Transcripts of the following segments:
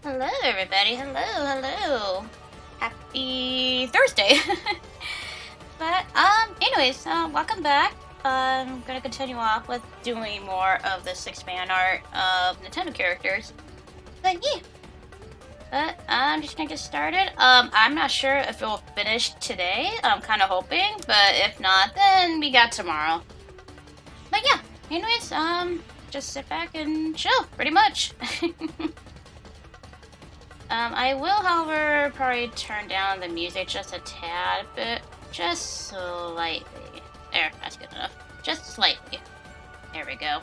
Hello, everybody. Hello, hello. Happy Thursday. Anyways, welcome back. I'm gonna continue off with doing more of the 6-man art of Nintendo characters. But yeah. But I'm just gonna get started. I'm not sure if it will finish today. I'm kind of hoping, but if not, then we got tomorrow. But yeah. Anyways, just sit back and chill, pretty much. I will, however, probably turn down the music just a tad bit. Just slightly. There, that's good enough. Just slightly. There we go.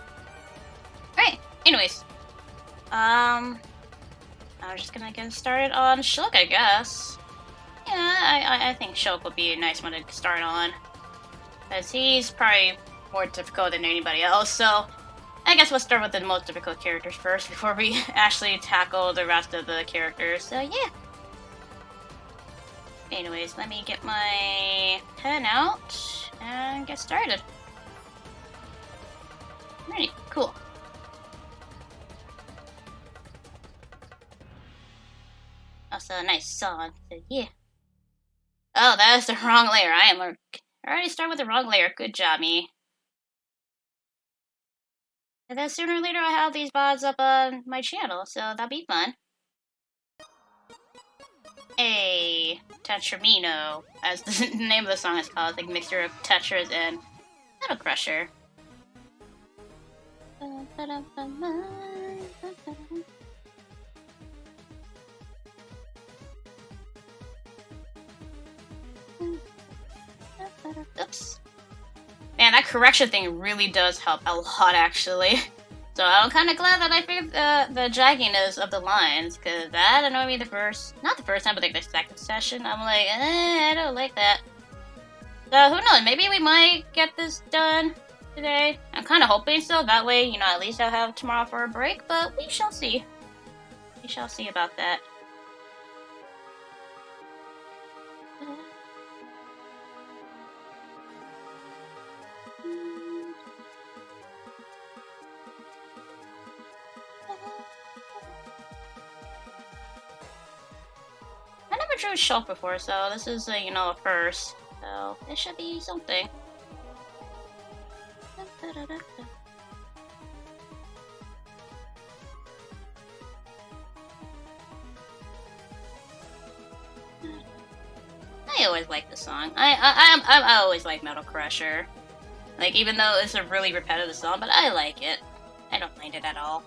Alright, anyways. I'm just gonna get started on Shulk, I guess. Yeah, I think Shulk would be a nice one to start on. Because he's probably more difficult than anybody else, so I guess we'll start with the most difficult characters first before we actually tackle the rest of the characters. So yeah. Anyways, let me get my pen out and get started. Alright, cool. Also a nice song, so yeah. Oh, that is the wrong layer. I already started with the wrong layer. Good job, me. And then sooner or later I'll have these VODs up on my channel, so that'll be fun. Hey, Tetramino, as the name of the song is called, like a mixture of Tetris and Metal Crusher. Oops. Man, that correction thing really does help a lot, actually. So I'm kind of glad that I figured the jagginess of the lines, because that annoyed me not the first time, but like the second session. I'm like, I don't like that. So who knows, maybe we might get this done today. I'm kind of hoping so, that way, you know, at least I'll have tomorrow for a break, but we shall see. We shall see about that. I never drew a Shulk before, so this is a, you know, a first. So it should be something. I always like the song. I always like Metal Crusher. Like, even though it's a really repetitive song, but I like it. I don't mind it at all.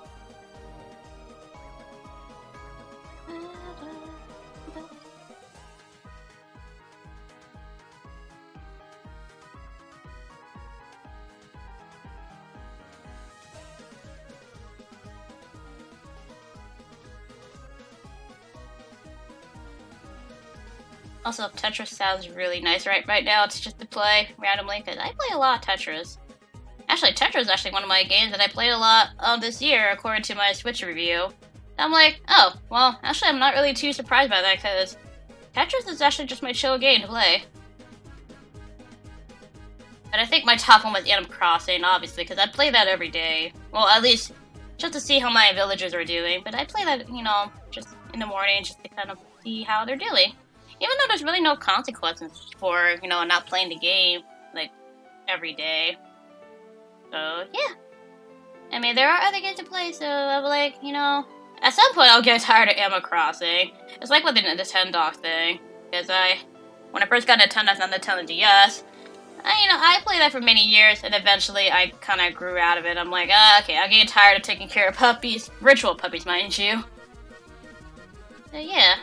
Also, Tetris sounds really nice right now. It's just to play randomly, because I play a lot of Tetris. Actually, Tetris is actually one of my games that I played a lot this year, according to my Switch review. I'm like, oh, well, actually I'm not really too surprised by that, because Tetris is actually just my chill game to play. But I think my top one was Animal Crossing, obviously, because I play that every day. Well, at least just to see how my villagers are doing. But I play that, you know, just in the morning, just to kind of see how they're doing. Even though there's really no consequences for, you know, not playing the game, like, every day. So, yeah. I mean, there are other games to play, so I'm like, you know, at some point I'll get tired of Animal Crossing. It's like with the Nintendo thing. Because when I first got Nintendo on Nintendo DS, I played that for many years, and eventually I kind of grew out of it. I'm like, okay, I'm getting tired of taking care of puppies. Virtual puppies, mind you. So, yeah.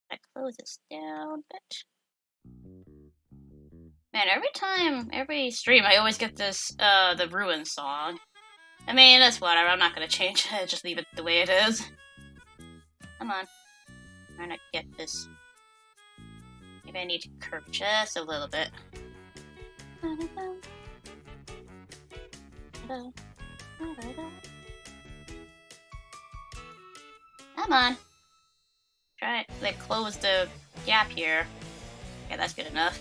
I close this down a bit. Man, every stream, I always get this, the Ruin song. I mean, that's whatever, I'm not gonna change it, just leave it the way it is. Come on. I'm trying to get this. Maybe I need to curve just a little bit. Come on. Try it. Like, close the gap here. Yeah, that's good enough.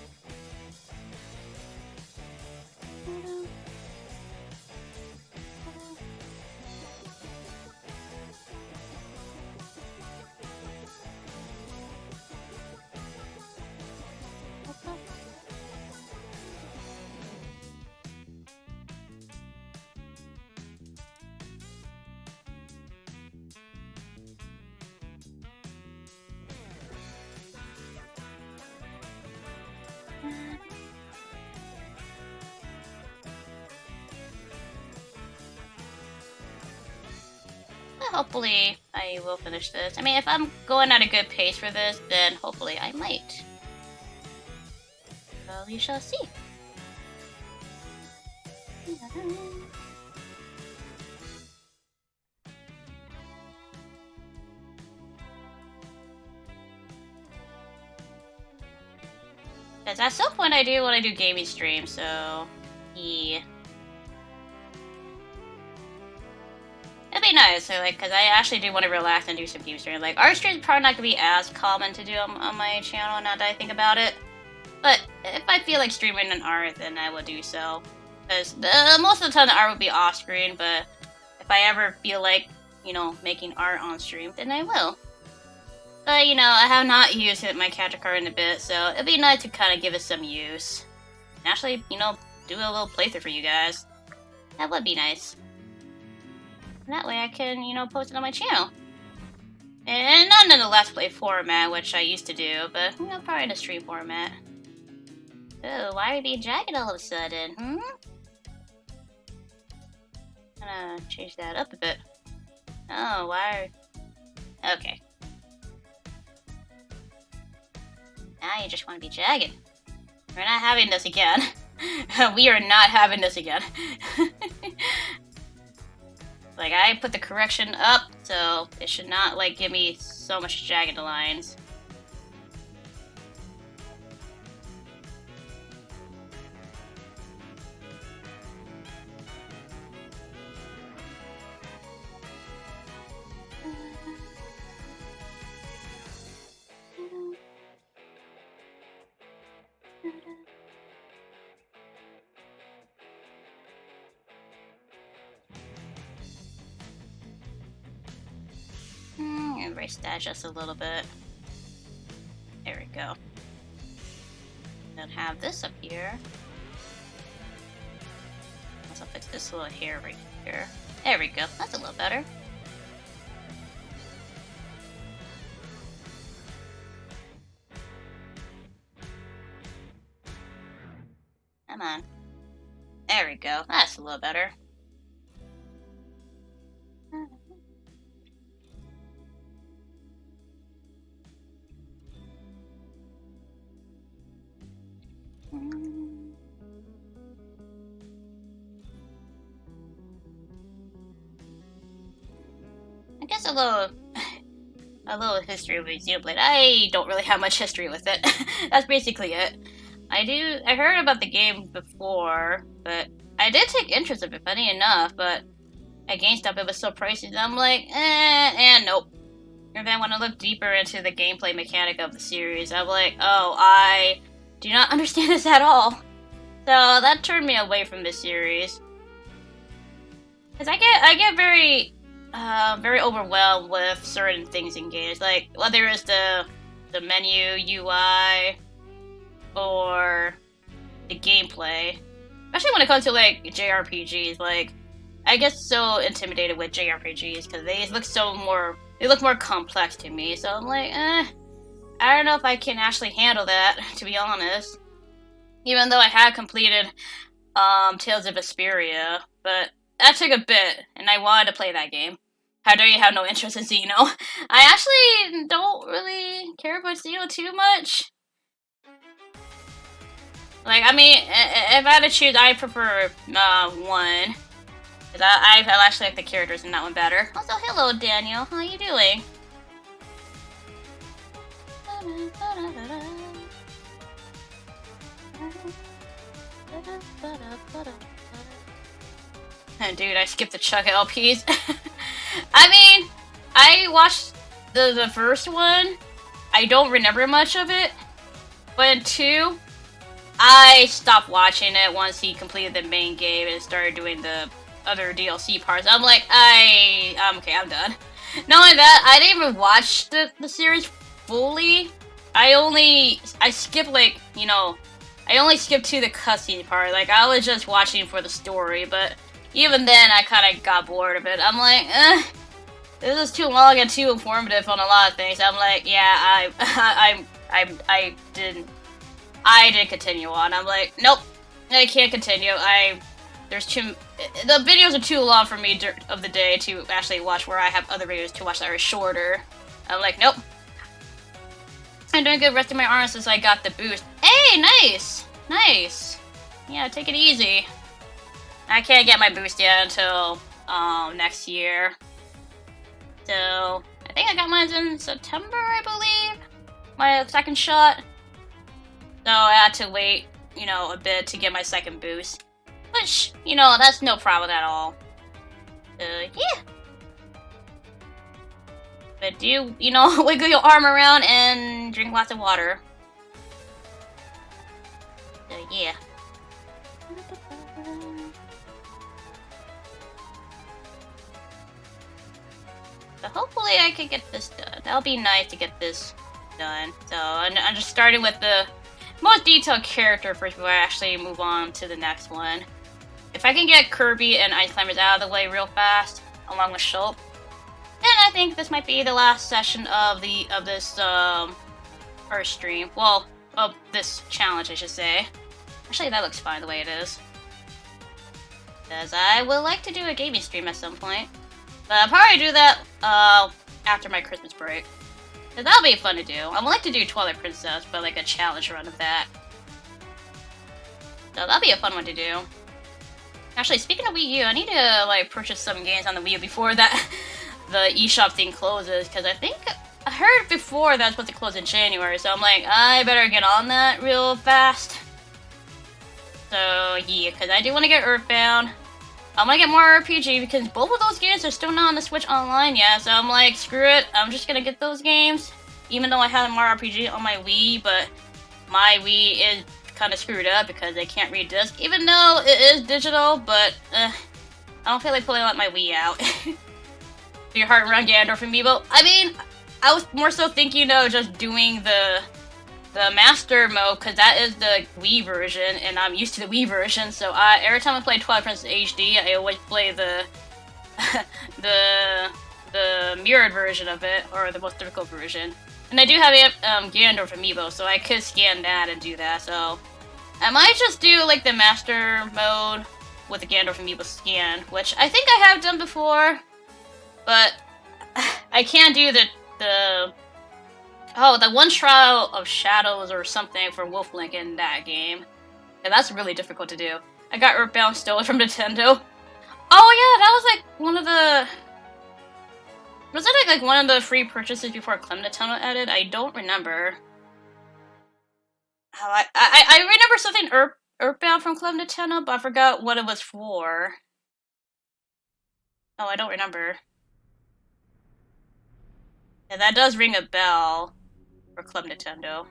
Hopefully, I will finish this. I mean, if I'm going at a good pace for this, then hopefully I might. Well, we shall see. Because at some point I do want to do gaming streams, so yeah. It'd be nice, so, like, because I actually do want to relax and do some game streams. Like, art streams probably not going to be as common to do on my channel now that I think about it. But if I feel like streaming an art, then I will do so. Because most of the time the art will be off-screen, but if I ever feel like, you know, making art on stream, then I will. But, you know, I have not used my character card in a bit, so it'd be nice to kind of give it some use. And actually, you know, do a little playthrough for you guys. That would be nice. And that way I can, you know, post it on my channel. And not in the Let's Play format, which I used to do, but, you know, probably in a stream format. Oh, why are we being jagged all of a sudden, I'm gonna change that up a bit. Oh, why are... Okay. Now you just want to be jagged. We're not having this again. We are not having this again. Like, I put the correction up, so it should not, like, give me so much jagged lines. Erase that just a little bit. There we go. Then have this up here. Let's fix this little hair right here. There we go. That's a little better. Come on. There we go. That's a little better. I guess a little history with Xenoblade. I don't really have much history with it. That's basically it. I heard about the game before, but I did take interest in it, funny enough, but at GameStop it was so pricey that I'm like, nope. And then when I looked deeper into the gameplay mechanic of the series, I'm like, oh, I do not understand this at all. So that turned me away from this series. Cause I get very overwhelmed with certain things in games, like whether it's the menu UI or the gameplay. Especially when it comes to like JRPGs, like I get so intimidated with JRPGs because they look more complex to me. So I'm like, I don't know if I can actually handle that, to be honest. Even though I had completed Tales of Vesperia, but that took a bit, and I wanted to play that game. How dare you have no interest in Xeno? I actually don't really care about Xeno too much. Like, I mean, if I had to choose, I prefer 1. Because I actually like the characters in that one better. Also, hello, Daniel. How are you doing? Dude, I skipped the Chuck LPs. I mean, I watched the first one, I don't remember much of it. But in 2, I stopped watching it once he completed the main game and started doing the other DLC parts. I'm like, okay, I'm done. Not only that, I didn't even watch the series fully. I skipped, like, you know, I only skipped to the cutscene part. Like, I was just watching for the story, but even then, I kind of got bored of it. I'm like, this is too long and too informative on a lot of things. I'm like, yeah, I didn't continue on. I'm like, nope, I can't continue. The videos are too long for me of the day to actually watch, where I have other videos to watch that are shorter. I'm like, nope. I'm doing good resting my arms since I got the boost. Hey, nice! Nice. Yeah, take it easy. I can't get my boost yet until next year. So, I think I got mine in September, I believe. My second shot. So I had to wait, you know, a bit to get my second boost. Which, you know, that's no problem at all. Yeah. But do, you know, wiggle your arm around and drink lots of water. Yeah. So hopefully I can get this done. That'll be nice to get this done. So I'm just starting with the most detailed character first before I actually move on to the next one. If I can get Kirby and Ice Climbers out of the way real fast, along with Shulk, then I think this might be the last session of this first stream. Well, of this challenge, I should say. Actually, that looks fine the way it is. Because I would like to do a gaming stream at some point. But I'll probably do that after my Christmas break. So that'll be fun to do. I would like to do Twilight Princess, but like a challenge run of that. So that'll be a fun one to do. Actually, speaking of Wii U, I need to like purchase some games on the Wii U before that the eShop thing closes, because I think I heard before that's supposed to close in January, so I'm like, I better get on that real fast. So yeah, because I do want to get Earthbound. I want to get more RPG because both of those games are still not on the Switch Online yet, so I'm like, screw it, I'm just gonna get those games. Even though I had more RPG on my Wii, but my Wii is kind of screwed up because they can't read disc, even though it is digital, but I don't feel like pulling out my Wii out. Do your heart around Ganondorf amiibo? I mean, I was more so thinking of just doing the Master mode, because that is the Wii version, and I'm used to the Wii version, so every time I play Twilight Princess HD, I always play the the mirrored version of it, or the most difficult version. And I do have Ganondorf amiibo, so I could scan that and do that, so I might just do like the Master mode with the Ganondorf amiibo scan, which I think I have done before, but I can't do the one Trial of Shadows or something for Wolf Link in that game. Yeah, that's really difficult to do. I got Earthbound stolen from Nintendo. Oh yeah, that was like one of the... Was it like one of the free purchases before Clem Nintendo added? I don't remember. Oh, I remember something Earthbound from Clem Nintendo, but I forgot what it was for. Oh, I don't remember. Yeah, that does ring a bell for Club Nintendo.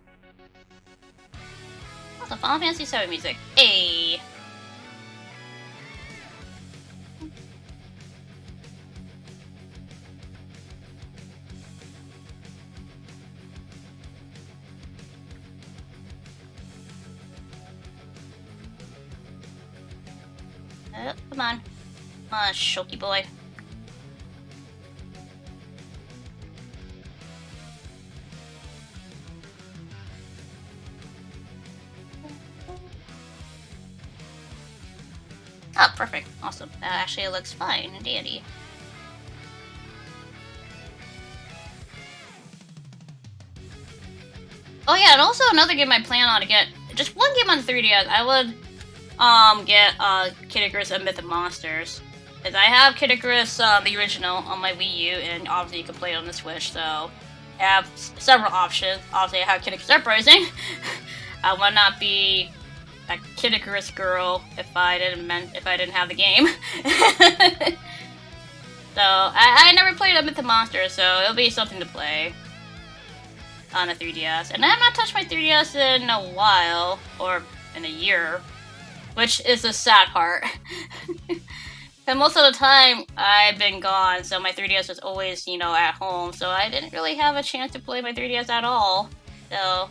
Oh, the Final Fantasy VII music. Hey! Come on. Come on, Shulky boy. Oh, perfect. Awesome. That actually looks fine and dandy. Oh yeah, and also another game I plan on to get, just one game on 3DS, I would get Kid Icarus: A Myth of Monsters. Because I have Kid Icarus, the original, on my Wii U, and obviously you can play it on the Switch, so I have several options. Obviously I have Kid Icarus Uprising. I would not be a Kid Icarus girl if I didn't have the game. So I never played played Myth of Monsters, so it'll be something to play on a 3DS. And I have not touched my 3DS in a while, or in a year, which is the sad part. And most of the time, I've been gone, so my 3DS was always, you know, at home, so I didn't really have a chance to play my 3DS at all. So,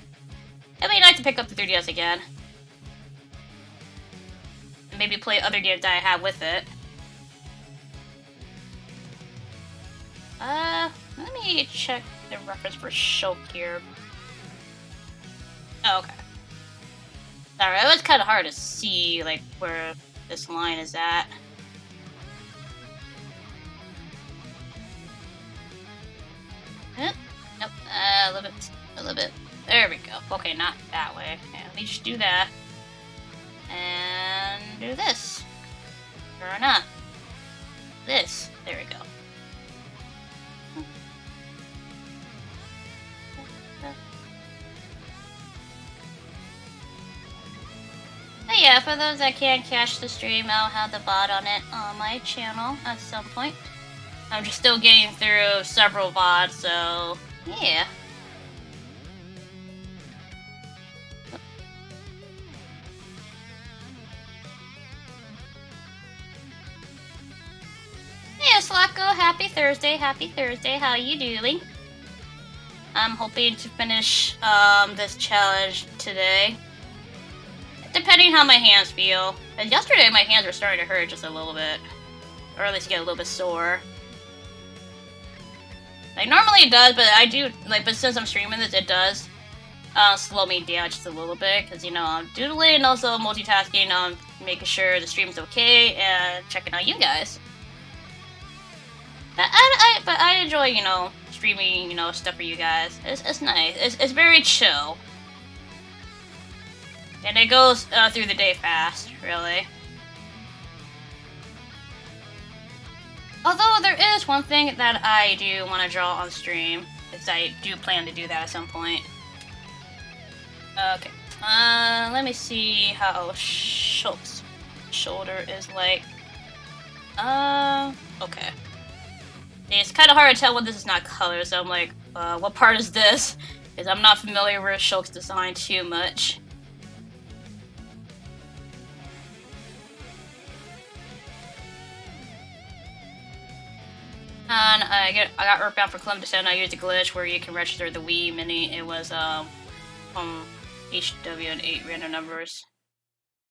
it'd be nice to pick up the 3DS again. And maybe play other games that I have with it. Let me check the reference for Shulk here. Oh, okay. Sorry, it was kind of hard to see, like, where this line is at. Nope. A little bit. There we go. Okay, not that way. Okay, let me just do that. And do this. Or not. This. There we go. But yeah, for those that can't catch the stream, I'll have the VOD on it on my channel at some point. I'm just still getting through several VODs, so yeah. Hey, Slacko, happy Thursday, how you doing? I'm hoping to finish this challenge today. Depending how my hands feel. And yesterday my hands were starting to hurt just a little bit. Or at least get a little bit sore. Like, normally it does, but I do, like, but since I'm streaming this, it does slow me down just a little bit. Because, you know, I'm doodling and also multitasking on making sure the stream's okay and checking out you guys. But I enjoy, you know, streaming, you know, stuff for you guys. It's nice. It's very chill. And it goes through the day fast, really. Although there is one thing that I do want to draw on stream, because I do plan to do that at some point. Okay. Let me see how Shulk's shoulder is like. Okay. It's kind of hard to tell when this is not color, so I'm like, what part is this? Because I'm not familiar with Shulk's design too much. And I got Earthbound for Club Descent. I used a glitch where you can register the Wii Mini. It was from HW and 8 random numbers.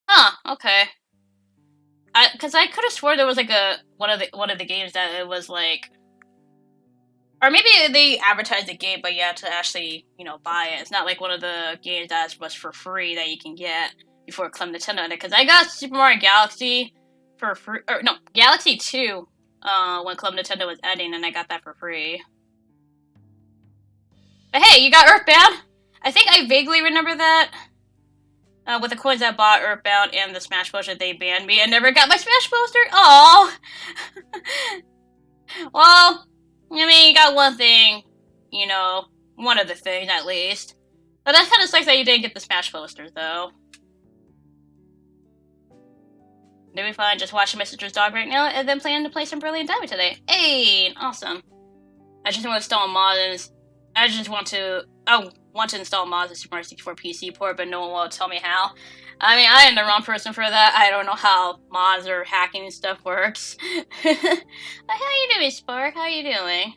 Huh? Okay. Cause I could have swore there was like one of the games that it was like, or maybe they advertised the game, but you have to actually, you know, buy it. It's not like one of the games that was for free that you can get before Club Nintendo. Because I got Super Mario Galaxy for free, or no, Galaxy 2. When Club Nintendo was ending, and I got that for free. But hey, you got Earthbound? I think I vaguely remember that. With the coins I bought Earthbound and the Smash poster, they banned me and never got my Smash poster. Aww. Well, I mean, you got one thing, you know, one of the things at least. But that kind of sucks that you didn't get the Smash posters, though. Doing fine, just watching my sister's dog right now, and then planning to play some Brilliant Diamond today. Hey, awesome. I just want to install mods. I want to install mods in Super Mario 64 PC port, but no one will tell me how. I mean, I am the wrong person for that. I don't know how mods or hacking and stuff works. But how you doing, Spark? How you doing?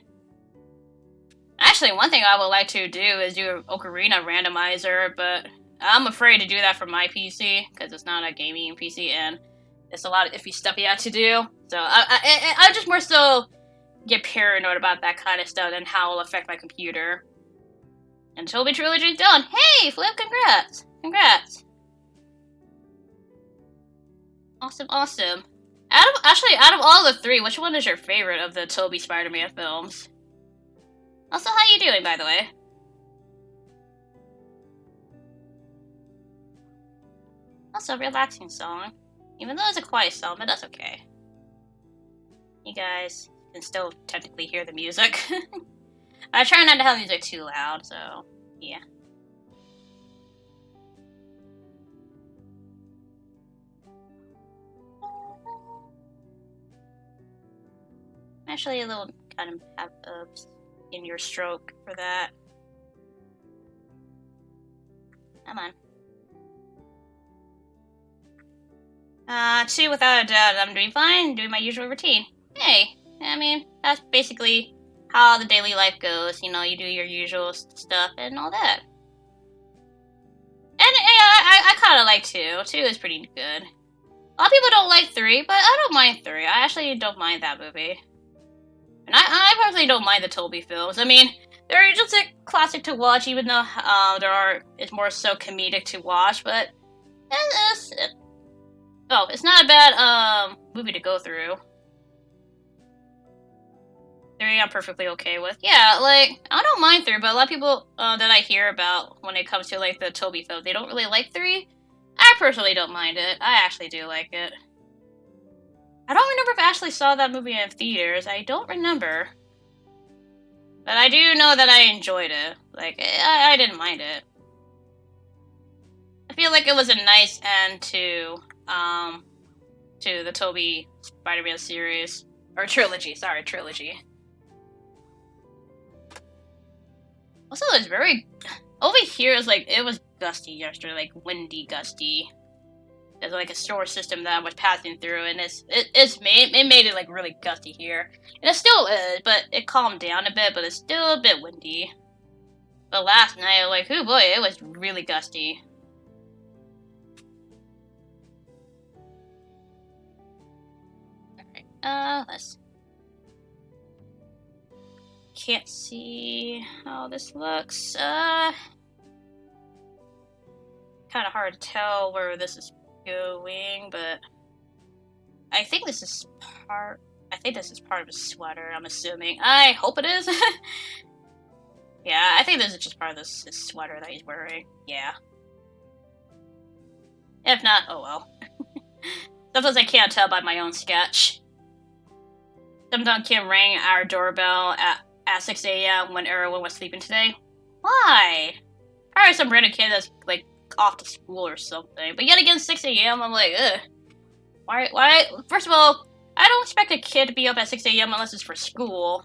Actually, one thing I would like to do is do an Ocarina randomizer, but I'm afraid to do that for my PC, because it's not a gaming PC, and it's a lot of iffy stuff you have to do. So I just more so get paranoid about that kind of stuff and how it'll affect my computer. And Toby Trilogy's done. Hey, Flip, congrats! Congrats! Awesome, awesome. Out of all the three, which one is your favorite of the Toby Spider-Man films? Also, how you doing, by the way? Also, a relaxing song. Even though it's a quiet song, but that's okay. You guys can still technically hear the music. I try not to have music too loud, so yeah. I'm actually a little kind of have in your stroke for that. Come on. 2 without a doubt. I'm doing fine, doing my usual routine. Hey, I mean, that's basically how the daily life goes. You know, you do your usual stuff and all that. And I kind of like 2. 2 is pretty good. A lot of people don't like 3, but I don't mind 3. I actually don't mind that movie. And I personally don't mind the Toby films. I mean, they're just a classic to watch, even though it's more so comedic to watch, but it's not a bad movie to go through. 3 I'm perfectly okay with. Yeah, like, I don't mind 3, but a lot of people that I hear about when it comes to, like, the Toby film, they don't really like 3. I personally don't mind it. I actually do like it. I don't remember if I actually saw that movie in theaters. I don't remember. But I do know that I enjoyed it. Like, I didn't mind it. I feel like it was a nice end to the Tobey Spider-Man series. Or trilogy, sorry, trilogy. Also, it's very... Over here, it was gusty yesterday, like, windy gusty. There's, like, a storm system that I was passing through, and it made it, like, really gusty here. And it still is, but it calmed down a bit, but it's still a bit windy. But last night, like, oh boy, it was really gusty. Alright, let's... Can't see how this looks. Kind of hard to tell where this is going, but I think this is part of his sweater, I'm assuming. I hope it is. Yeah, I think this is just part of his sweater that he's wearing. Yeah. If not, oh well. Sometimes I can't tell by my own sketch. Sometimes Kim rang our doorbell at 6 a.m. when everyone was sleeping today. Why? Probably some random kid that's, like, off to school or something. But yet again, 6 a.m., I'm like, ugh. Why? First of all, I don't expect a kid to be up at 6 a.m. unless it's for school.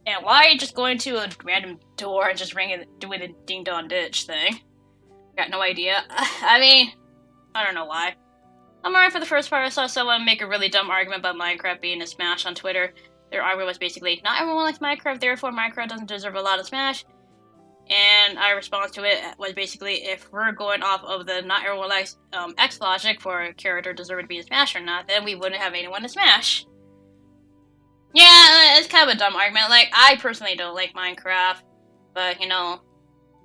And why are you just going to a random door and just ringing, doing the ding-dong ditch thing? Got no idea. I mean, I don't know why. I'm alright for the first part. I saw someone make a really dumb argument about Minecraft being a Smash on Twitter. Their argument was basically, not everyone likes Minecraft, therefore Minecraft doesn't deserve a lot of Smash. And our response to it was basically, if we're going off of the not everyone likes X logic for a character deserving to be a Smash or not, then we wouldn't have anyone to Smash. Yeah, it's kind of a dumb argument. Like, I personally don't like Minecraft, but,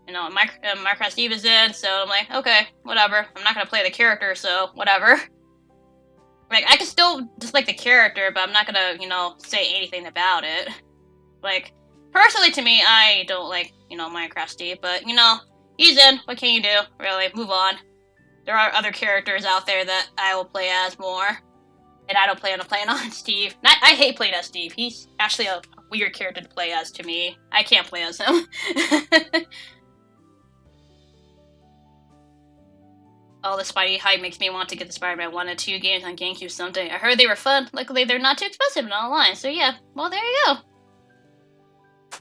Minecraft Steve is in, so I'm like, okay, whatever. I'm not gonna play the character, so whatever. Like, I can still dislike the character, but I'm not gonna, say anything about it. Like, personally to me, I don't like, Minecraft Steve, but, he's in. What can you do? Really, move on. There are other characters out there that I will play as more. And I don't plan on playing on Steve. I hate playing as Steve. He's actually a weird character to play as to me. I can't play as him. Oh, the Spidey hype makes me want to get the Spider-Man 1 and 2 games on GameCube someday. I heard they were fun. Luckily, they're not too expensive and online. So yeah, well, there you go.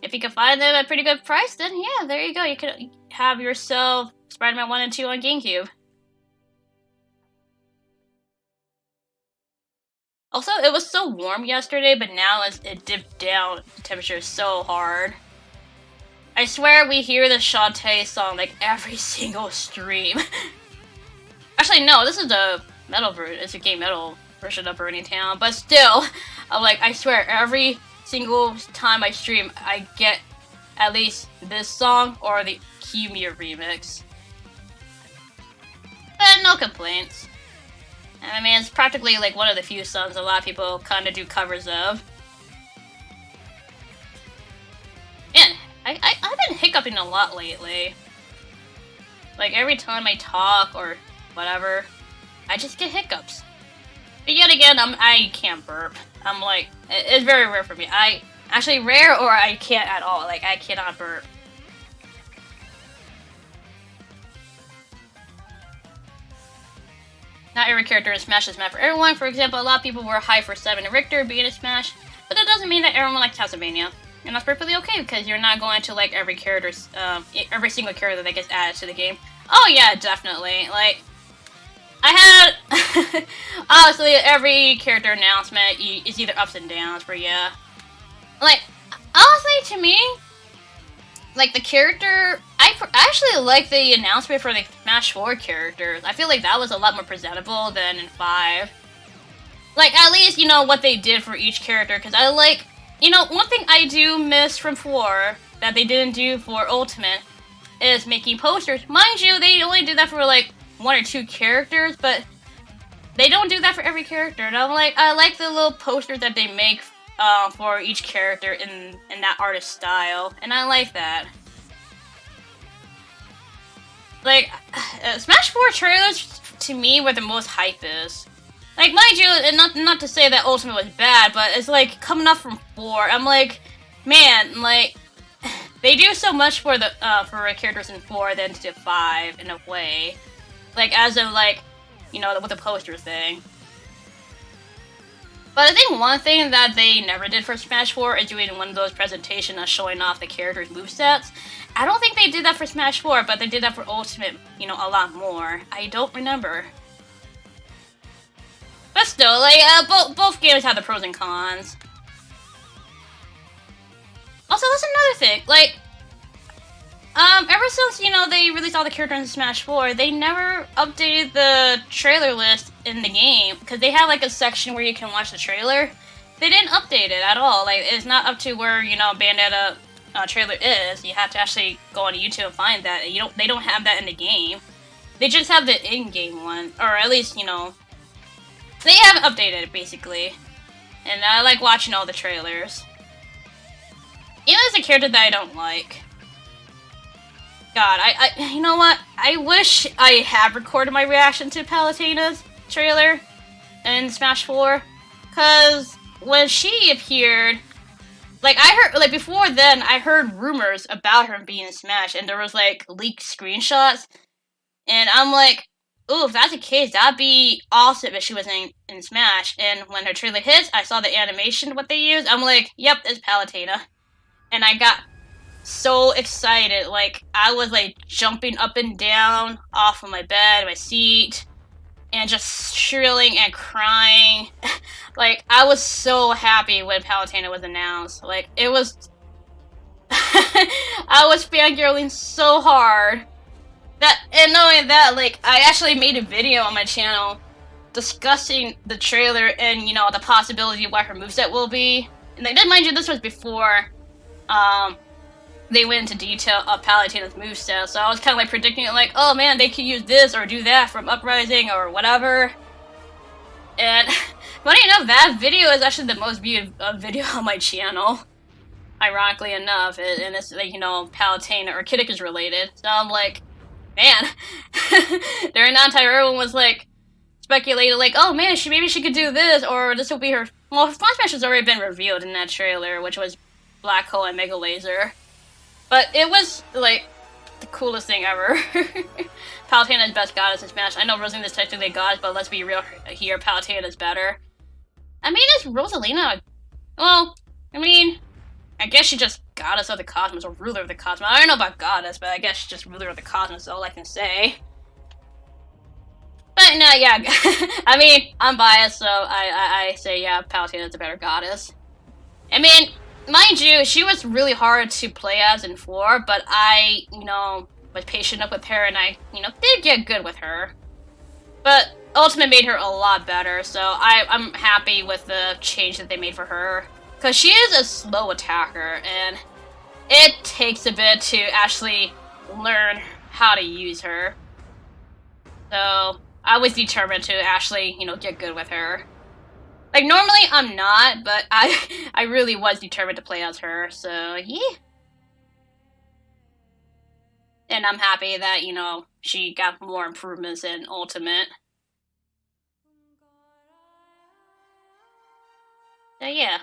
If you can find them at a pretty good price, then yeah, there you go. You could have yourself Spider-Man 1 and 2 on GameCube. Also, it was so warm yesterday, but now it dipped down the temperature so hard. I swear we hear the Shantae song like every single stream. Actually, no, this is a metal version. It's a gay metal version of Burning Town, but still, I'm like, I swear every single time I stream, I get at least this song or the Kiyomiya remix. But no complaints. I mean, it's practically like one of the few songs a lot of people kind of do covers of. Man, I've been hiccuping a lot lately. Like, every time I talk or whatever, I just get hiccups. But yet again, I can't burp. I'm like, it's very rare for me. Actually rare or I can't at all. Like, I cannot burp. Not every character in Smash is meant for everyone. For example, a lot of people were hyped for Simon and Richter being in Smash. But that doesn't mean that everyone likes Castlevania. And that's perfectly okay, because you're not going to like every single character that gets added to the game. Oh yeah, definitely. Like, I had... obviously, every character announcement is either ups and downs, but yeah. Like, honestly, to me, like, the character... I actually like the announcement for the Smash 4 characters. I feel like that was a lot more presentable than in 5. Like, at least, you know, what they did for each character, because I like... You know, one thing I do miss from 4 that they didn't do for Ultimate is making posters. Mind you, they only did that for, like, 1 or 2 characters, but they don't do that for every character. And I'm like, I like the little posters that they make for each character in that artist style, and I like that. Like, Smash 4 trailers, to me, were the most hypest. Like, mind you, and not to say that Ultimate was bad, but it's like, coming up from 4, I'm like, man, like, they do so much for the characters in 4 than to 5, in a way. Like, as of, like, you know, with the poster thing. But I think one thing that they never did for Smash 4 is doing one of those presentations of showing off the characters' movesets. I don't think they did that for Smash 4, but they did that for Ultimate, you know, a lot more. I don't remember. But still, like, both games have the pros and cons. Also, that's another thing, like, ever since, you know, they released all the characters in Smash 4, they never updated the trailer list in the game, because they have, like, a section where you can watch the trailer. They didn't update it at all. Like, it's not up to where, you know, Bayonetta trailer is. You have to actually go on YouTube and find that. They don't have that in the game. They just have the in-game one, or at least, you know, they haven't updated it, basically. And I like watching all the trailers. Even as a character that I don't like. God, you know what? I wish I had recorded my reaction to Palutena's trailer in Smash 4. Cause when she appeared, like, I heard, like, before then, I heard rumors about her being in Smash, and there was, like, leaked screenshots. And I'm like, ooh, if that's the case, that'd be awesome if she was in Smash. And when her trailer hits, I saw the animation, what they used. I'm like, yep, it's Palutena. And I got so excited. Like, I was, like, jumping up and down off of my bed, my seat, and just shrilling and crying. Like, I was so happy when Palutena was announced. Like, it was... I was fangirling so hard. And not only that, like, I actually made a video on my channel discussing the trailer and, you know, the possibility of what her moveset will be. And like, mind you, this was before they went into detail of Palutena's moveset, so I was kind of like predicting it, like, oh man, they could use this or do that from Uprising or whatever. And funny enough, that video is actually the most viewed video on my channel, ironically enough, and it's, like, you know, Palutena or Kid Icarus related. So I'm like, man, during that time, everyone was like speculating, like, oh man, maybe she could do this, or this will be her. Well, her Flash Smash has already been revealed in that trailer, which was Black Hole and Mega Laser. But it was like the coolest thing ever. Palutena's best goddess in Smash. I know Rosalina's technically a goddess, but let's be real here, Palutena's better. I mean, is Rosalina? Well, I mean, I guess she's just goddess of the cosmos, or ruler of the cosmos. I don't know about goddess, but I guess she's just ruler of the cosmos, is all I can say. But no, yeah, I mean, I'm biased, so I say, yeah, Palutena's a better goddess. I mean, mind you, she was really hard to play as in 4, but I, you know, was patient up with her, and I, you know, did get good with her. But Ultimate made her a lot better, so I'm happy with the change that they made for her. Because she is a slow attacker, and it takes a bit to actually learn how to use her. So I was determined to actually, you know, get good with her. Like, normally I'm not, but I really was determined to play as her, so yeah. And I'm happy that, you know, she got more improvements in Ultimate. So yeah.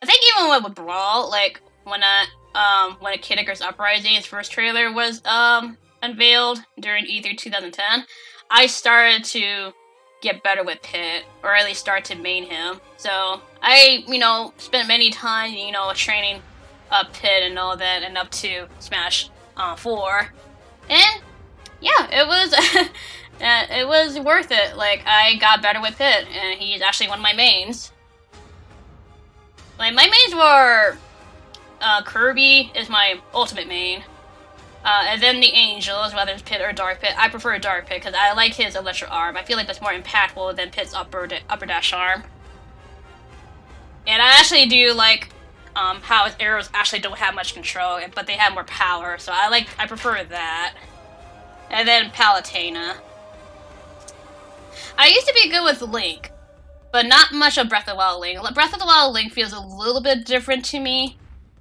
I think even with Brawl, like, when a Kid Icarus Uprising's first trailer was unveiled during E3 2010, I started to get better with Pit, or at least start to main him. So I, spent many times, training up Pit and all that, and up to Smash 4, and yeah, it was it was worth it. Like, I got better with Pit, and he's actually one of my mains. Like, my mains were Kirby is my ultimate main. And then the Angels, whether it's Pit or Dark Pit. I prefer Dark Pit because I like his Electro Arm. I feel like that's more impactful than Pit's upper dash arm. And I actually do like how his arrows actually don't have much control, but they have more power. So I prefer that. And then Palutena. I used to be good with Link, but not much of Breath of the Wild Link. Breath of the Wild Link feels a little bit different to me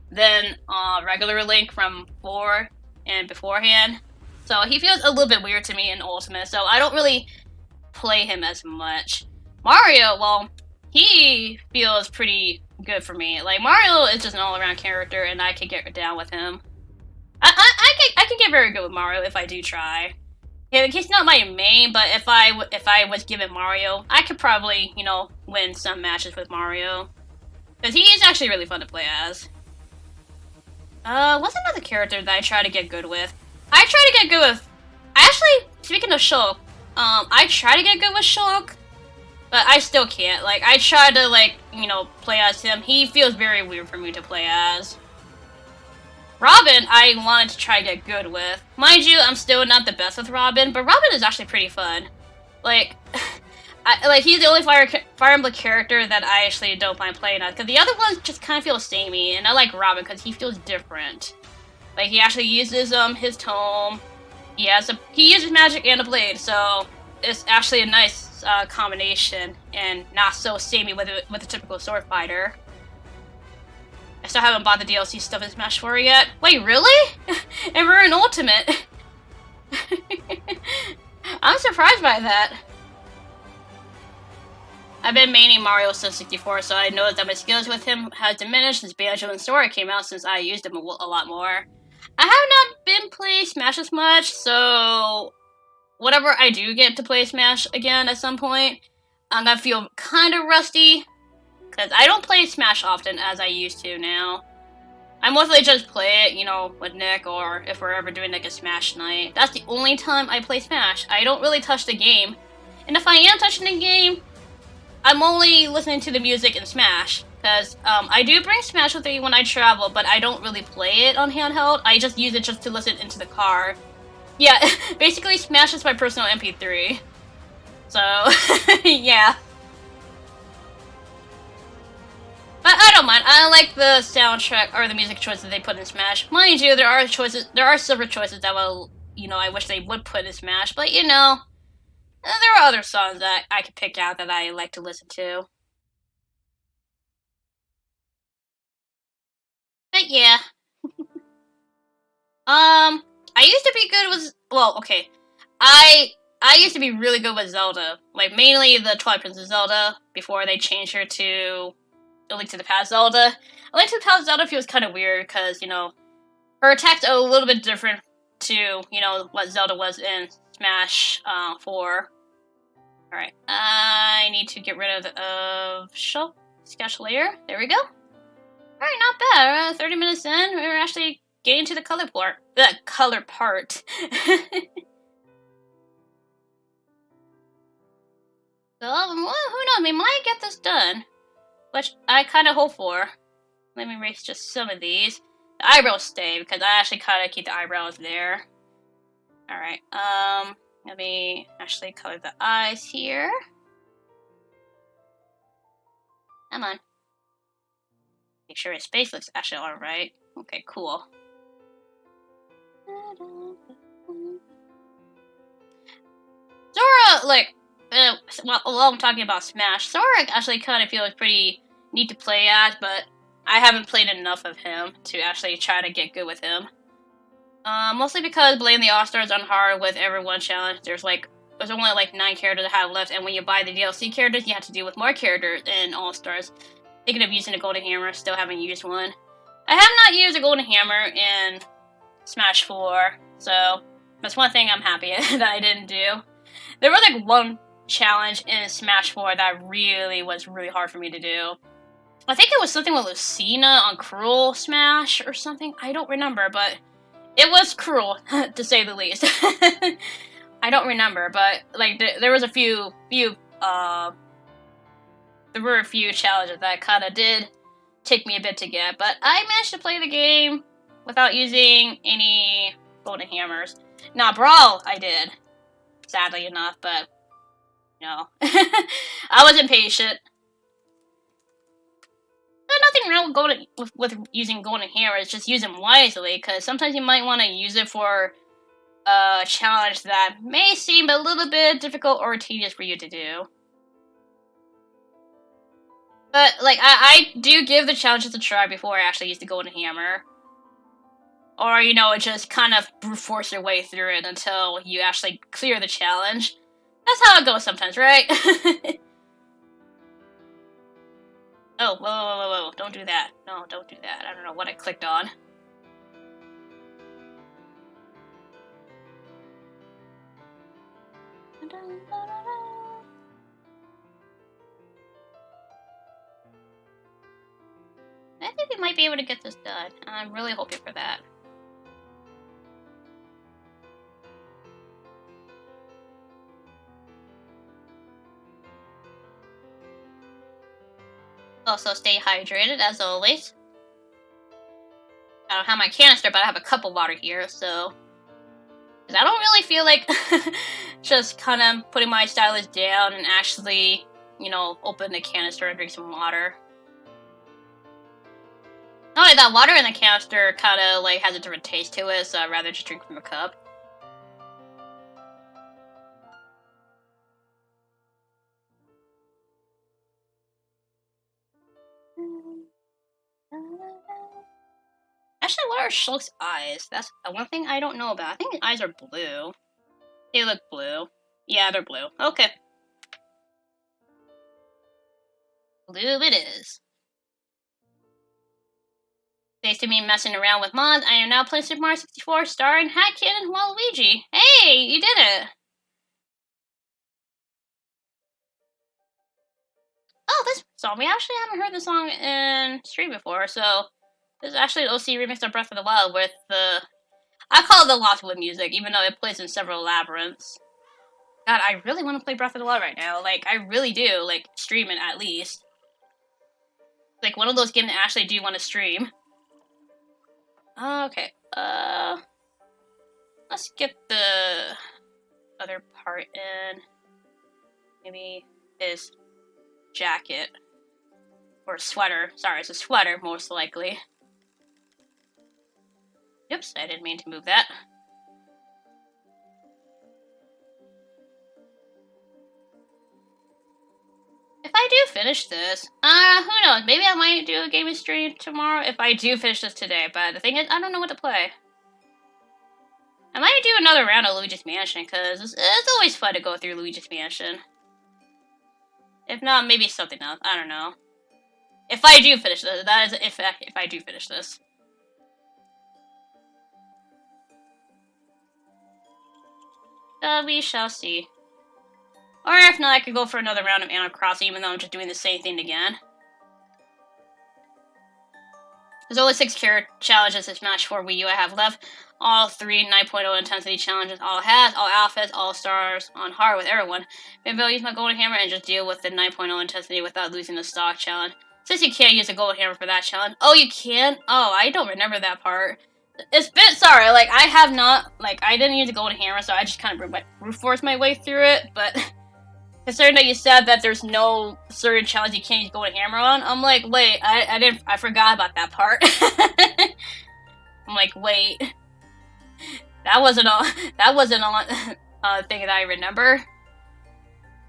than regular Link from 4 and beforehand. So he feels a little bit weird to me in Ultimate, so I don't really play him as much. Mario, well, he feels pretty good for me. Like, Mario is just an all-around character, and I can get down with him. I can get very good with Mario if I do try. Yeah, he's not my main, but if I was given Mario, I could probably, win some matches with Mario. Because he is actually really fun to play as. What's another character that I try to get good with? I try to get good with... Actually, speaking of Shulk, I try to get good with Shulk, but I still can't. Like, I try to, play as him. He feels very weird for me to play as. Robin, I wanted to try to get good with. Mind you, I'm still not the best with Robin, but Robin is actually pretty fun. Like, he's the only Fire Emblem character that I actually don't mind playing as, because the other ones just kind of feel samey, and I like Robin because he feels different. Like, he actually uses his tome. He uses magic and a blade, so it's actually a nice combination, and not so samey with a typical sword fighter. I still haven't bought the DLC stuff in Smash 4 yet. Wait, really? And we're in Ultimate. I'm surprised by that. I've been maining Mario since 64, so I noticed that my skills with him has diminished since Banjo and Sora came out, since I used him a lot more. I have not been playing Smash as much, so whenever I do get to play Smash again at some point, I'm gonna feel kind of rusty. Because I don't play Smash often as I used to now. I mostly just play it, with Nick, or if we're ever doing a Smash night. That's the only time I play Smash. I don't really touch the game. And if I am touching the game, I'm only listening to the music in Smash. Because I do bring Smash with me when I travel, but I don't really play it on handheld. I just use it just to listen into the car. Yeah, basically Smash is my personal MP3. So, yeah. But I don't mind. I like the soundtrack or the music choices they put in Smash. Mind you, there are several choices that I wish they would put in Smash, but there are other songs that I could pick out that I like to listen to. But yeah. I used to be good with, I used to be really good with Zelda. Like, mainly the Twilight Princess Zelda, before they changed her to A Link to the Past Zelda. A Link to the Past Zelda feels kind of weird because, her attacks are a little bit different to, what Zelda was in Smash 4. Alright, I need to get rid of Shulk, Sketch Layer. There we go. Alright, not bad. 30 minutes in, we're actually getting to the color part. So, who knows, we might get this done. Which I kind of hope for. Let me erase just some of these. The eyebrows stay, because I actually kind of keep the eyebrows there. Alright, let me actually color the eyes here. Come on. Make sure his face looks actually alright. Okay, cool. Sora, while I'm talking about Smash, Sora actually kind of feels pretty neat to play as, but I haven't played enough of him to actually try to get good with him. Mostly because Blame the All-Stars on hard with everyone challenge. There's only 9 characters I have left, and when you buy the DLC characters, you have to deal with more characters in All-Stars. Thinking of using a Golden Hammer, still haven't used one. I have not used a Golden Hammer in Smash 4, so that's one thing I'm happy that I didn't do. There was challenge in Smash 4 that was really hard for me to do. I think it was something with Lucina on Cruel Smash or something. I don't remember, but it was cruel, to say the least. I don't remember, but like there was a few there were a few challenges that kind of did take me a bit to get, but I managed to play the game without using any golden hammers. Now, Brawl, I did, sadly enough, but no. I was impatient. There's nothing wrong with using golden hammers, just use them wisely, because sometimes you might want to use it for a challenge that may seem a little bit difficult or tedious for you to do. But, like, I do give the challenges a try before I actually use the golden hammer. Or, you know, just kind of brute force your way through it until you actually clear the challenge. That's how it goes sometimes, right? Oh, whoa, don't do that. No, don't do that. I don't know what I clicked on. I think we might be able to get this done. I'm really hoping for that. Also, stay hydrated, as always. I don't have my canister, but I have a cup of water here, so... I don't really feel like just kind of putting my stylus down and actually, you know, open the canister and drink some water. Not only that, water in the canister kind of, like, has a different taste to it, so I'd rather just drink from a cup. Actually, what are Shulk's eyes? That's one thing I don't know about. I think his eyes are blue. They look blue. Yeah, they're blue. Okay. Blue it is. Thanks to me messing around with mods, I am now playing Super Mario 64 starring Hatkin and Waluigi. Hey, you did it! Oh, this song. We actually haven't heard this song in stream before, so this is actually an OC remix of Breath of the Wild with the... I call it the Lost Wood music, even though it plays in several labyrinths. God, I really want to play Breath of the Wild right now. Like, I really do. Like, stream it at least. Like, one of those games that I actually do want to stream. Okay, let's get the other part in. Maybe his jacket. Or sweater. Sorry, it's a sweater, most likely. Oops, I didn't mean to move that. If I do finish this, who knows, maybe I might do a gaming stream tomorrow if I do finish this today, but the thing is, I don't know what to play. I might do another round of Luigi's Mansion, because it's always fun to go through Luigi's Mansion. If not, maybe something else, I don't know. If I do finish this, that is if I do finish this. We shall see. Or if not, I could go for another round of Animal Crossing, even though I'm just doing the same thing again. There's only 6 character challenges in Smash 4 Wii U I have left. All 3 9.0 intensity challenges, all hats, all outfits, all stars, on hard with everyone. Maybe I'll use my golden hammer and just deal with the 9.0 intensity without losing the stock challenge. Since you can't use a golden hammer for that challenge. Oh, you can? Oh, I don't remember that part. It's a bit sorry, like, I have not, like, I didn't use a golden hammer, so I just kind of brute forced my way through it, but... Considering that you said that there's no certain challenge you can't use golden hammer on, I'm like, wait, I forgot about that part. I'm like, wait, that wasn't on thing that I remember.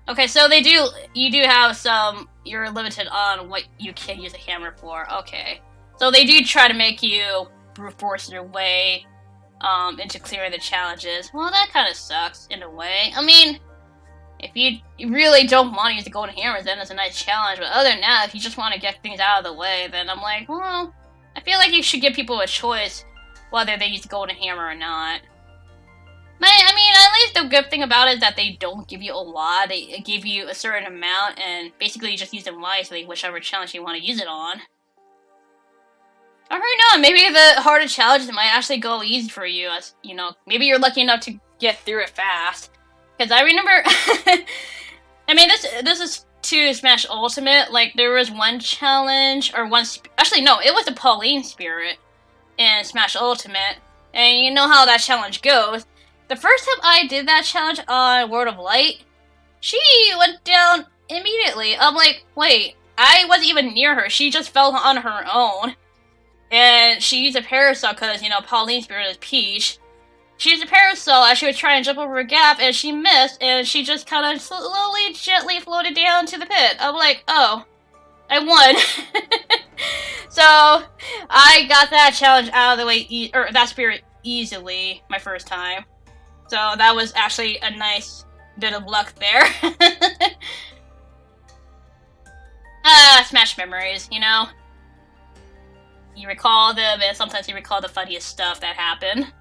Okay, so you do have some, you're limited on what you can use a hammer for. Okay, so they do try to make you brute force your way into clearing the challenges. Well, that kind of sucks in a way. I mean, if you really don't want to use the golden hammers, then it's a nice challenge. But other than that, if you just want to get things out of the way, then I'm like, well, I feel like you should give people a choice whether they use the golden hammer or not. I mean, at least the good thing about it is that they don't give you a lot. They give you a certain amount, and basically you just use them wisely, whichever challenge you want to use it on. Or who knows, maybe the harder challenges might actually go easy for you, as, you know, maybe you're lucky enough to get through it fast. Because I remember, I mean, this is to Smash Ultimate, like, there was one challenge, or actually, no, it was the Pauline Spirit in Smash Ultimate, and you know how that challenge goes. The first time I did that challenge on World of Light, she went down immediately. I'm like, wait, I wasn't even near her, she just fell on her own. And she used a parasol because, you know, Pauline Spirit is Peach. She used a parasol as she was trying to jump over a gap, and she missed, and she just kind of slowly, gently floated down to the pit. I'm like, oh, I won. So, I got that challenge out of the way, or that spirit easily my first time. So, that was actually a nice bit of luck there. Smash memories, you know? You recall them, and sometimes you recall the funniest stuff that happened.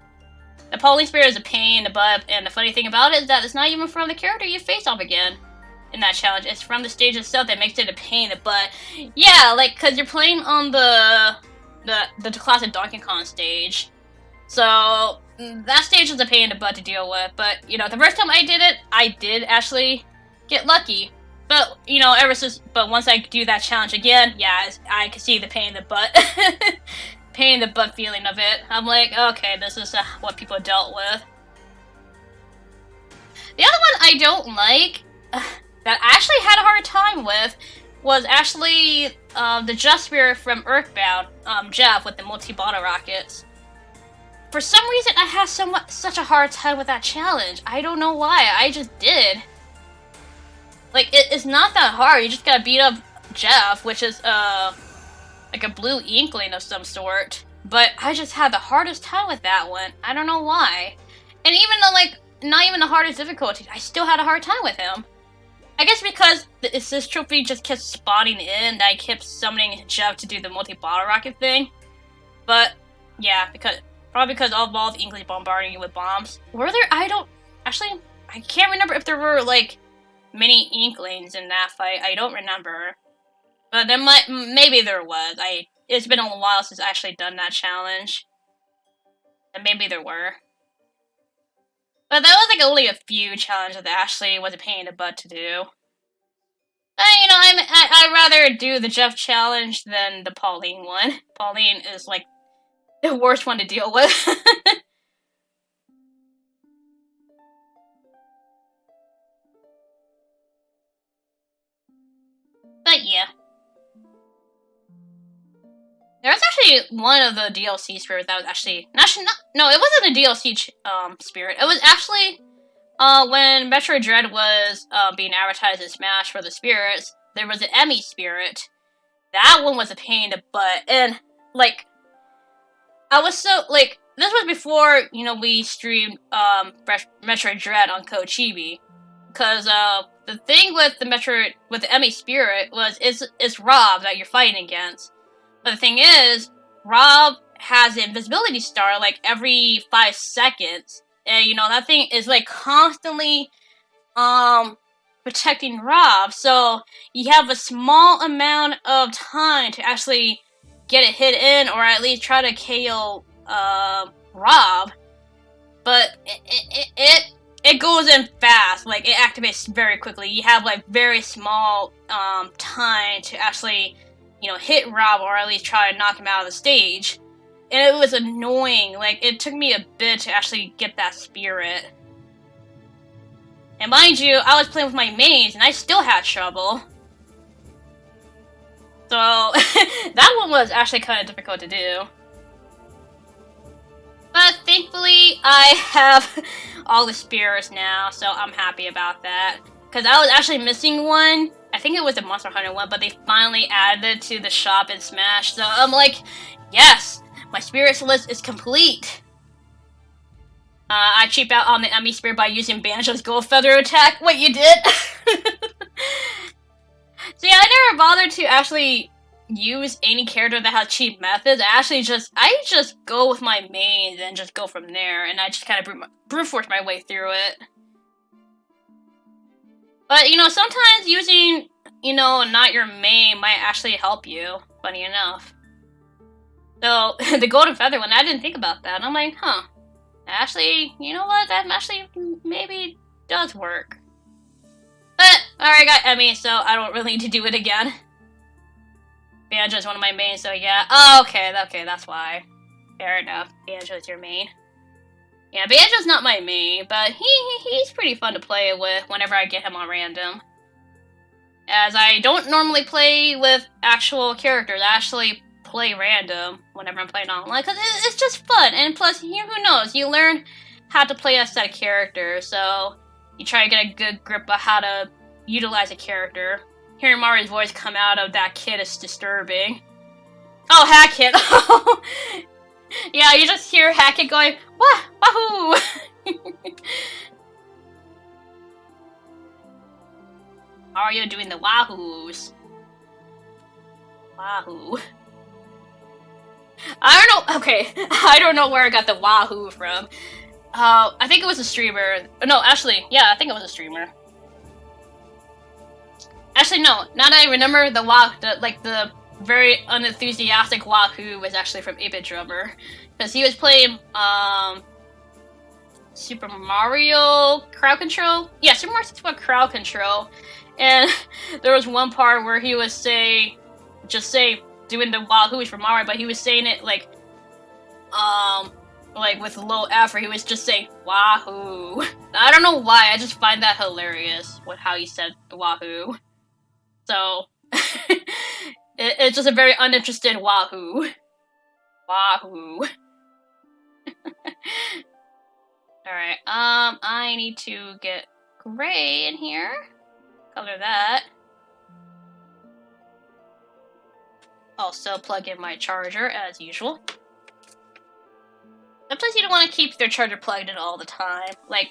The Pauline Spirit is a pain in the butt, and the funny thing about it is that it's not even from the character you face off again in that challenge. It's from the stage itself that makes it a pain in the butt. Yeah, like, because you're playing on the classic Donkey Kong stage. So, that stage is a pain in the butt to deal with, but, you know, the first time I did it, I did actually get lucky. But, you know, but once I do that challenge again, yeah, I can see the pain in the butt. Pain in the butt feeling of it. I'm like, okay, this is what people dealt with. The other one I don't like, that I actually had a hard time with, was actually the Jeff Spirit from Earthbound, Jeff with the multi-bottle rockets. For some reason, I had such a hard time with that challenge. I don't know why, I just did. Like, it's not that hard, you just gotta beat up Jeff, which is, like a blue inkling of some sort. But I just had the hardest time with that one. I don't know why. And even though, like, not even the hardest difficulty, I still had a hard time with him. I guess because the assist trophy just kept spawning in, and I kept summoning Jeff to do the multi-bottle rocket thing. But, yeah, probably because all of Inklings bombarding you with bombs. Were there? Actually, I can't remember if there were, like, many Inklings in that fight. I don't remember. But maybe there was. It's been a while since I actually done that challenge. And maybe there were. But that was like only a few challenges that actually was a pain in the butt to do. You know, I'd rather do the Jeff challenge than the Pauline one. Pauline is like the worst one to deal with. But yeah. There was actually one of the DLC spirits that was actually not, no, it wasn't a DLC spirit. It was actually when Metroid Dread was being advertised in Smash for the spirits, there was an Emmy spirit. That one was a pain in the butt, and like I was so like this was before, you know, we streamed Metroid Dread on Kochibi, because the thing with the Emmy spirit was it's Rob that you're fighting against. But the thing is, Rob has an invisibility star like every 5 seconds. And you know, that thing is like constantly protecting Rob. So you have a small amount of time to actually get it hit in, or at least try to KO Rob. But it goes in fast, like it activates very quickly. You have like very small time to actually, you know, hit Rob, or at least try to knock him out of the stage. And it was annoying. Like, it took me a bit to actually get that spirit. And mind you, I was playing with my mains, and I still had trouble. So, that one was actually kind of difficult to do. But thankfully, I have all the spirits now, so I'm happy about that. Because I was actually missing one. I think it was the Monster Hunter one, but they finally added it to the shop in Smash. So I'm like, yes, my spirits list is complete. I cheaped out on the Emmy Spirit by using Banjo's Gold Feather attack. What you did? So yeah, I never bothered to actually use any character that has cheap methods. I just go with my mains and just go from there, and I just kind of brute force my way through it. But, you know, sometimes using, you know, not your main might actually help you, funny enough. So, the golden feather one, I didn't think about that. I'm like, huh. Actually, you know what? That actually maybe does work. But, alright, so I don't really need to do it again. Banjo's one of my mains, so yeah. Oh, okay, that's why. Fair enough. Banjo's your main. Yeah, Banjo's not my main, but he's pretty fun to play with whenever I get him on random. As I don't normally play with actual characters, I actually play random whenever I'm playing online, because it's just fun, and plus, who knows, you learn how to play a set of characters, so you try to get a good grip of how to utilize a character. Hearing Mario's voice come out of that kid is disturbing. Oh, Hackett! Yeah, you just hear Hackett going, wah, wahoo! Mario doing the wahoos. Wahoo. I don't know, okay, I don't know where I got the wahoo from. I think it was a streamer. No, actually, yeah, I think it was a streamer. Actually, no, now that I remember, the very unenthusiastic wahoo was actually from 8-Bit Drummer. Because he was playing, Super Mario Crowd Control? Yeah, Super Mario 64 Crowd Control. And there was one part where he was doing the wahoo's for Mario, but he was saying it like with low effort. He was just saying wahoo. I don't know why, I just find that hilarious with how he said wahoo. So, it's just a very uninterested wahoo. Wahoo. Alright, I need to get gray in here. Color that. Also plug in my charger, as usual. Sometimes you don't want to keep your charger plugged in all the time. Like,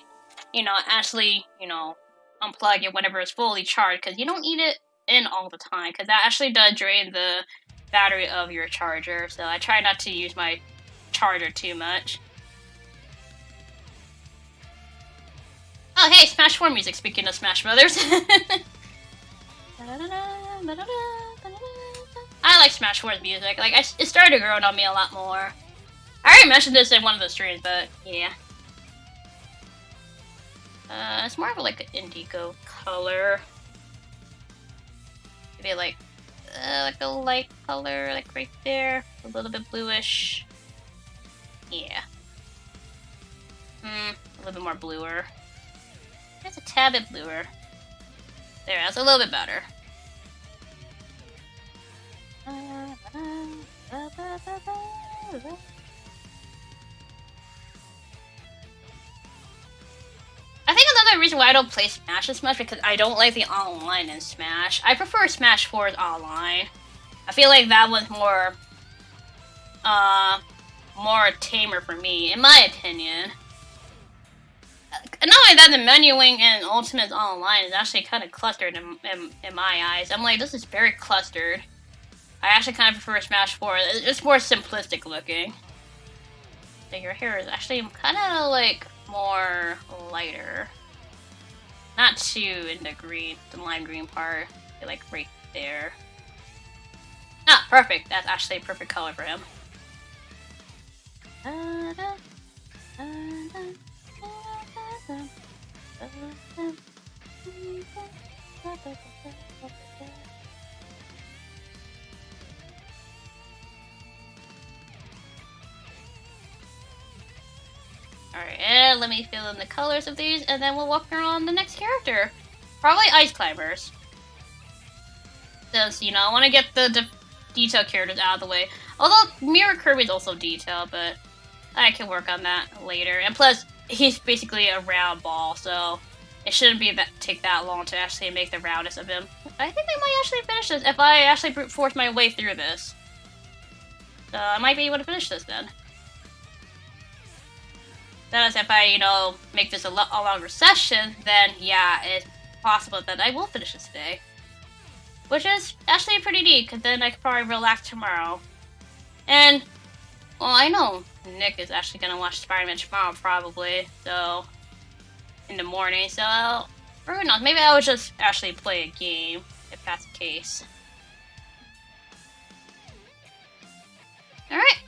you know, actually, you know, unplug it whenever it's fully charged, because you don't need it in all the time, because that actually does drain the battery of your charger, so I try not to use my charger too much. Oh hey, Smash 4 music, speaking of Smash Brothers. I like Smash 4's music, like, it started growing on me a lot more. I already mentioned this in one of the streams, but yeah. It's more of like an indigo color. Maybe like a light color, like right there, a little bit bluish. Yeah. A little bit more bluer. Just a tad bit bluer. There, that's a little bit better. I think another reason why I don't play Smash as much because I don't like the online in Smash. I prefer Smash 4's online. I feel like that one's more tamer for me, in my opinion. Not only that, the menuing in Ultimate's online is actually kind of clustered in my eyes. I'm like, this is very clustered. I actually kind of prefer Smash 4. It's more simplistic looking. So your hair is actually kind of like more lighter. Not too in the green, the lime green part. Like right there. Ah, perfect. That's actually a perfect color for him. Alright, and let me fill in the colors of these, and then we'll walk around the next character. Probably Ice Climbers. Since, you know, I want to get the detailed characters out of the way. Although, Mirror Kirby is also detailed, but I can work on that later. And plus, he's basically a round ball, so it shouldn't take that long to actually make the roundness of him. I think I might actually finish this if I actually brute force my way through this. So I might be able to finish this then. That is, if I, you know, make this a longer session, then yeah, it's possible that I will finish this today. which is actually pretty neat, because then I could probably relax tomorrow. And, well, I know Nick is actually going to watch Spider-Man tomorrow, probably, so, in the morning, so, who knows, maybe I would just actually play a game, if that's the case. Alright,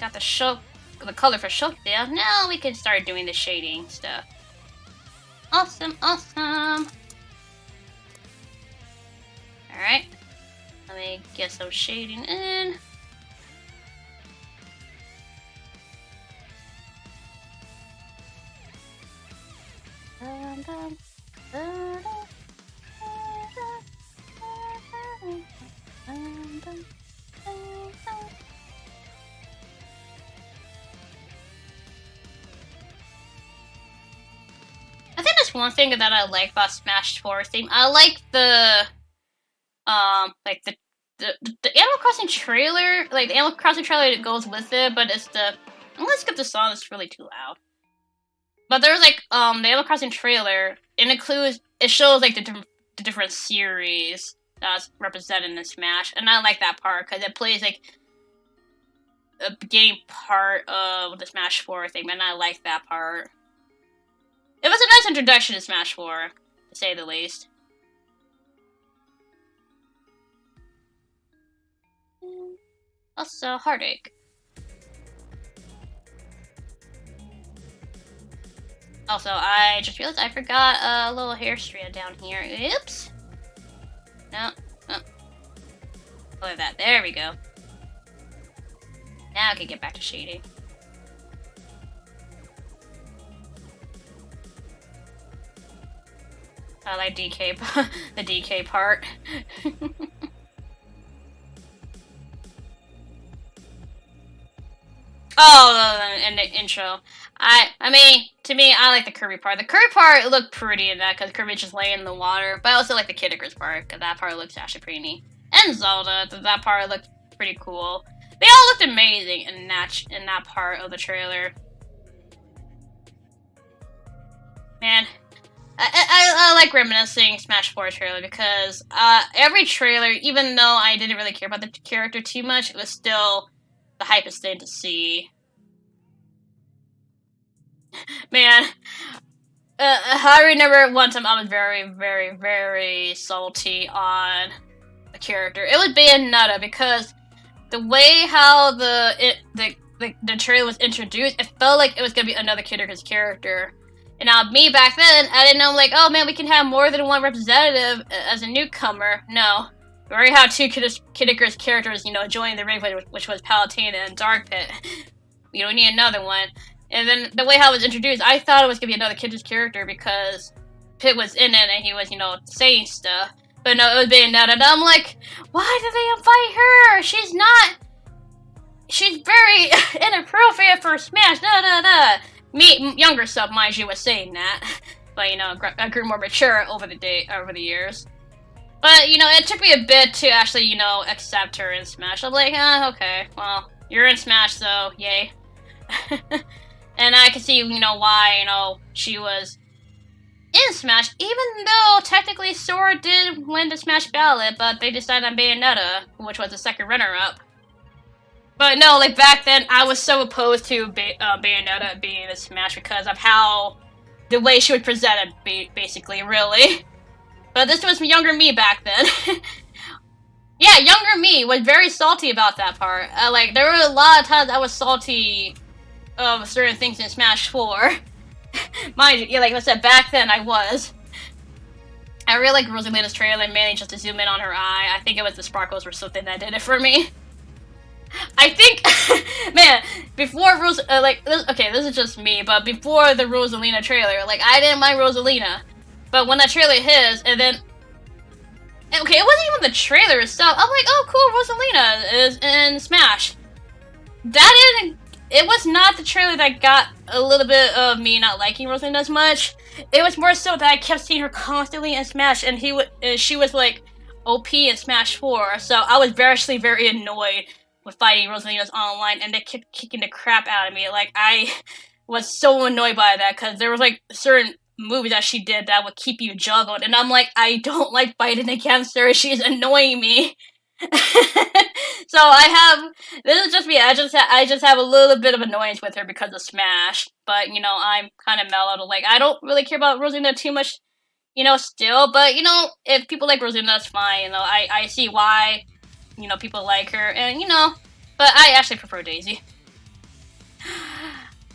got the color for Shulk down. Now we can start doing the shading stuff. Awesome, awesome! Alright, let me get some shading in. I think that's one thing that I like about Smash 4 theme. I like the Animal Crossing trailer, like the Animal Crossing trailer that goes with it, but it's the, I'm gonna skip the song, it's really too loud. But there's like, the Animal Crossing trailer, it shows like the different series that's represented in Smash, and I like that part, because it plays like a beginning part of the Smash 4 thing, and I like that part. It was a nice introduction to Smash 4, to say the least. Also, Heartache. Also, I just realized I forgot a little hair strand down here. Oops. No. Oh. Look at that. There we go. Now I can get back to shading. I like DK, the DK part. Oh, and the intro. I mean, to me, I like the Kirby part. The Kirby part looked pretty in that, because Kirby's just laying in the water. But I also like the Kid Icarus part, because that part looks actually pretty neat. And Zelda, that part looked pretty cool. They all looked amazing in that part of the trailer. Man, I like reminiscing Smash 4 trailer, because every trailer, even though I didn't really care about the character too much, it was still the hypest thing to see. Man, I remember one time I was very, very, very salty on the character. It was Bayonetta, because the way how the trailer was introduced, it felt like it was gonna be another Kid Icarus character. And now, me back then, I didn't know, like, oh man, we can have more than one representative as a newcomer. No. We already had two Kid Icarus characters, joining the ring, which was Palutena and Dark Pit. We don't need another one. And then, the way how it was introduced, I thought it was gonna be another Kid Icarus character, because Pit was in it and he was, saying stuff. But no, it was Bayonetta, and I'm like, why did they invite her? She's very inappropriate for Smash, da. Me, younger self, mind you, was saying that. But, I grew more mature over the years. But, it took me a bit to actually, accept her in Smash. I'm like, okay, well, you're in Smash, so, yay. And I can see, why, she was in Smash, even though, technically, Sora did win the Smash ballot, but they decided on Bayonetta, which was the second runner-up. But no, like, back then, I was so opposed to Bayonetta being in Smash because of the way she was presented, basically, really. But this was younger me back then. Yeah, younger me was very salty about that part. There were a lot of times I was salty of certain things in Smash 4. Mind you, yeah, like I said, back then I was. I really like Rosalina's trailer, mainly just to zoom in on her eye. I think it was the sparkles or something that did it for me. I think, man, before this is just me, but before the Rosalina trailer, I didn't mind Rosalina. But when that trailer hits, and then, okay, it wasn't even the trailer itself. I'm like, oh, cool, Rosalina is in Smash. It was not the trailer that got a little bit of me not liking Rosalina as much. It was more so that I kept seeing her constantly in Smash, and she was, OP in Smash 4, so I was actually very annoyed with fighting Rosalina's online, and they kept kicking the crap out of me. I was so annoyed by that, because there was, certain moves that she did that would keep you juggled, and I'm like, I don't like fighting against her. She's annoying me. So this is just me. I just have a little bit of annoyance with her because of Smash. But I'm kind of mellowed. Like I don't really care about Rosalina too much, still. But if people like Rosalina, that's fine. I see why people like her, and but I actually prefer Daisy.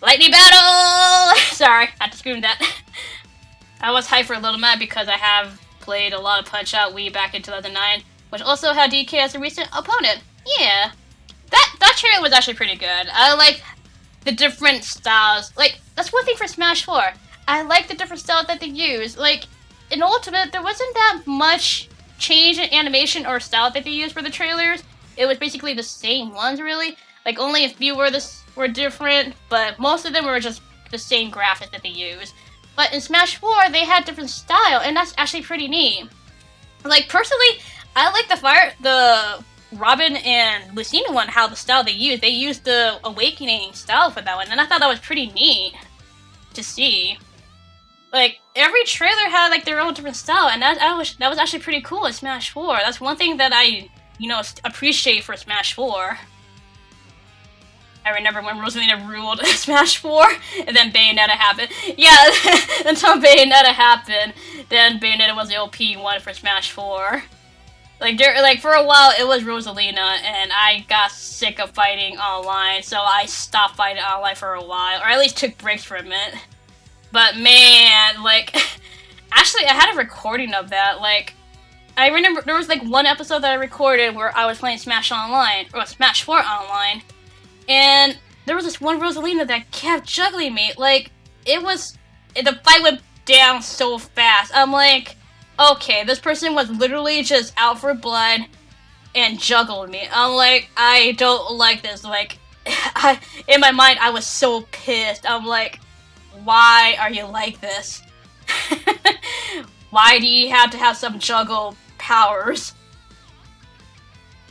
Lightning battle! Sorry, I had to scream that. I was hyped for a little bit because I have played a lot of Punch-Out Wii back in 2009, which also had DK as a recent opponent. Yeah, that trailer was actually pretty good. I like the different styles. Like, that's one thing for Smash 4. I like the different styles that they use. Like, in Ultimate, there wasn't that much change in animation or style that they used for the trailers. It was basically the same ones, really. Like, only a few were different, but most of them were just the same graphics that they used. But in Smash 4, they had different style, and that's actually pretty neat. Like, personally, I like the Robin and Lucina one, how the style they used. They used the Awakening style for that one, and I thought that was pretty neat to see. Like, every trailer had, like, their own different style, and that was actually pretty cool in Smash 4. That's one thing that I, appreciate for Smash 4. I remember when Rosalina ruled Smash 4, and then Bayonetta happened. Yeah, until Bayonetta happened, then Bayonetta was the OP one for Smash 4. Like for a while, it was Rosalina, and I got sick of fighting online, so I stopped fighting online for a while, or at least took breaks from it. But man, like, actually, I had a recording of that. Like, I remember there was like one episode that I recorded where I was playing Smash Online, or Smash 4 Online. And there was this one Rosalina that kept juggling me. Like, the fight went down so fast. I'm like, okay, this person was literally just out for blood and juggled me. I'm like, I don't like this. Like, in my mind, I was so pissed. I'm like, why are you like this? Why do you have to have some juggle powers?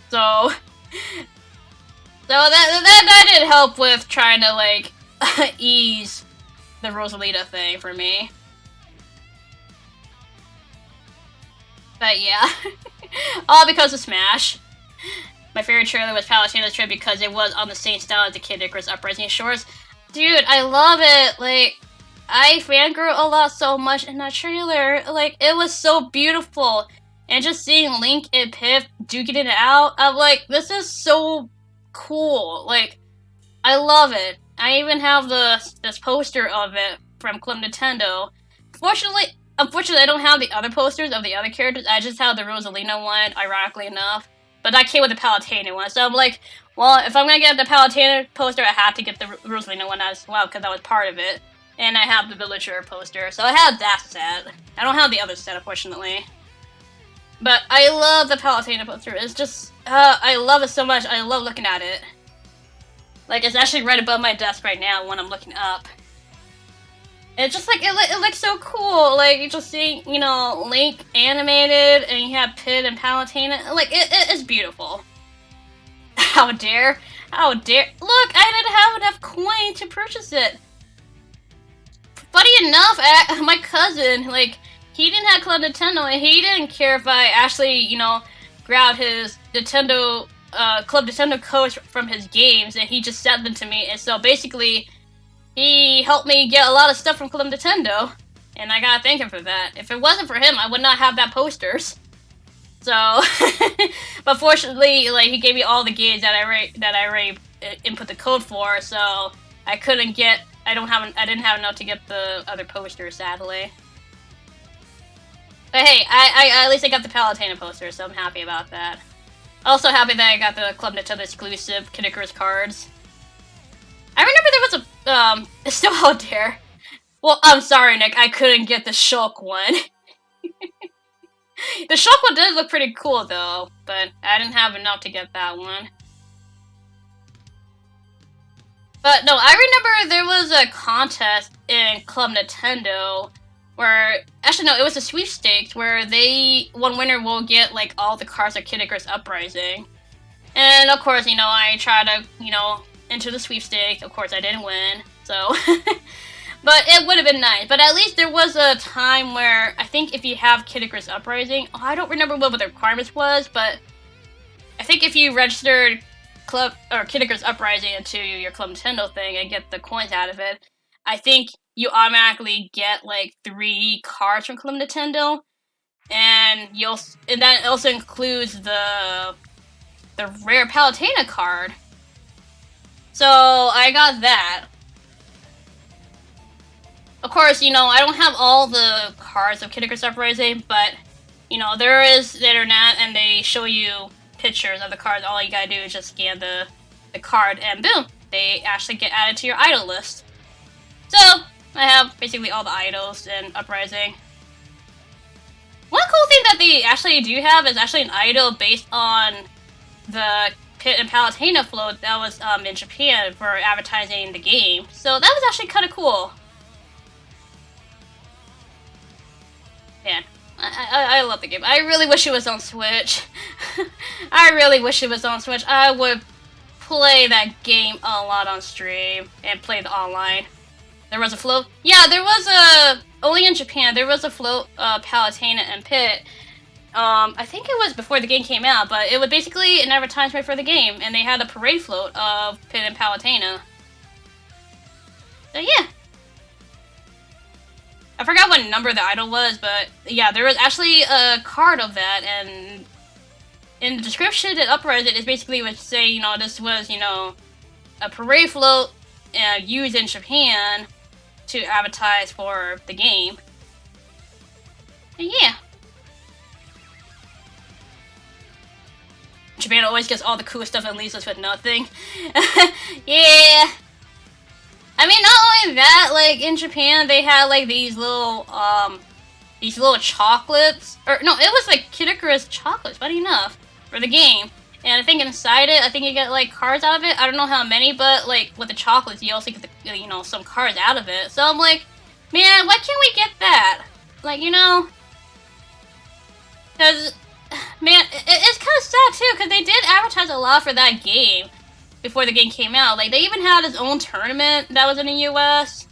So that did help with trying to, like, ease the Rosalina thing for me. But yeah, all because of Smash. My favorite trailer was Palutena's trip because it was on the same style as the Kid Icarus Uprising shorts. Dude, I love it. Like, I fangirl a lot so much in that trailer. Like, it was so beautiful. And just seeing Link and Pip duking it out, I'm like, this is so cool. Like, I love it. I even have this poster of it from Club Nintendo. Unfortunately, I don't have the other posters of the other characters. I just have the Rosalina one, ironically enough. But that came with the Palutena one. So I'm like, well, if I'm gonna get the Palutena poster, I have to get the Rosalina one as well, because that was part of it. And I have the Villager poster, so I have that set. I don't have the other set, unfortunately. But I love the Palutena poster. It's just, I love it so much. I love looking at it. Like, it's actually right above my desk right now when I'm looking up. It's just like, it looks so cool. Like, you just see, Link animated, and you have Pit and Palutena. Like, it's beautiful. How dare. Look, I didn't have enough coin to purchase it. Funny enough, my cousin, like, he didn't have Club Nintendo, and he didn't care if I actually, grabbed his Nintendo, Club Nintendo codes from his games, and he just sent them to me. And so basically, he helped me get a lot of stuff from Club Nintendo, and I gotta thank him for that. If it wasn't for him, I would not have that posters. So, but fortunately, like, he gave me all the games that I already input the code for, so I didn't have enough to get the other posters, sadly. But hey, I at least I got the Palutena poster, so I'm happy about that. Also happy that I got the Club Nintendo exclusive Kid Icarus cards. I remember there was it's still out there. Well, I'm sorry, Nick, I couldn't get the Shulk one. The Shulk one did look pretty cool, though, but I didn't have enough to get that one. But no, I remember there was a contest in Club Nintendo where, actually no, it was a sweepstakes where one winner will get, like, all the cards of Kid Icarus Uprising. And of course, I tried to, enter the sweepstakes. Of course, I didn't win, so. But it would have been nice. But at least there was a time where I think if you have Kid Icarus Uprising, I don't remember what the requirements was, but I think if you registered Club or Kid Icarus Uprising into your Club Nintendo thing and get the coins out of it, I think you automatically get like 3 cards from Club Nintendo, and that also includes the rare Palutena card. So I got that. Of course, I don't have all the cards of Kid Icarus Uprising, but there is the internet, and they show you pictures of the cards. All you gotta do is just scan the card, and boom, they actually get added to your idol list. So I have basically all the idols in Uprising. One cool thing that they actually do have is actually an idol based on the Pit and Palutena float that was in Japan for advertising the game. So that was actually kind of cool. Man, I love the game. I really wish it was on Switch. I really wish it was on Switch. I would play that game a lot on stream and play the online. There was a float. Yeah, there was only in Japan, there was a float, Palutena and Pit. I think it was before the game came out, but it was basically an advertisement for the game, and they had a parade float of Pit and Palutena. So yeah. I forgot what number the idol was, but yeah, there was actually a card of that, and in the description at Uprising, it basically would say, this was, a parade float used in Japan to advertise for the game. And yeah. Japan always gets all the cool stuff and leaves us with nothing. Yeah. I mean, not only that, like, in Japan, they had, like, these little chocolates. Or, no, it was, like, Kid Icarus chocolates, funny enough, for the game. And I think inside it, I think you get, like, cards out of it. I don't know how many, but, like, with the chocolates, you also get, some cards out of it. So I'm like, man, why can't we get that? Like, because, man, it's kind of sad, too, because they did advertise a lot for that game before the game came out. Like, they even had its own tournament that was in the US,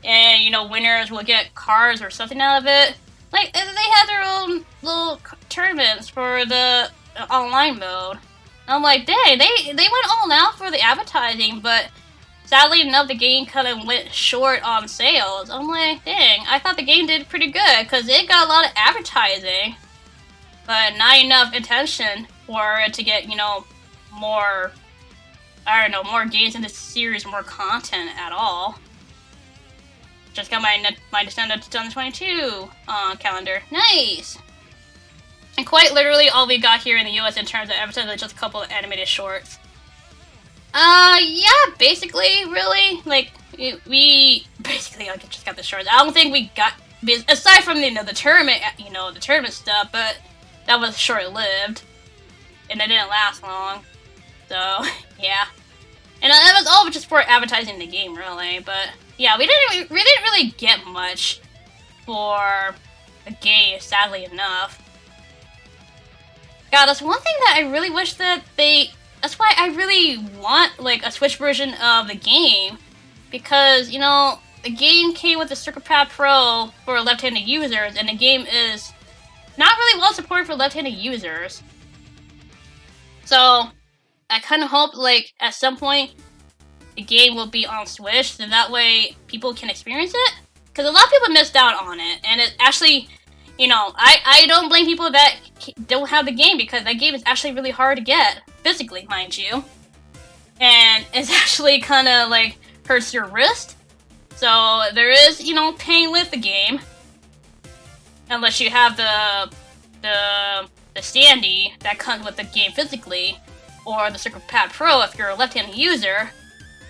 and, winners will get cards or something out of it. Like, they had their own little tournaments for the online mode. I'm like, dang, they went all out for the advertising, but sadly enough, the game kind of went short on sales. I'm like, dang, I thought the game did pretty good, because it got a lot of advertising, but not enough attention for it to get, more, I don't know, more games in the series, more content at all. Just got my December 2022 calendar. Nice! And quite literally, all we got here in the US in terms of advertising is just a couple of animated shorts. Yeah, basically, really. Like, we basically just got the shorts. I don't think we got, aside from, the tournament, the tournament stuff, but that was short-lived. And it didn't last long. So, yeah. And that was all just for advertising the game, really. But yeah, we didn't really get much for the game, sadly enough. God, that's one thing that I really wish that that's why I really want, like, a Switch version of the game. Because, the game came with the Circuit Pad Pro for left-handed users, and the game is not really well supported for left-handed users. So I kind of hope, like, at some point, the game will be on Switch, so that way people can experience it. Because a lot of people missed out on it, and it actually, I don't blame people that don't have the game, because that game is actually really hard to get, physically, mind you. And it's actually kind of, like, hurts your wrist. So there is, pain with the game. Unless you have the standee that comes with the game physically, or the Circuit Pad Pro if you're a left-handed user.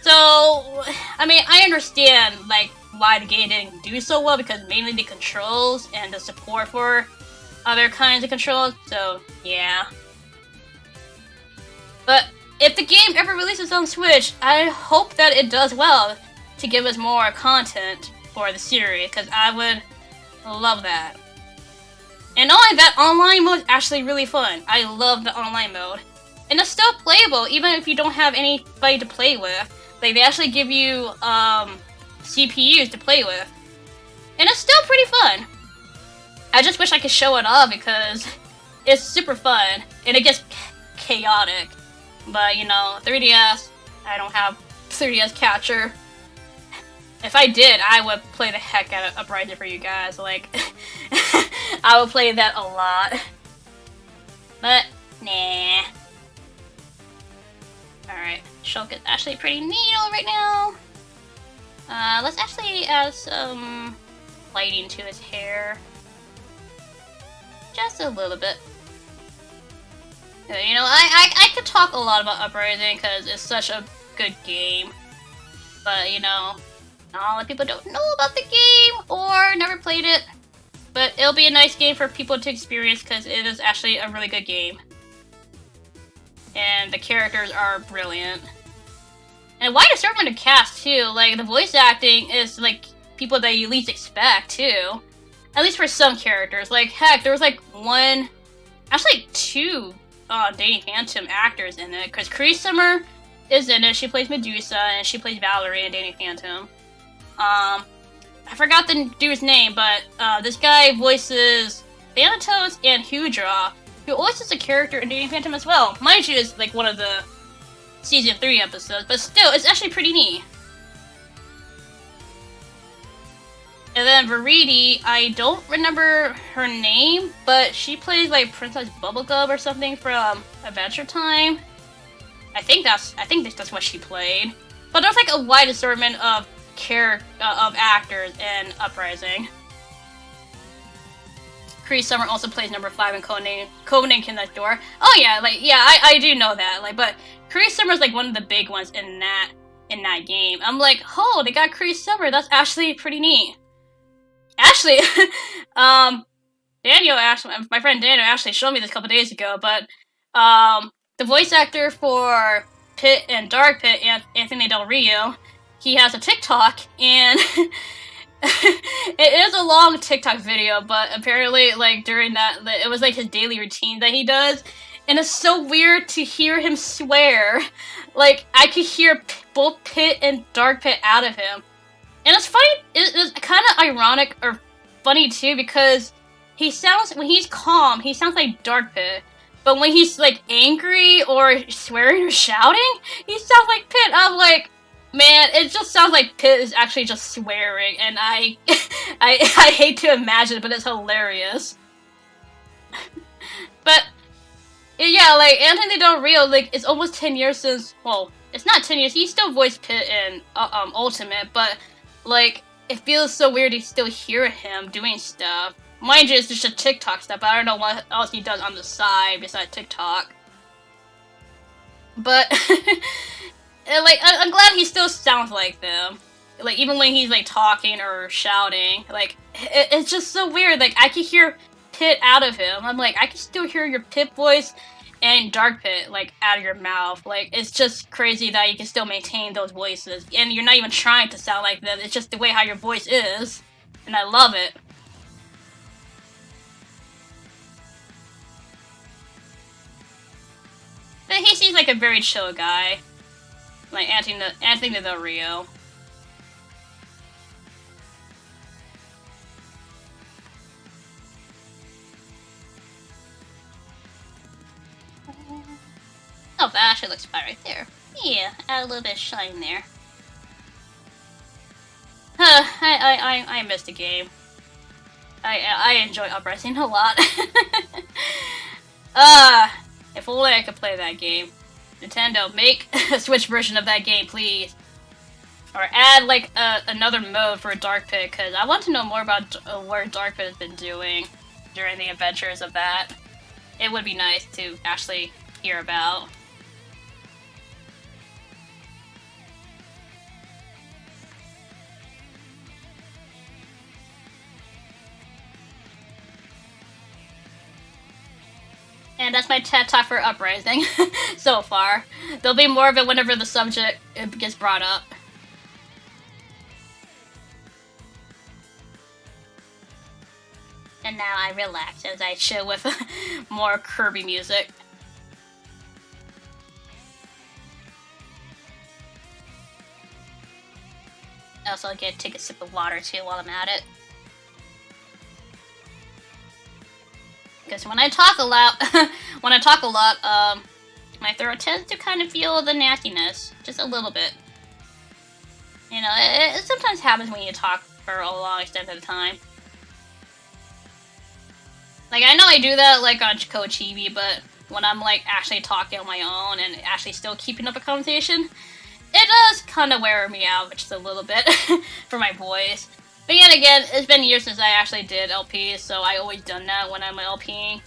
So, I mean, I understand, like, why the game didn't do so well, because mainly the controls and the support for other kinds of controls, so, yeah. But if the game ever releases on Switch, I hope that it does well to give us more content for the series, because I would love that. And not only that, online mode is actually really fun. I love the online mode. And it's still playable, even if you don't have anybody to play with. Like, they actually give you, CPUs to play with. And it's still pretty fun. I just wish I could show it off because it's super fun and it gets chaotic. But you know, 3DS, I don't have 3DS capture. If I did, I would play the heck out of Uprising for you guys. Like, I would play that a lot. But, nah. Alright, Shulk is actually pretty neat right now. Let's actually add some lighting to his hair. Just a little bit. You know, I could talk a lot about Uprising because it's such a good game. But, you know, not a lot of people don't know about the game or never played it. But it'll be a nice game for people to experience because it is actually a really good game. And the characters are brilliant. And wide assortment of cast too. Like the voice acting is like people that you least expect too. At least for some characters. Like heck, there was like one, actually like two Danny Phantom actors in it. Because Cree Summer is in it. She plays Medusa and she plays Valerie in Danny Phantom. I forgot the dude's name, but this guy voices Thanatos and Hudra, who voices a character in Danny Phantom as well. Mind you, it's like one of the Season 3 episodes, but still, it's actually pretty neat. And then Verity, I don't remember her name, but she plays like Princess Bubblegum or something from Adventure Time. I think that's what she played. But there's like a wide assortment of actors in Uprising. Cree Summer also plays number 5 in Codename Kindred Door. Oh yeah, like yeah, I do know that. Like, but Cree Summer's like one of the big ones in that game. I'm like, oh, they got Cree Summer. That's actually pretty neat. Actually, Daniel actually, my friend Daniel actually showed me this a couple days ago. But the voice actor for Pit and Dark Pit, Anthony Del Rio, he has a TikTok and. It is a long TikTok video, but apparently, like, during that, it was, like, his daily routine that he does, and it's so weird to hear him swear. Like, I could hear both Pit and Dark Pit out of him. And it's funny, it's kind of ironic, or funny, too, because he sounds, when he's calm, he sounds like Dark Pit, but when he's, like, angry, or swearing, or shouting, he sounds like Pit. I'm like, man, it just sounds like Pit is actually just swearing, and I hate to imagine it, but it's hilarious. But yeah, like Anthony Del Rio, like it's almost 10 years since. Well, it's not 10 years. He still voiced Pit in Ultimate, but like it feels so weird to still hear him doing stuff. Mind you, it's just a TikTok stuff. But I don't know what else he does on the side besides TikTok. But. Like, I'm glad he still sounds like them. Like, even when he's, like, talking or shouting. Like, it's just so weird. Like, I can hear Pit out of him. I'm like, I can still hear your Pit voice and Dark Pit, like, out of your mouth. Like, it's just crazy that you can still maintain those voices. And you're not even trying to sound like them. It's just the way how your voice is. And I love it. But he seems like a very chill guy. Like Anthony Del Rio. Oh, that actually looks fine right there. Yeah, add a little bit of shine there. I missed the game. I enjoy Uprising a lot. If only I could play that game. Nintendo, make a Switch version of that game, please. Or add, like, another mode for Dark Pit, because I want to know more about what Dark Pit has been doing during the adventures of that. It would be nice to actually hear about. And that's my TED Talk for Uprising so far. There'll be more of it whenever the subject gets brought up. And now I relax as I chill with more Kirby music. Also, take a sip of water too while I'm at it. Because when I talk a lot, my throat tends to kind of feel the nastiness, just a little bit. You know, it sometimes happens when you talk for a long extent of time. Like, I know I do that, like, on Kochibi, but when I'm, like, actually talking on my own and actually still keeping up a conversation, it does kind of wear me out just a little bit for my voice. But yet again, it's been years since I actually did LP, so I always done that when I'm LPing.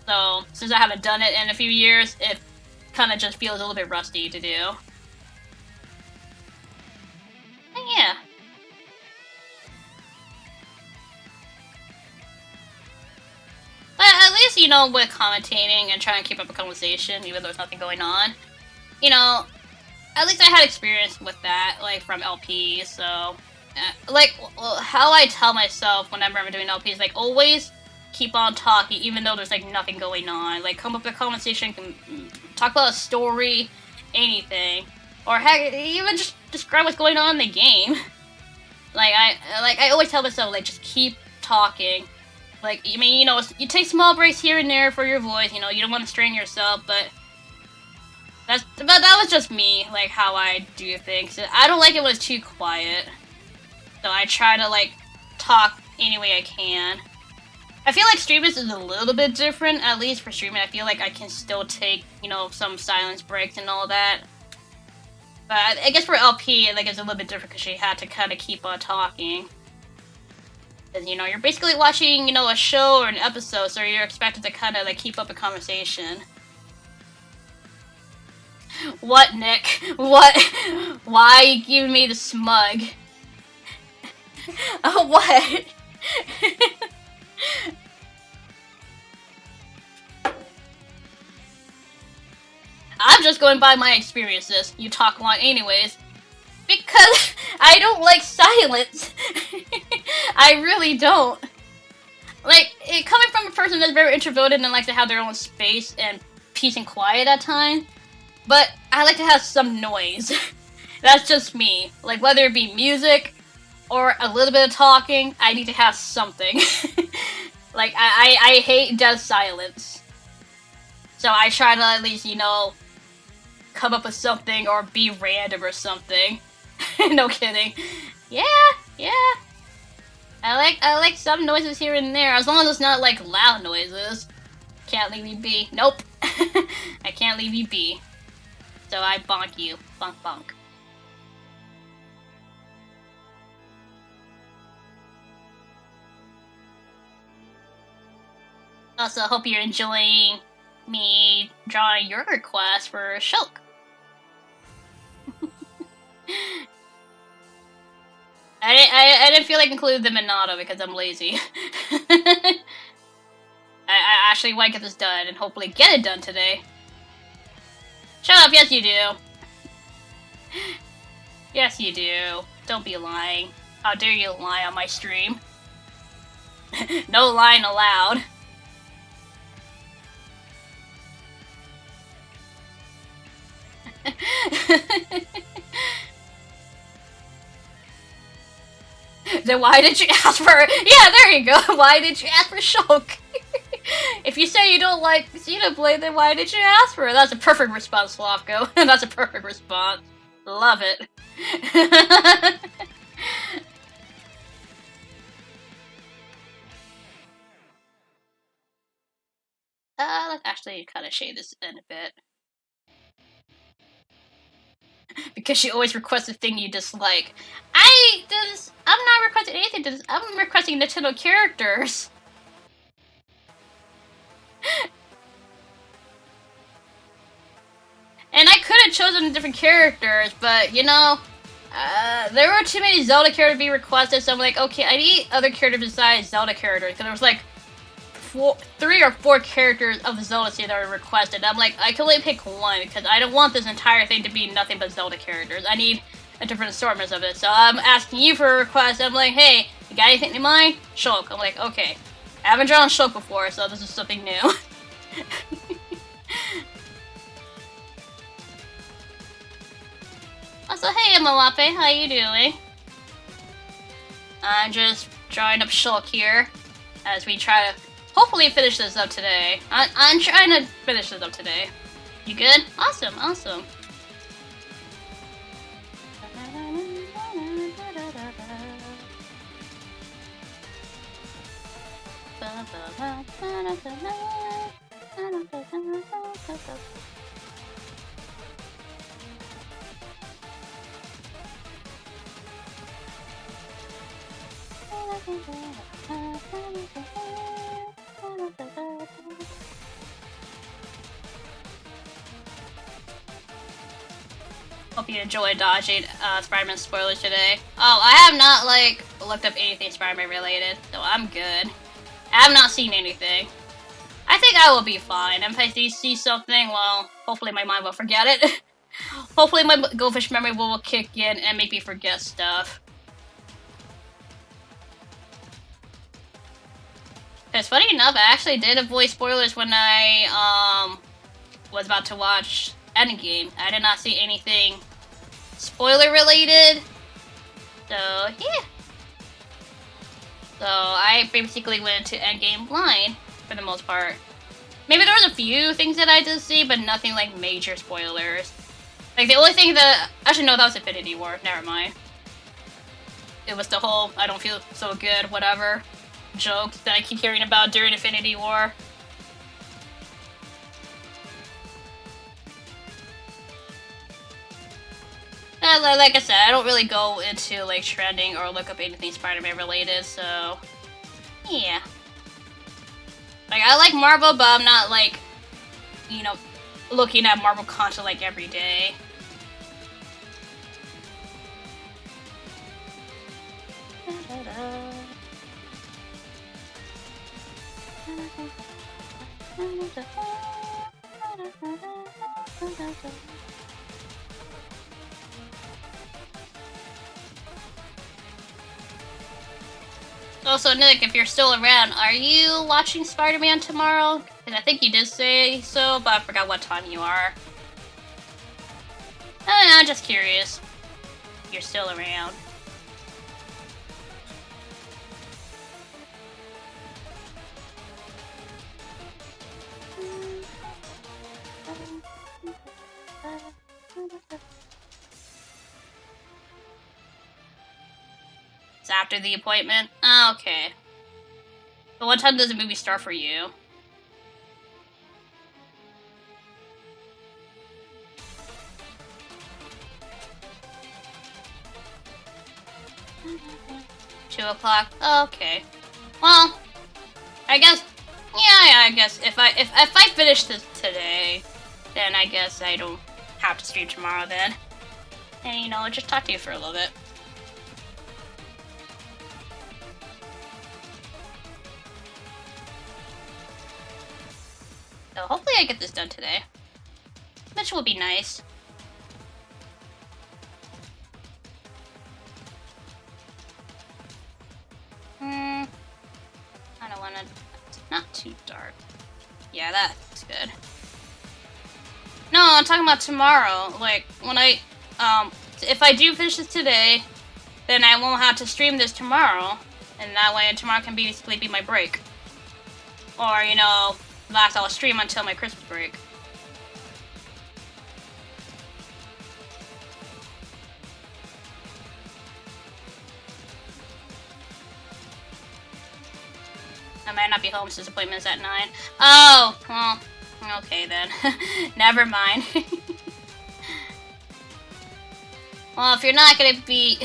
So, since I haven't done it in a few years, it kind of just feels a little bit rusty to do. And yeah. But at least, you know, with commentating and trying to keep up a conversation, even though there's nothing going on, you know, at least I had experience with that, like, from LP, so... like, how I tell myself whenever I'm doing LP is, like, always keep on talking, even though there's, like, nothing going on. Like, come up with a conversation, talk about a story, anything. Or, heck, even just describe what's going on in the game. I always tell myself, like, just keep talking. Like, I mean, you know, you take small breaks here and there for your voice, you know, you don't want to strain yourself, but... But that was just me, like, how I do things. I don't like it when it's too quiet. So I try to, like, talk any way I can. I feel like streaming is a little bit different, at least for streaming. I feel like I can still take, you know, some silence breaks and all that. But I guess for LP, like, it's a little bit different because she had to kind of keep on talking. Because, you know, you're basically watching, you know, a show or an episode, so you're expected to kind of, like, keep up a conversation. What, Nick? What? Why are you giving me the smug? Oh, what? I'm just going by my experiences. You talk a lot anyways. Because I don't like silence. I really don't. Like, coming from a person that's very introverted and likes to have their own space and peace and quiet at times, but I like to have some noise. That's just me. Like, whether it be music or a little bit of talking, I need to have something. Like, I hate dead silence. So I try to at least, you know, come up with something or be random or something. No kidding. Yeah. I like some noises here and there, as long as it's not, like, loud noises. Can't leave me be. Nope. I can't leave you be. So I bonk you. Bonk bonk. Also, hope you're enjoying me drawing your request for Shulk. I didn't feel like including the Minato because I'm lazy. I actually want to get this done and hopefully get it done today. Shut up, yes you do. Yes you do. Don't be lying. How dare you lie on my stream. No lying allowed. Then why did you ask for... Yeah, there you go. Why did you ask for Shulk? If you say you don't like Xenoblade, then why did you ask for it? That's a perfect response, Slavko. That's a perfect response. Love it. Let's actually kind of shade this in a bit. Because she always requests a thing you dislike. I'm not requesting anything. I'm requesting Nintendo characters. And I could have chosen different characters, but you know, there were too many Zelda characters to be requested. So I'm like, okay, I need other characters besides Zelda characters because there was like 3 or 4 characters of the Zelda series that were requested. I'm like, I can only pick one because I don't want this entire thing to be nothing but Zelda characters. I need a different assortment of it. So I'm asking you for a request. I'm like, hey, you got anything in mind? Shulk. I'm like, okay. I haven't drawn Shulk before, so this is something new. Also, hey, Mawape, how you doing? I'm just drawing up Shulk here as we try to hopefully finish this up today. I'm trying to finish this up today. You good? Awesome, awesome. Hope you enjoy dodging Spider-Man spoilers today. Oh, I have not, like, looked up anything Spider-Man related, so I'm good. I have not seen anything. I think I will be fine. If I see something, well, hopefully my mind will forget it. Hopefully my goldfish memory will kick in and make me forget stuff. Because funny enough, I actually did avoid spoilers when I was about to watch Endgame. I did not see anything spoiler related. So yeah. So I basically went into Endgame blind for the most part. Maybe there was a few things that I did see, but nothing like major spoilers. Like the only thing that actually no, that was Infinity War. Never mind. It was the whole "I don't feel so good" whatever joke that I keep hearing about during Infinity War. Like I said, I don't really go into like trending or look up anything Spider-Man related, so yeah. Like I like Marvel, but I'm not like, you know, looking at Marvel content like every day. Also, Nick, if you're still around, are you watching Spider-Man tomorrow? Because I think you did say so, but I forgot what time you are. I'm just curious. If you're still around. It's after the appointment? Oh, okay. But what time does the movie start for you? $2 o'clock? Oh, okay. Well, I guess, yeah, I guess if I finish this today, then I guess I don't have to stream tomorrow then. And, you know, just talk to you for a little bit. So hopefully I get this done today. Which will be nice. I don't wanna... It's not too dark. Yeah, that's good. No, I'm talking about tomorrow. Like, when I... if I do finish this today, then I won't have to stream this tomorrow. And that way tomorrow can basically be my break. Or, you know... Last I'll stream until my Christmas break. I might not be home since appointment's at 9. Oh, well, okay then. Never mind. Well, if you're not gonna be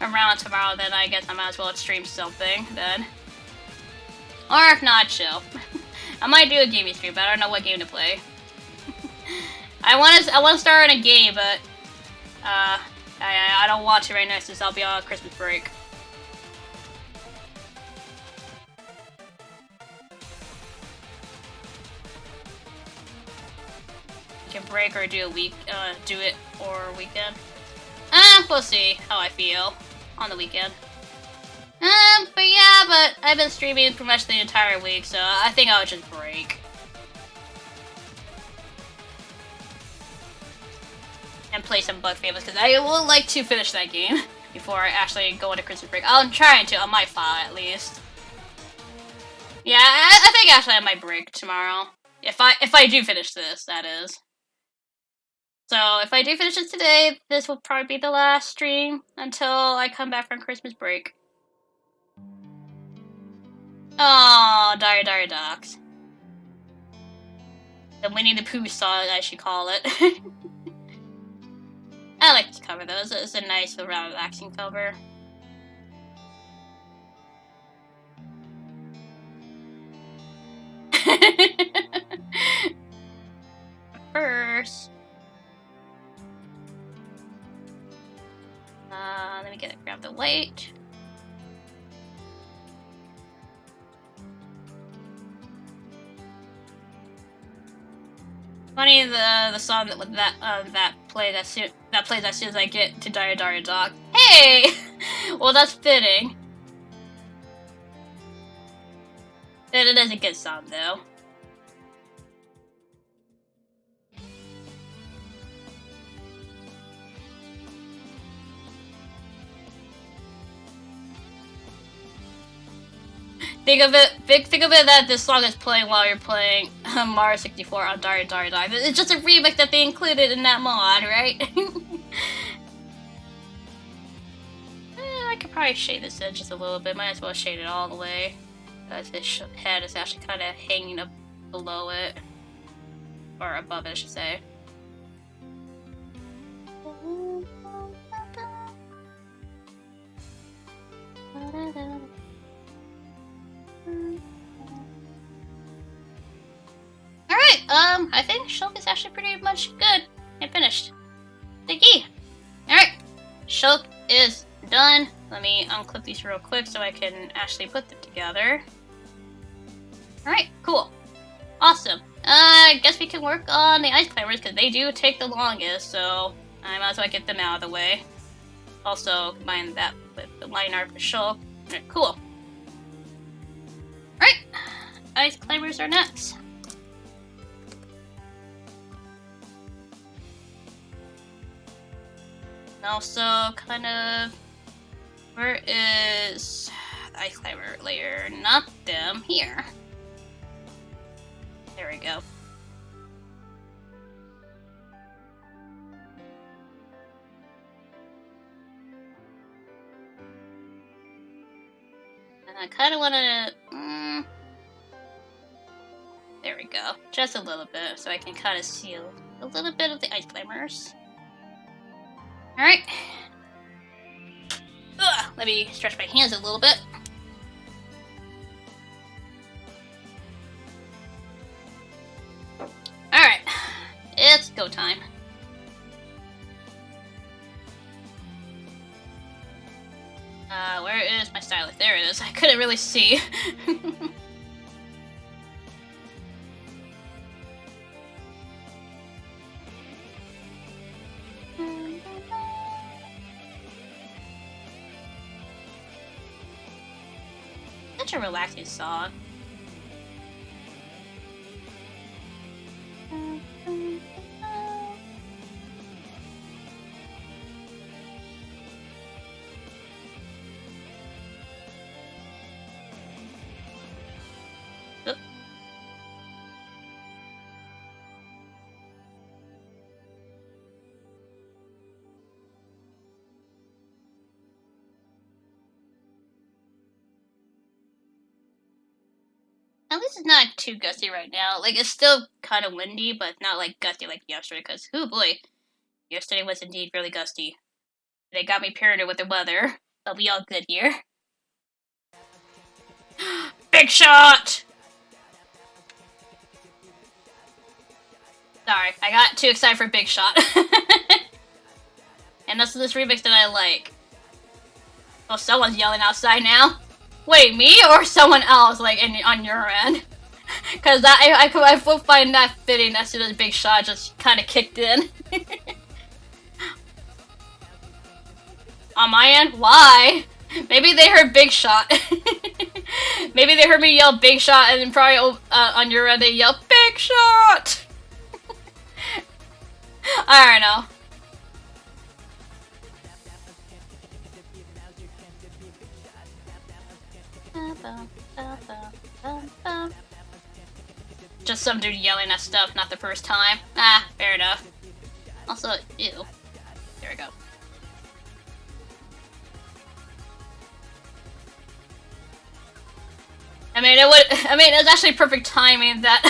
around tomorrow, then I guess I might as well stream something then. Or if not, chill. I might do a gaming stream, but I don't know what game to play. I want to start in a game, but I don't want to right now since I'll be on Christmas break. You can break or do it or weekend. We'll see how I feel on the weekend. But yeah, but I've been streaming pretty much the entire week, so I think I'll just break. And play some Bug Famous, because I would like to finish that game. before I actually go into Christmas break. I'm trying to, on my file at least. Yeah, I think actually I might break tomorrow. If I do finish this, that is. So if I do finish it today, this will probably be the last stream until I come back from Christmas break. Oh, Diary Docs. The Winnie the Pooh song, I should call it. I like this cover though. It's a nice, relaxing cover. First, let me grab the light. Funny the song that plays as soon as I get to Diary Doc. Hey, well that's fitting. It is a good song though. Think of it that this song is playing while you're playing Mario 64 on Diary Doc. It's just a remix that they included in that mod, right? I could probably shade this in just a little bit. Might as well shade it all the way. Because his head is actually kind of hanging up below it. Or above it, I should say. Alright, I think Shulk is actually pretty much good and finished. Thank you. Alright, Shulk is done. Let me unclip these real quick so I can actually put them together. Alright, cool. Awesome. I guess we can work on the ice climbers because they do take the longest, so I might as well get them out of the way. Also, combine that with the line art for Shulk. Alright, cool. Alright, ice climbers are next. And also, kind of, where is the ice climber layer? Not them, here. There we go. And I kind of want to, there we go. Just a little bit, so I can kind of seal a little bit of the ice climbers. Alright. Let me stretch my hands a little bit. Alright. It's go time. Where is my stylus? There it is. I couldn't really see. Such a relaxing song. At least it's not too gusty right now. Like, it's still kind of windy, but not like gusty like yesterday, because, oh boy, yesterday was indeed really gusty. They got me paranoid with the weather. But we all good here. Big shot! Sorry, I got too excited for Big Shot. And that's this remix that I like. Oh, someone's yelling outside now. Wait, me or someone else, like, on your end? Because I will find that fitting as soon as Big Shot just kind of kicked in. On my end? Why? Maybe they heard Big Shot. Maybe they heard me yell Big Shot and then probably on your end they yell Big Shot! I don't know. Just some dude yelling at stuff, not the first time. Ah, fair enough. Also, ew. There we go. I mean, it was actually perfect timing that,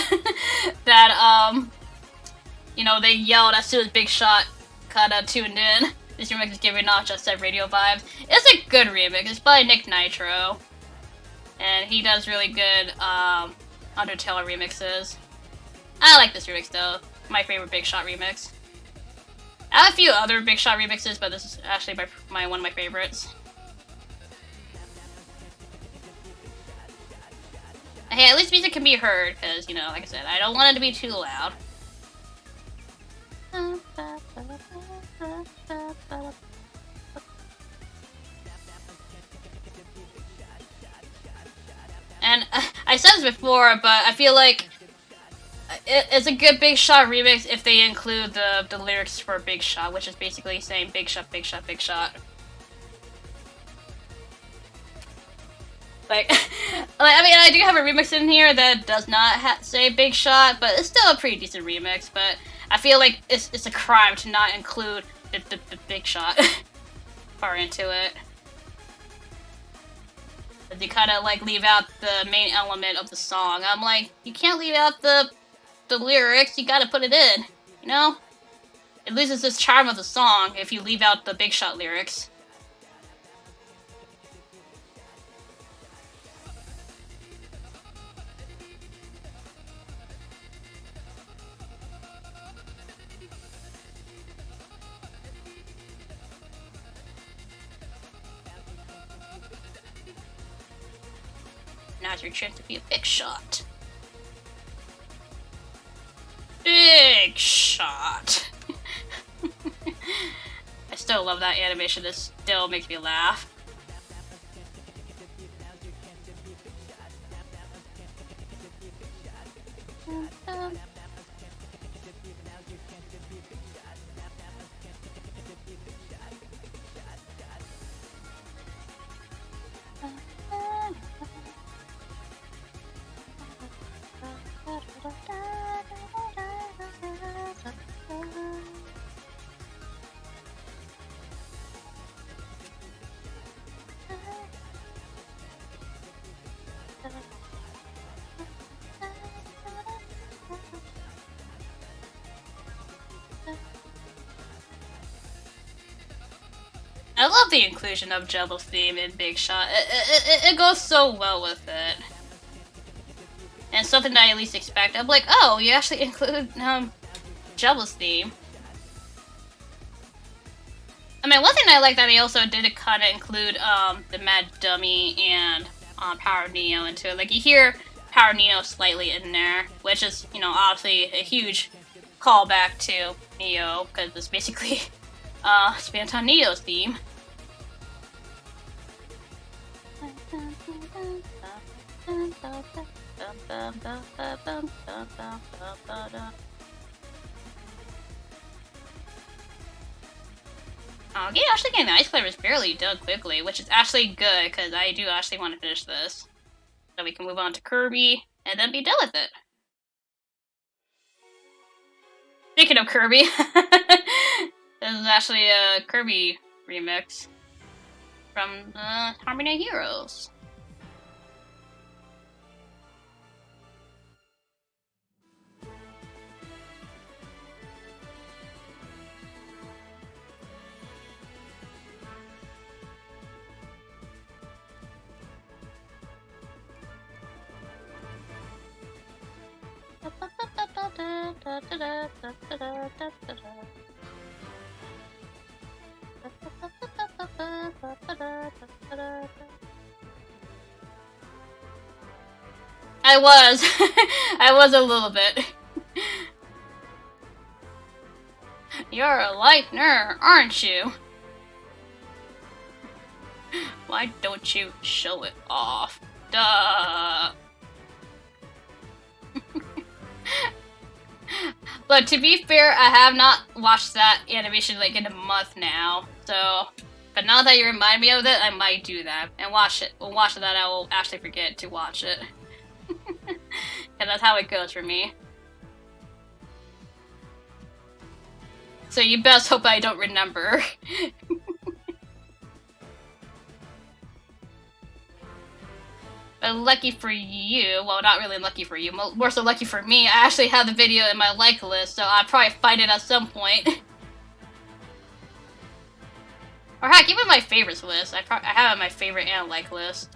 you know, they yelled as soon as Big Shot kinda tuned in. This remix is giving off Just Set Radio vibes. It's a good remix. It's by Nick Nitro. And he does really good, Undertale remixes. I like this remix though. My favorite Big Shot remix. I have a few other Big Shot remixes, but this is actually one of my favorites. Hey, at least music can be heard, because, you know, like I said, I don't want it to be too loud. And I said this before, but I feel like it's a good Big Shot remix if they include the lyrics for Big Shot, which is basically saying Big Shot, Big Shot, Big Shot. Like, I mean, I do have a remix in here that does not say Big Shot, but it's still a pretty decent remix. But I feel like it's a crime to not include the Big Shot part into it. But you kind of like leave out the main element of the song. I'm like, you can't leave out the lyrics. You gotta put it in. You know, it loses its charm of the song if you leave out the Big Shot lyrics. Now's your chance to be a Big Shot. Big Shot. I still love that animation. It still makes me laugh. I love the inclusion of Jebel's theme in Big Shot. It goes so well with it. And something that I at least expect. I'm like, oh, you actually included Jebel's theme. I mean, one thing I like that they also did kind of include the Mad Dummy and Power Neo into it. Like, you hear Power Neo slightly in there, which is, you know, obviously a huge callback to Neo, because it's basically spent on Neo's theme. Yeah, actually getting the Ice Climber is barely done quickly, which is actually good, because I do actually want to finish this. So we can move on to Kirby, and then be done with it. Speaking of Kirby, this is actually a Kirby remix from Harmony Heroes. I was a little bit. You're a lightener, aren't you? Why don't you show it off? Duh. But to be fair, I have not watched that animation like in a month now, so But now that you remind me of it, I might do that and watch it. We'll watch that. I will actually forget to watch it. And that's how it goes for me. So you best hope I don't remember. But lucky for you, well, not really lucky for you, more so lucky for me, I actually have the video in my like list, so I'll probably find it at some point. Or heck, even my favorites list. I have it on my favorite and like list.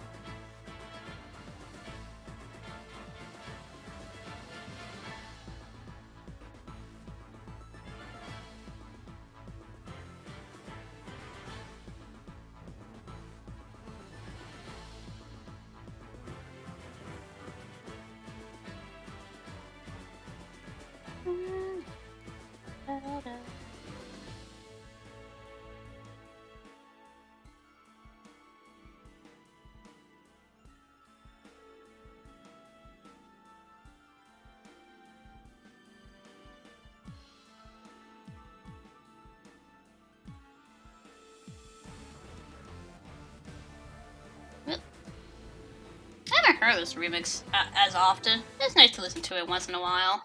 I haven't heard this remix as often. It's nice to listen to it once in a while.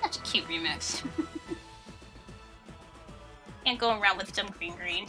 That's a cute remix. Can't go around with some green.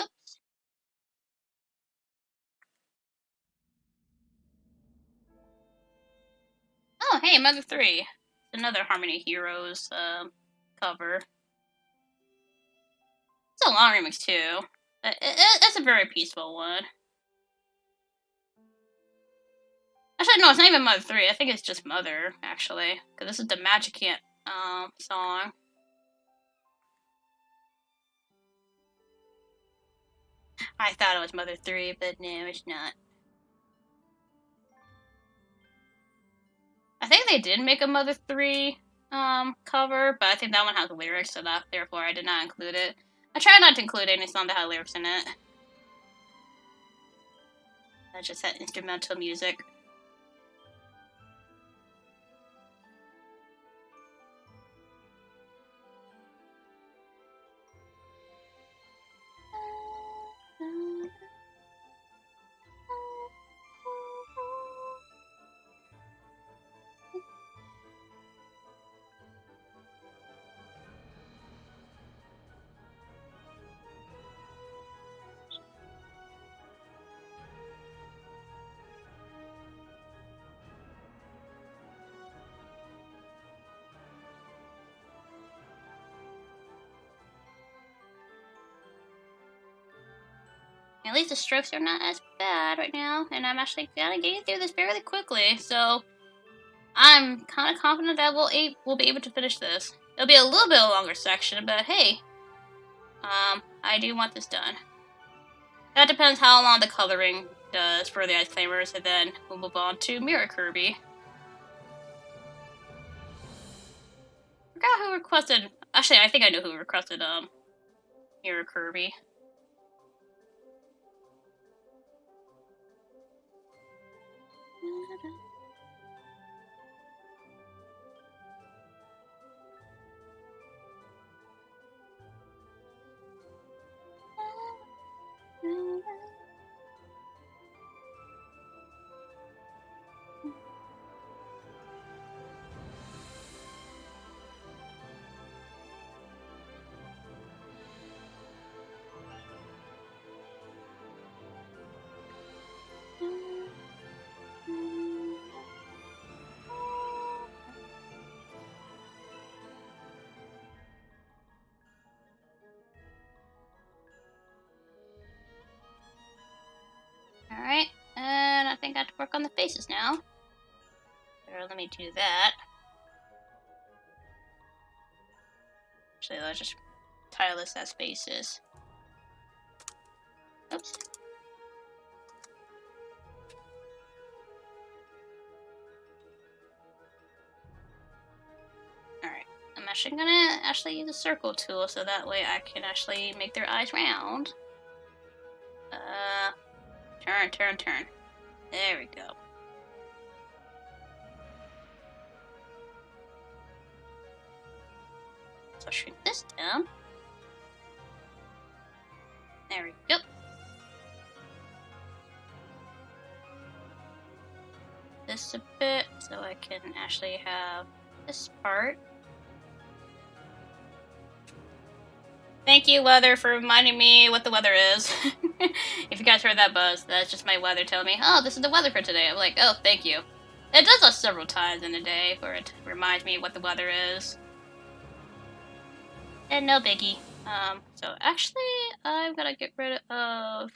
Oops. Oh, hey, Mother 3. Another Harmony Heroes cover. It's a long remix too. It's a very peaceful one. Actually, no, it's not even Mother 3. I think it's just Mother, actually. Because this is the Magicant song. I thought it was Mother 3, but no, it's not. I think they did make a Mother 3 cover, but I think that one has lyrics, so that therefore I did not include it. I try not to include any song that had lyrics in it. I just had instrumental music. At least the strokes are not as bad right now, and I'm actually kind of getting through this fairly quickly, so I'm kind of confident that we'll be able to finish this. It'll be a little bit of a longer section, but hey, I do want this done. That depends how long the coloring does for the Ice Climbers, and then we'll move on to Mirror Kirby. Forgot who requested. Actually, I think I know who requested Mirror Kirby. Alright, and I think I have to work on the faces now. Or let me do that. Actually, let's just tile this as faces. Oops. Alright, I'm actually gonna use the circle tool so that way I can actually make their eyes round. Turn. There we go. So shrink this down. There we go. This a bit so I can actually have this part. Thank you, weather, for reminding me what the weather is. If you guys heard that buzz, that's just my weather telling me, oh, this is the weather for today. I'm like, oh, thank you. It does that several times in the day where it reminds me what the weather is. And no biggie. So actually, I'm gonna get rid of...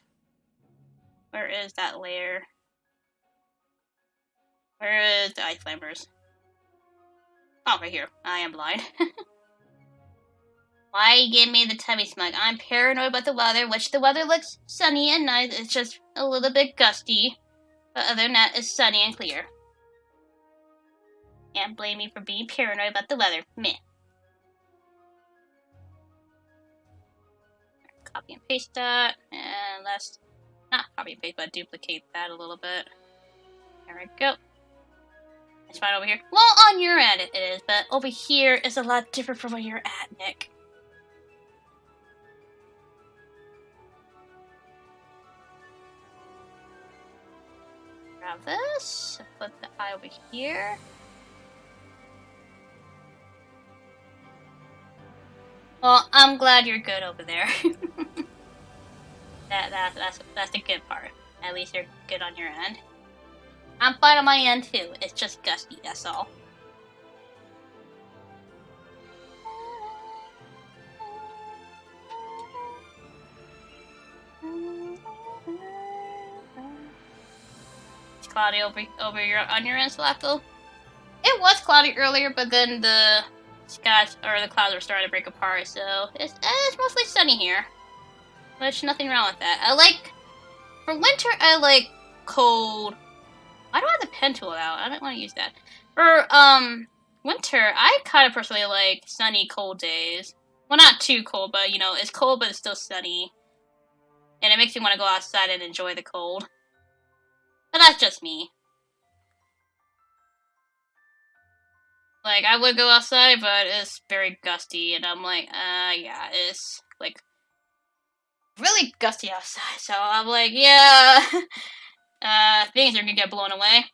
Where is that layer? Where is the Ice Climbers? Oh, right here. I am blind. Why you give me the tummy smug? I'm paranoid about the weather, which the weather looks sunny and nice. It's just a little bit gusty. But other than that, it's sunny and clear. Can't blame me for being paranoid about the weather. Meh. Copy and paste that. And let's not copy and paste, but duplicate that a little bit. There we go. It's fine over here. Well, on your end it is, but over here is a lot different from where you're at, Nick. Grab this, put the eye over here. Well, I'm glad you're good over there. That's the good part. At least you're good on your end. I'm fine on my end too. It's just gusty, that's all. It's cloudy on your end, Slackle. It was cloudy earlier, but then the skies or the clouds are starting to break apart, so it's mostly sunny here. Which nothing wrong with that. For winter I like cold. Why do I have the pen tool out? I don't want to use that. For winter, I kind of personally like sunny, cold days. Well, not too cold, but you know, it's cold, but it's still sunny, and it makes me want to go outside and enjoy the cold. But that's just me. Like, I would go outside, but it's very gusty, and I'm like, yeah, it's like really gusty outside. So I'm like, yeah. Things are gonna get blown away.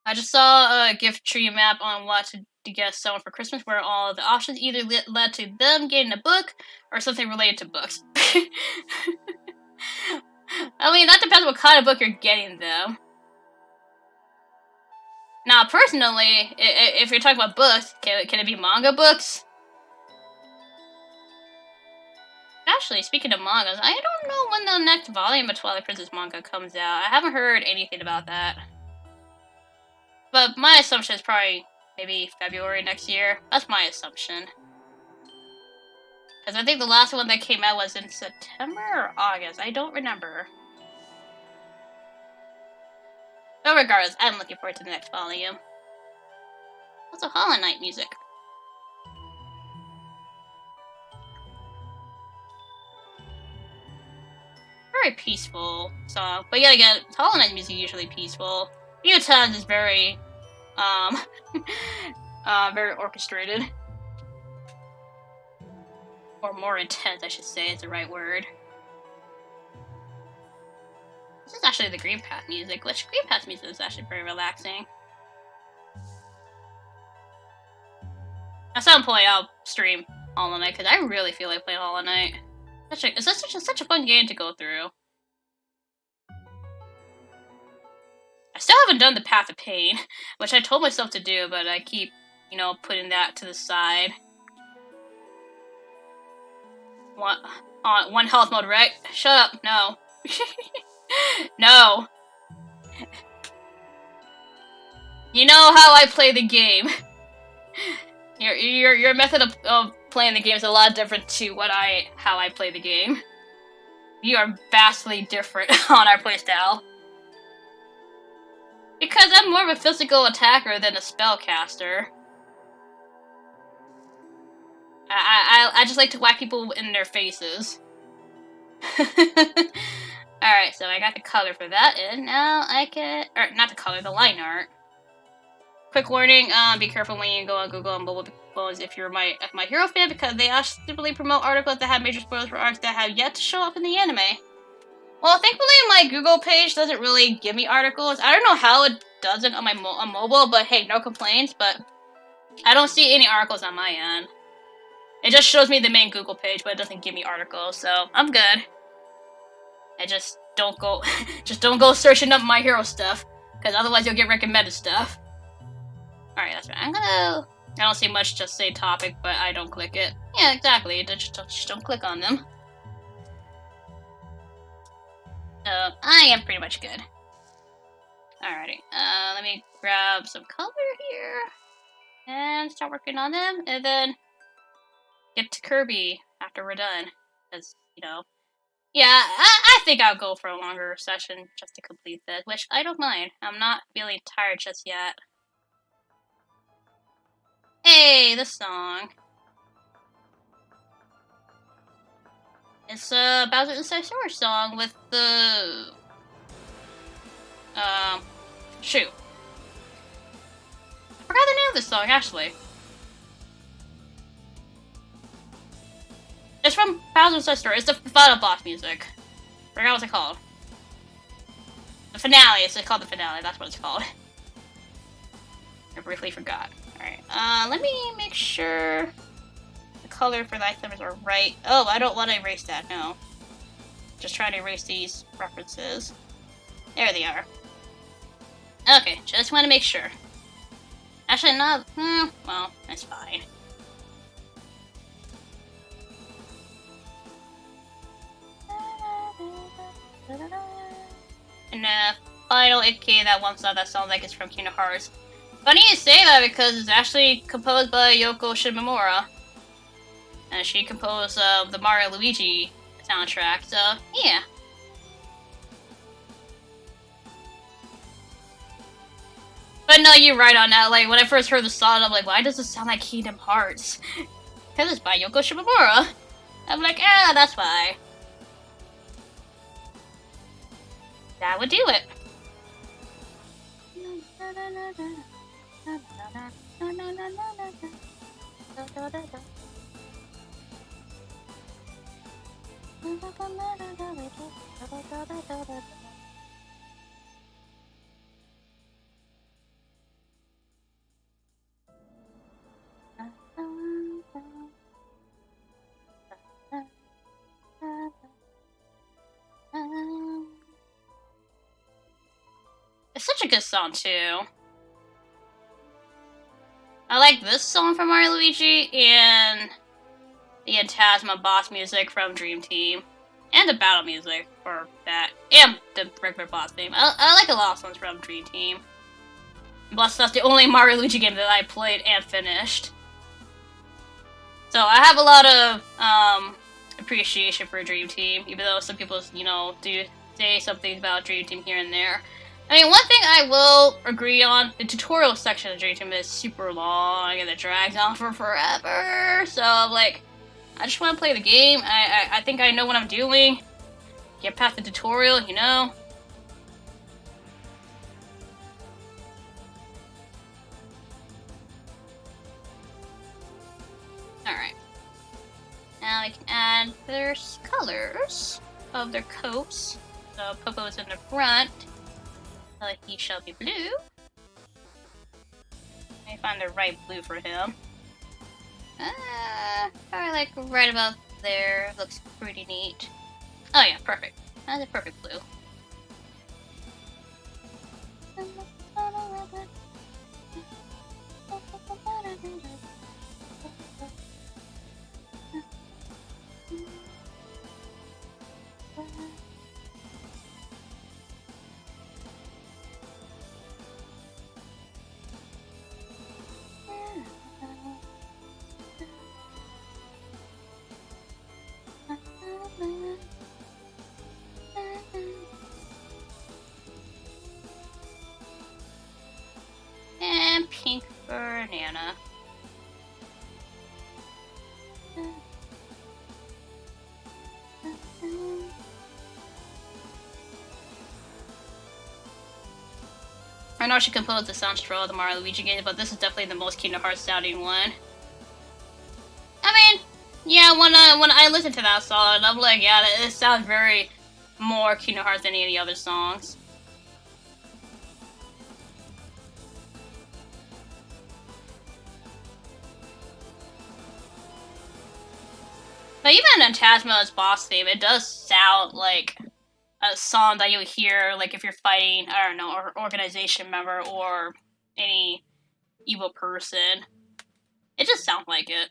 I just saw a gift tree map on what to get someone for Christmas, where all the options either led to them getting a book or something related to books. I mean, that depends what kind of book you're getting, though. Now, personally, if you're talking about books, can it be manga books? Actually, speaking of mangas, I don't know when the next volume of Twilight Princess manga comes out. I haven't heard anything about that. But my assumption is probably maybe February next year. That's my assumption. Because I think the last one that came out was in September or August. I don't remember. But regardless, I'm looking forward to the next volume. Also, Hollow Knight music. Very peaceful song, but yet again, Hollow Knight music is usually peaceful. Mutan's is very, very orchestrated. Or more intense, I should say, is the right word. This is actually the Green Path music, which Green Path music is actually very relaxing. At some point, I'll stream Hollow Knight, because I really feel like playing Hollow Knight. It's such a fun game to go through. I still haven't done the Path of Pain, which I told myself to do, but I keep, you know, putting that to the side. One health mode, right? Shut up, no. No. You know how I play the game. Your method of playing the game is a lot different to how I play the game. You are vastly different on our playstyle. Because I'm more of a physical attacker than a spellcaster. I just like to whack people in their faces. Alright, so I got the color for that, and now I can... Or, not the color, the line art. Quick warning, be careful when you go on Google and Bubble Bones if you're my hero fan, because they actively promote articles that have major spoilers for arcs that have yet to show up in the anime. Well, thankfully my Google page doesn't really give me articles. I don't know how it doesn't on my on mobile, but hey, no complaints, but I don't see any articles on my end. It just shows me the main Google page, but it doesn't give me articles, so I'm good. I just don't go searching up My Hero stuff, because otherwise you'll get recommended stuff. Alright, that's right. I don't see much, just say topic, but I don't click it. Yeah, exactly. Just don't click on them. So, I am pretty much good. Alrighty. Let me grab some color here. And start working on them, and then get to Kirby after we're done. Because, you know... Yeah, I think I'll go for a longer session just to complete this, which I don't mind. I'm not feeling tired just yet. Hey, this song. It's a Bowser Inside Story song with the... shoot. I forgot the name of this song, actually. It's from Bowser Inside Story. It's the final boss music. Forgot what it's called. The finale. It's called the finale. That's what it's called. I briefly forgot. Alright. Let me make sure the color for the items are right. Oh, I don't want to erase that. No. Just trying to erase these references. There they are. Okay. Just want to make sure. Actually, not. Well, that's fine. And final Icky, that one song that sounds like it's from Kingdom Hearts. Funny you say that because it's actually composed by Yoko Shimomura. And she composed the Mario Luigi soundtrack, so yeah. But no, you're right on that. Like, when I first heard the song, I'm like, why does it sound like Kingdom Hearts? Because it's by Yoko Shimomura. I'm like, that's why. That would do it. It's such a good song, too. I like this song from Mario Luigi and the Phantasma boss music from Dream Team. And the battle music for that. And the regular boss theme. I like a lot of songs from Dream Team. Plus, that's the only Mario Luigi game that I played and finished. So I have a lot of appreciation for Dream Team, even though some people, you know, do say some things about Dream Team here and there. I mean, one thing I will agree on, the tutorial section of Dream Team is super long and it drags on for forever. So, like, I just want to play the game. I think I know what I'm doing. Get past the tutorial, you know? Alright. Now we can add their colors of their coats. So Popo is in the front. So he shall be blue. Let me find the right blue for him. Probably like right about there. Looks pretty neat. Oh yeah, perfect. That's a perfect blue. And pink for Nana. I know she composed the soundtrack for all the Mario Luigi games, but this is definitely the most Kingdom Hearts sounding one. I mean, yeah, when I listened to that song, I'm like, yeah, it sounds very more Kingdom Hearts than any of the other songs. But even in Tasma's boss theme, it does sound like a song that you'll hear, like if you're fighting, I don't know, an organization member or any evil person. It just sounds like it.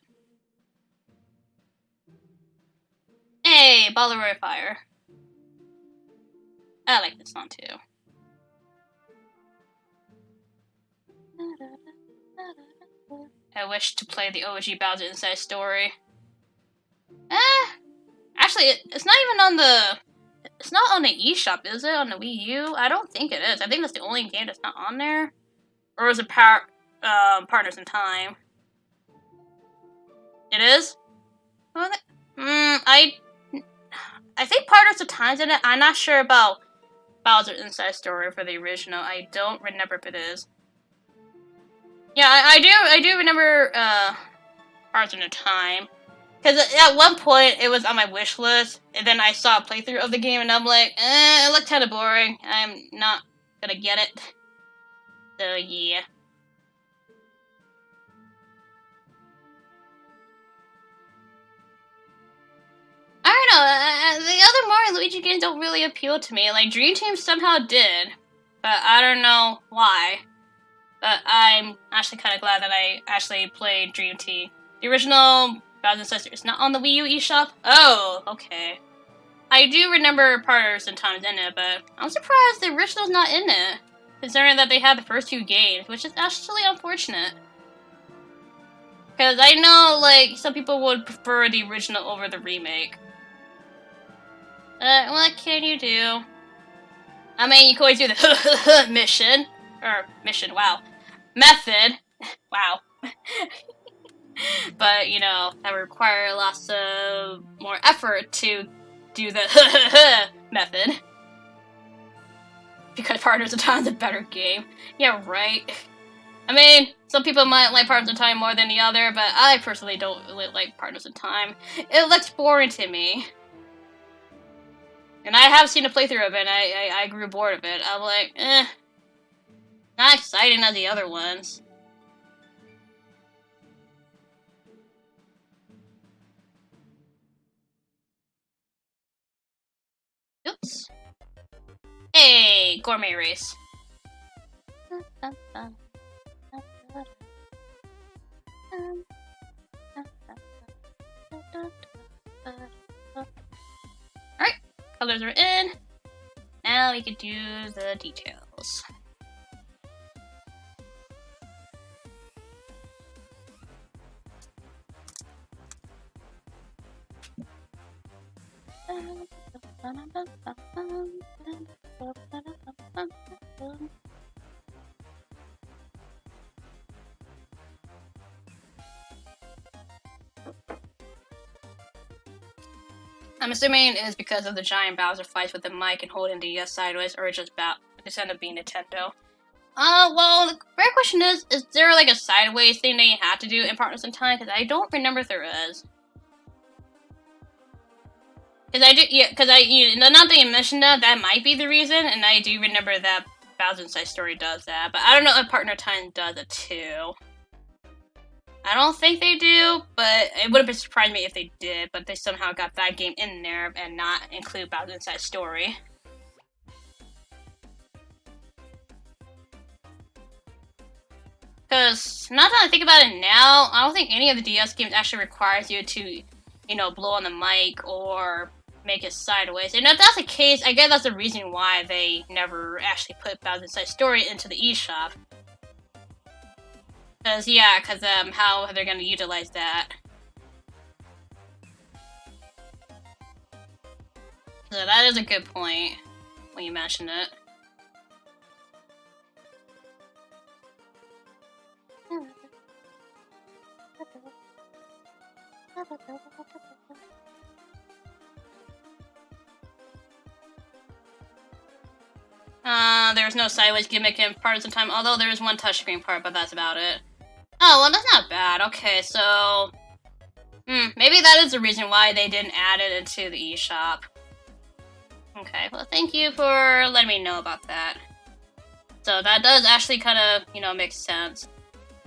Hey, Balleroi Fire. I like this song too. I wish to play the OG Bowser Inside Story. Actually, it's not even on the... It's not on the eShop, is it? On the Wii U? I don't think it is. I think that's the only game that's not on there. Or is it Partners in Time? It is? I think Partners in Time's in it. I'm not sure about Bowser's Inside Story for the original. I don't remember if it is. Yeah, I do remember Partners in Time. Because at one point, it was on my wish list, and then I saw a playthrough of the game, and I'm like, it looked kind of boring. I'm not gonna get it. So, yeah. I don't know, the other Mario Luigi games don't really appeal to me. Like, Dream Team somehow did, but I don't know why. But I'm actually kind of glad that I actually played Dream Team. The original Bowser's Sister is not on the Wii U eShop? Oh, okay. I do remember Partners in Times in it, but I'm surprised the original's not in it, considering that they had the first two games, which is actually unfortunate. Because I know, like, some people would prefer the original over the remake. What can you do? I mean, you can always do the mission. Or, mission, wow. Method. Wow. But, you know, that would require lots of more effort to do the method. Because Partners in Time is a better game. Yeah, right. I mean, some people might like Partners in Time more than the other, but I personally don't really like Partners in Time. It looks boring to me. And I have seen a playthrough of it, and I grew bored of it. I'm like, not exciting as the other ones. Oops. Hey, gourmet race. Alright, colors are in. Now we can do the details. I'm assuming it is because of the giant Bowser fights with the mic and holding the sideways, or just end up being Nintendo. Well, the great question is there like a sideways thing that you have to do in Partners in Time? Because I don't remember if there is. Because I do, yeah, because now that you mentioned that might be the reason, and I do remember that Bowser Inside Story does that, but I don't know if Partner Time does it too. I don't think they do, but it wouldn't surprise me if they did, but they somehow got that game in there and not include Bowser Inside Story. Because, now that I think about it now, I don't think any of the DS games actually requires you to, blow on the mic or make it sideways. And if that's the case, I guess that's the reason why they never actually put Bowser Inside Story into the eShop. Because, how are they going to utilize that? So that is a good point when you mention it. There's no sideways gimmick in Partners in Time, although there is one touchscreen part, but that's about it. Oh, well, that's not bad. Okay, so... maybe that is the reason why they didn't add it into the eShop. Okay, well, thank you for letting me know about that. So that does actually kind of, make sense.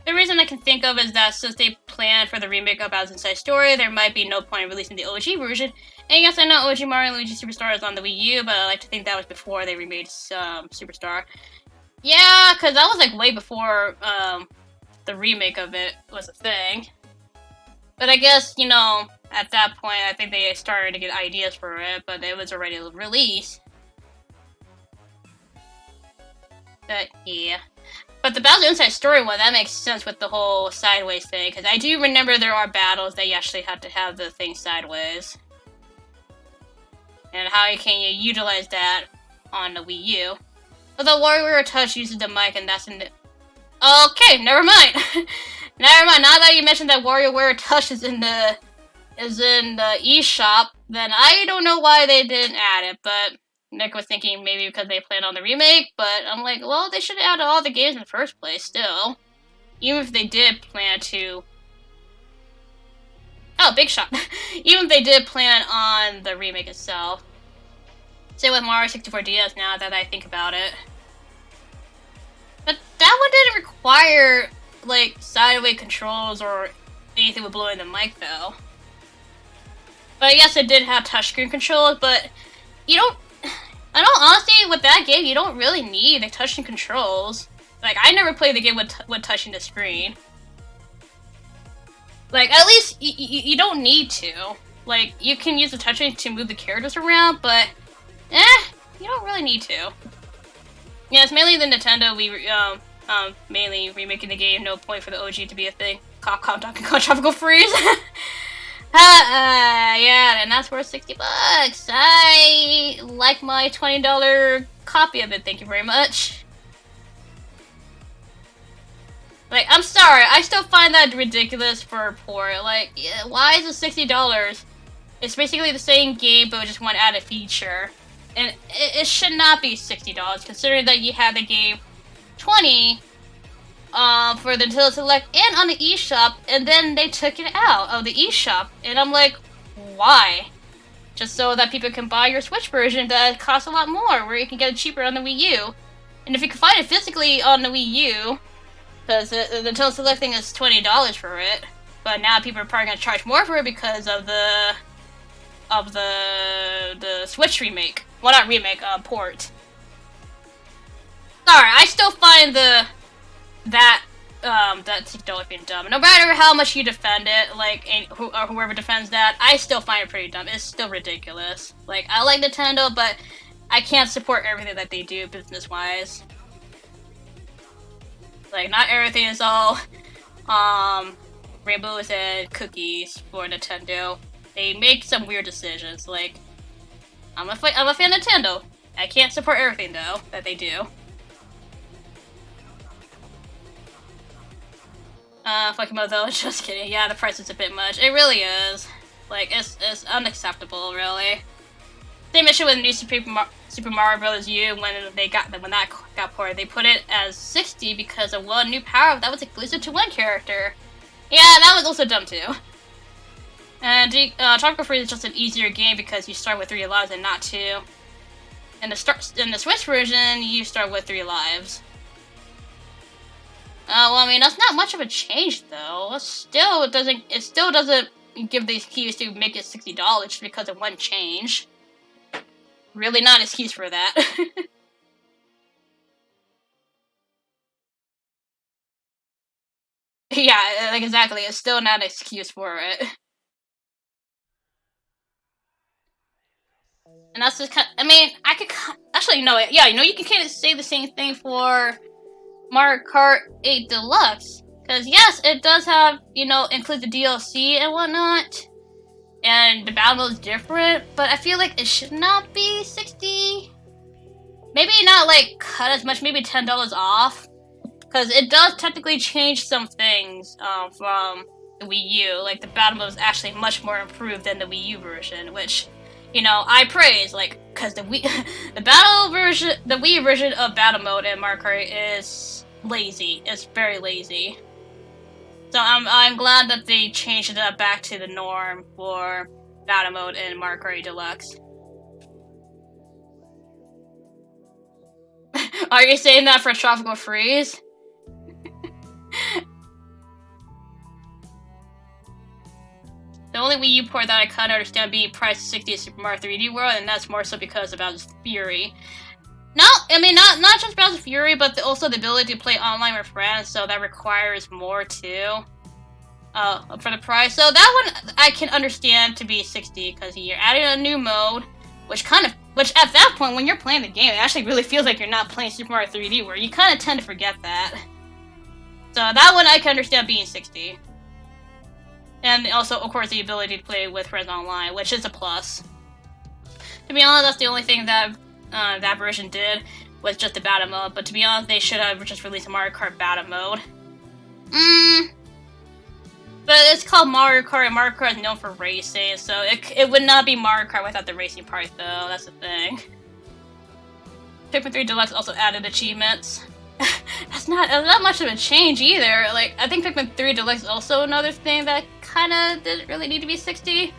The reason I can think of is that since they planned for the remake of Bowser Inside Story, there might be no point in releasing the OG version. And yes, I know OG Mario & Luigi Superstar is on the Wii U, but I like to think that was before they remade Superstar. Yeah, because that was like way before the remake of it was a thing. But I guess, at that point, I think they started to get ideas for it, but it was already released. But yeah. But the Bowser Inside Story one, that makes sense with the whole sideways thing, because I do remember there are battles that you actually have to have the thing sideways. And how can you utilize that on the Wii U? Although WarioWare Touch uses the mic, and that's in the... Okay, never mind! Never mind, now that you mentioned that WarioWare Touch is in the eShop, then I don't know why they didn't add it, but... Nick was thinking maybe because they planned on the remake, but I'm like, well, they should have added all the games in the first place, still. Even if they did plan to... Oh, big shot. Even if they did plan on the remake itself. Same with Mario 64 DS now that I think about it. But that one didn't require, like, sideways controls or anything with blowing the mic, though. But yes, it did have touchscreen controls, but you don't... I know, honestly, with that game, you don't really need the touchscreen controls. Like, I never played the game with touching the screen. Like, at least, you don't need to. Like, you can use the touchscreen to move the characters around, but, you don't really need to. Yeah, it's mainly the Nintendo, mainly remaking the game, no point for the OG to be a thing. Capcom Donkey Kong Tropical Freeze. Yeah, and that's worth $60. I like my $20 copy of it, thank you very much. Like, I'm sorry, I still find that ridiculous for a port. Like, yeah, why is it $60? It's basically the same game, but just one added feature. And it should not be $60, considering that you had the game $20 for the Nintendo Select and on the eShop, and then they took it out of the eShop, and I'm like, why? Just so that people can buy your Switch version that costs a lot more, where you can get it cheaper on the Wii U. And if you can find it physically on the Wii U, because the Nintendo Select thing is $20 for it, but now people are probably going to charge more for it because of the Switch remake. Well, not remake, port. Sorry, I still find that $60 being dumb. No matter how much you defend it, like, or whoever defends that, I still find it pretty dumb. It's still ridiculous. Like, I like Nintendo, but I can't support everything that they do business-wise. Like, not everything is all, rainbows and cookies for Nintendo. They make some weird decisions. Like, I'm a fan of Nintendo. I can't support everything, though, that they do. Fucking though, just kidding. Yeah, the price is a bit much. It really is. Like, it's unacceptable, really. Same issue with New Super Mario Bros. U when that got ported. They put it as 60 because of one new power that was exclusive to one character. Yeah, that was also dumb too. And Tropical Freeze is just an easier game because you start with 3 lives and not 2. In the Switch version, you start with 3 lives. Well, I mean, that's not much of a change though. It still doesn't give the excuse to make it $60 just because of one change. Really not an excuse for that. Yeah, like exactly. It's still not an excuse for it. And that's just I mean, I could actually yeah, you can kind of say the same thing for Mario Kart 8 Deluxe, because yes, it does have include the DLC and whatnot. And the battle mode is different, but I feel like it should not be 60. Maybe not like cut as much, maybe $10 off, because it does technically change some things from the Wii U. Like the battle mode is actually much more improved than the Wii U version, which I praise. Like because the Wii version of battle mode in Mario Kart is lazy. It's very lazy. So I'm glad that they changed it up back to the norm for battle mode in Mario Kart Deluxe. Are you saying that for Tropical Freeze? The only Wii U port that I kind of understand being priced 60 is Super Mario 3D World, and that's more so because of Bowser's Fury. No, I mean not just Bowser's Fury, but also the ability to play online with friends, so that requires more too. For the price. So that one I can understand to be 60 because you're adding a new mode, which at that point when you're playing the game, it actually really feels like you're not playing Super Mario 3D, where you kind of tend to forget that. So that one I can understand being 60. And also, of course, the ability to play with friends online, which is a plus. To be honest, that's the only thing that that version did, was just the battle mode. But to be honest, they should have just released a Mario Kart battle mode. But it's called Mario Kart, and Mario Kart is known for racing, so it would not be Mario Kart without the racing part, though. That's the thing. Pikmin 3 Deluxe also added achievements. That's not much of a change either. Like, I think Pikmin 3 Deluxe is also another thing that kind of didn't really need to be 60.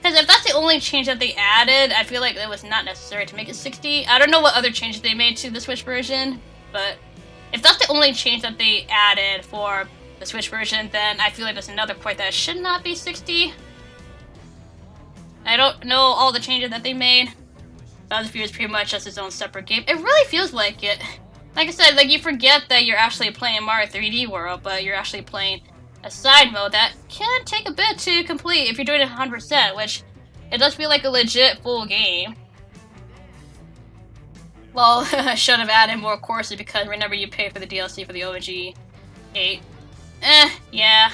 Because if that's the only change that they added, I feel like it was not necessary to make it 60. I don't know what other changes they made to the Switch version, but if that's the only change that they added for the Switch version, then I feel like there's another point that should not be 60. I don't know all the changes that they made. Bowser's Fury is pretty much just its own separate game. It really feels like it. Like I said, like you forget that you're actually playing Mario 3D World, but you're actually playing a side mode that can take a bit to complete if you're doing it 100%, which it does feel like a legit full game. Well, I should have added more courses because remember you pay for the DLC for the OG 8. Yeah.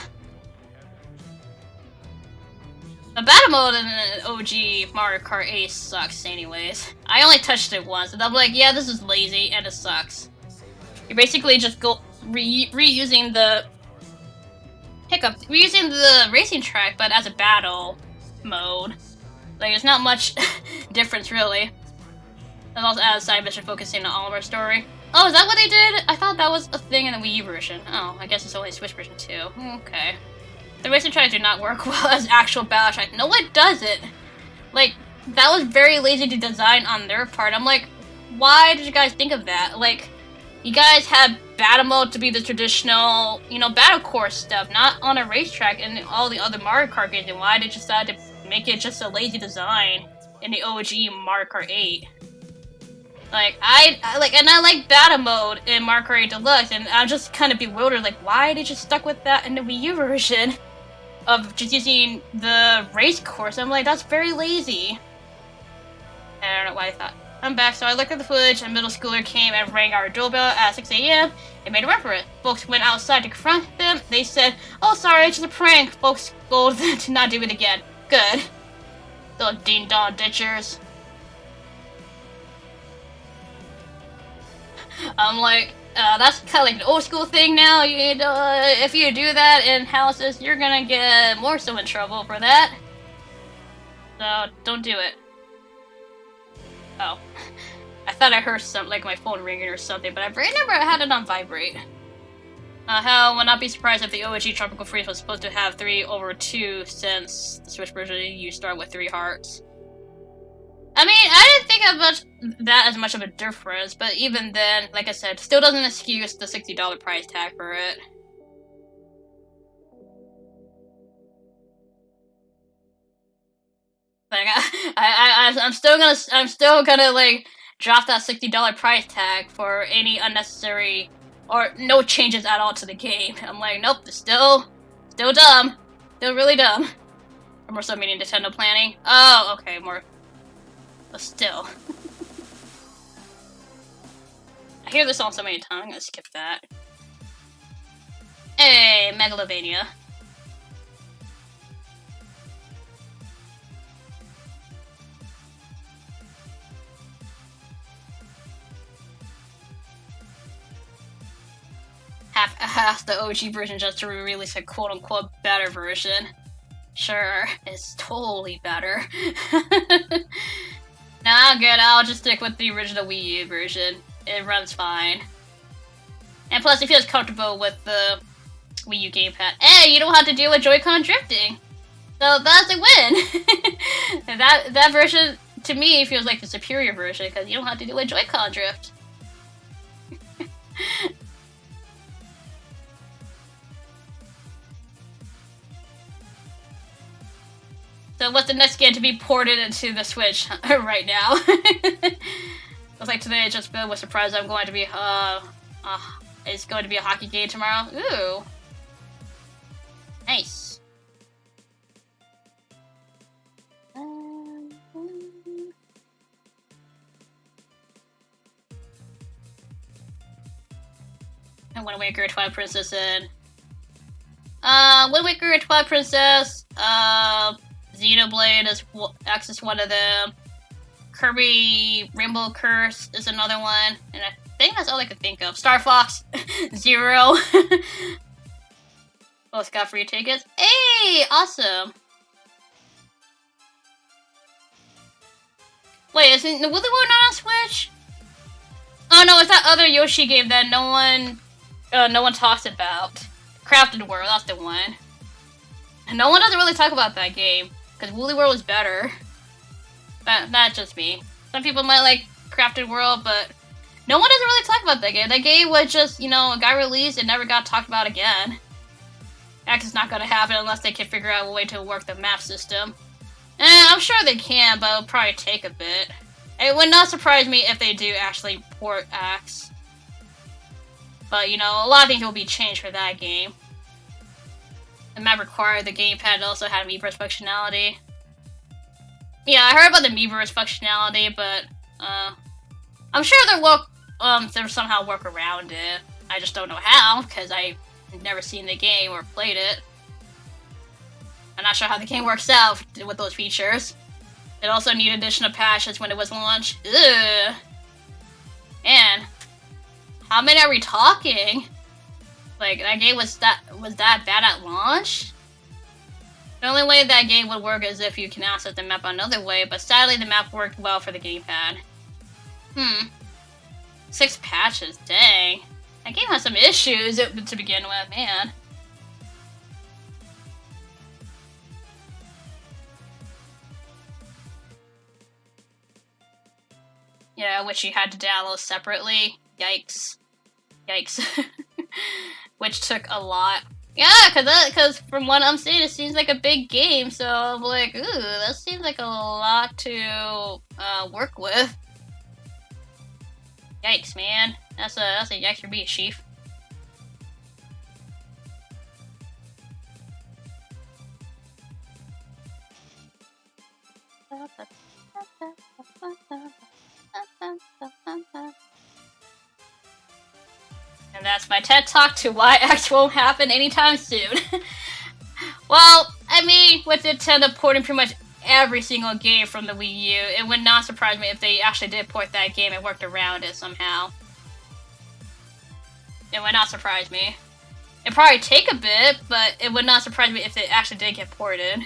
The battle mode in the OG Mario Kart 8 sucks anyways. I only touched it once, and I'm like, yeah, this is lazy, and it sucks. You're basically just reusing the racing track, but as a battle mode. Like, there's not much difference, really. And also add a side mission focusing on Oliver's story. Oh, is that what they did? I thought that was a thing in the Wii U version. Oh, I guess it's only Switch version too. Okay. The racing track did not work well as actual battle track. No, it doesn't. Like, that was very lazy to design on their part. I'm like, why did you guys think of that? Like, you guys had battle mode to be the traditional, battle course stuff, not on a racetrack and all the other Mario Kart games. And why did you decide to make it just a lazy design in the OG Mario Kart 8? Like, I like battle mode in Mario Kart 8 Deluxe, and I'm just kind of bewildered, like, why did you stuck with that in the Wii U version of just using the race course? I'm like, that's very lazy. I don't know why I thought. I'm back, so I looked at the footage, and a middle schooler came and rang our doorbell at 6 a.m. and made a run for it. Folks went outside to confront them. They said, oh, sorry, it's just a prank. Folks scolded them to not do it again. Good. Little ding-dong ditchers. I'm like, that's kind of like an old school thing now. If you do that in houses, you're gonna get more so in trouble for that. So, don't do it. Oh. I thought I heard something, like my phone ringing or something, but I remember I had it on vibrate. Hell, would not be surprised if the OG Tropical Freeze was supposed to have 3/2 since the Switch version you start with 3 hearts. I mean, I didn't think of that as much of a difference, but even then, like I said, still doesn't excuse the $60 price tag for it. Like, I'm still gonna like drop that $60 price tag for any unnecessary or no changes at all to the game. I'm like, nope, it's still dumb, still really dumb. Or more so meaning Nintendo planning. Oh, okay, more. But still. I hear this song so many times, I'm gonna skip that. Hey, Megalovania. Half the OG version just to release a quote-unquote better version. Sure, it's totally better. Nah, I'm good. I'll just stick with the original Wii U version. It runs fine. And plus, it feels comfortable with the Wii U gamepad. Hey, you don't have to deal with Joy-Con drifting! So that's a win! that version, to me, feels like the superior version, because you don't have to deal with Joy-Con drift. So what's the next game to be ported into the Switch right now? Looks like today I just was surprised I'm going to be, it's going to be a hockey game tomorrow. Ooh. Nice. And Wind Waker, Twilight Princess, and Wind Waker, Twilight Princess, Xenoblade is X one of them. Kirby Rainbow Curse is another one, and I think that's all I could think of. Star Fox Zero. Both got free tickets. Hey, awesome. Wait, isn't the Woolly World not on Switch? Oh no, it's that other Yoshi game that no one talks about. Crafted World, that's the one. And no one doesn't really talk about that game. Because Woolly World was better. But that's just me. Some people might like Crafted World, but no one doesn't really talk about that game. That game was just, got released and never got talked about again. That's not gonna happen unless they can figure out a way to work the map system. I'm sure they can, but it'll probably take a bit. It would not surprise me if they do actually port Axe. But, a lot of things will be changed for that game. The map required the gamepad to also have Miiverse functionality. Yeah, I heard about the Miiverse functionality, but I'm sure they'll somehow work around it. I just don't know how, because I've never seen the game or played it. I'm not sure how the game works out with those features. It also needed additional patches when it was launched. Ugh. And how many are we talking? Like, that game was that bad at launch? The only way that game would work is if you can access the map another way, but sadly the map worked well for the gamepad. 6 patches, dang. That game has some issues to begin with, man. Yeah, which you had to download separately. Yikes. Yikes. Which took a lot. Yeah, cause from what I'm seeing, it seems like a big game, so I'm like, ooh, that seems like a lot to work with. Yikes, man. That's a yikes for me, Chief. And that's my TED Talk to why X won't happen anytime soon. Well, I mean, with Nintendo porting pretty much every single game from the Wii U, it would not surprise me if they actually did port that game and worked around it somehow. It would not surprise me. It'd probably take a bit, but it would not surprise me if it actually did get ported.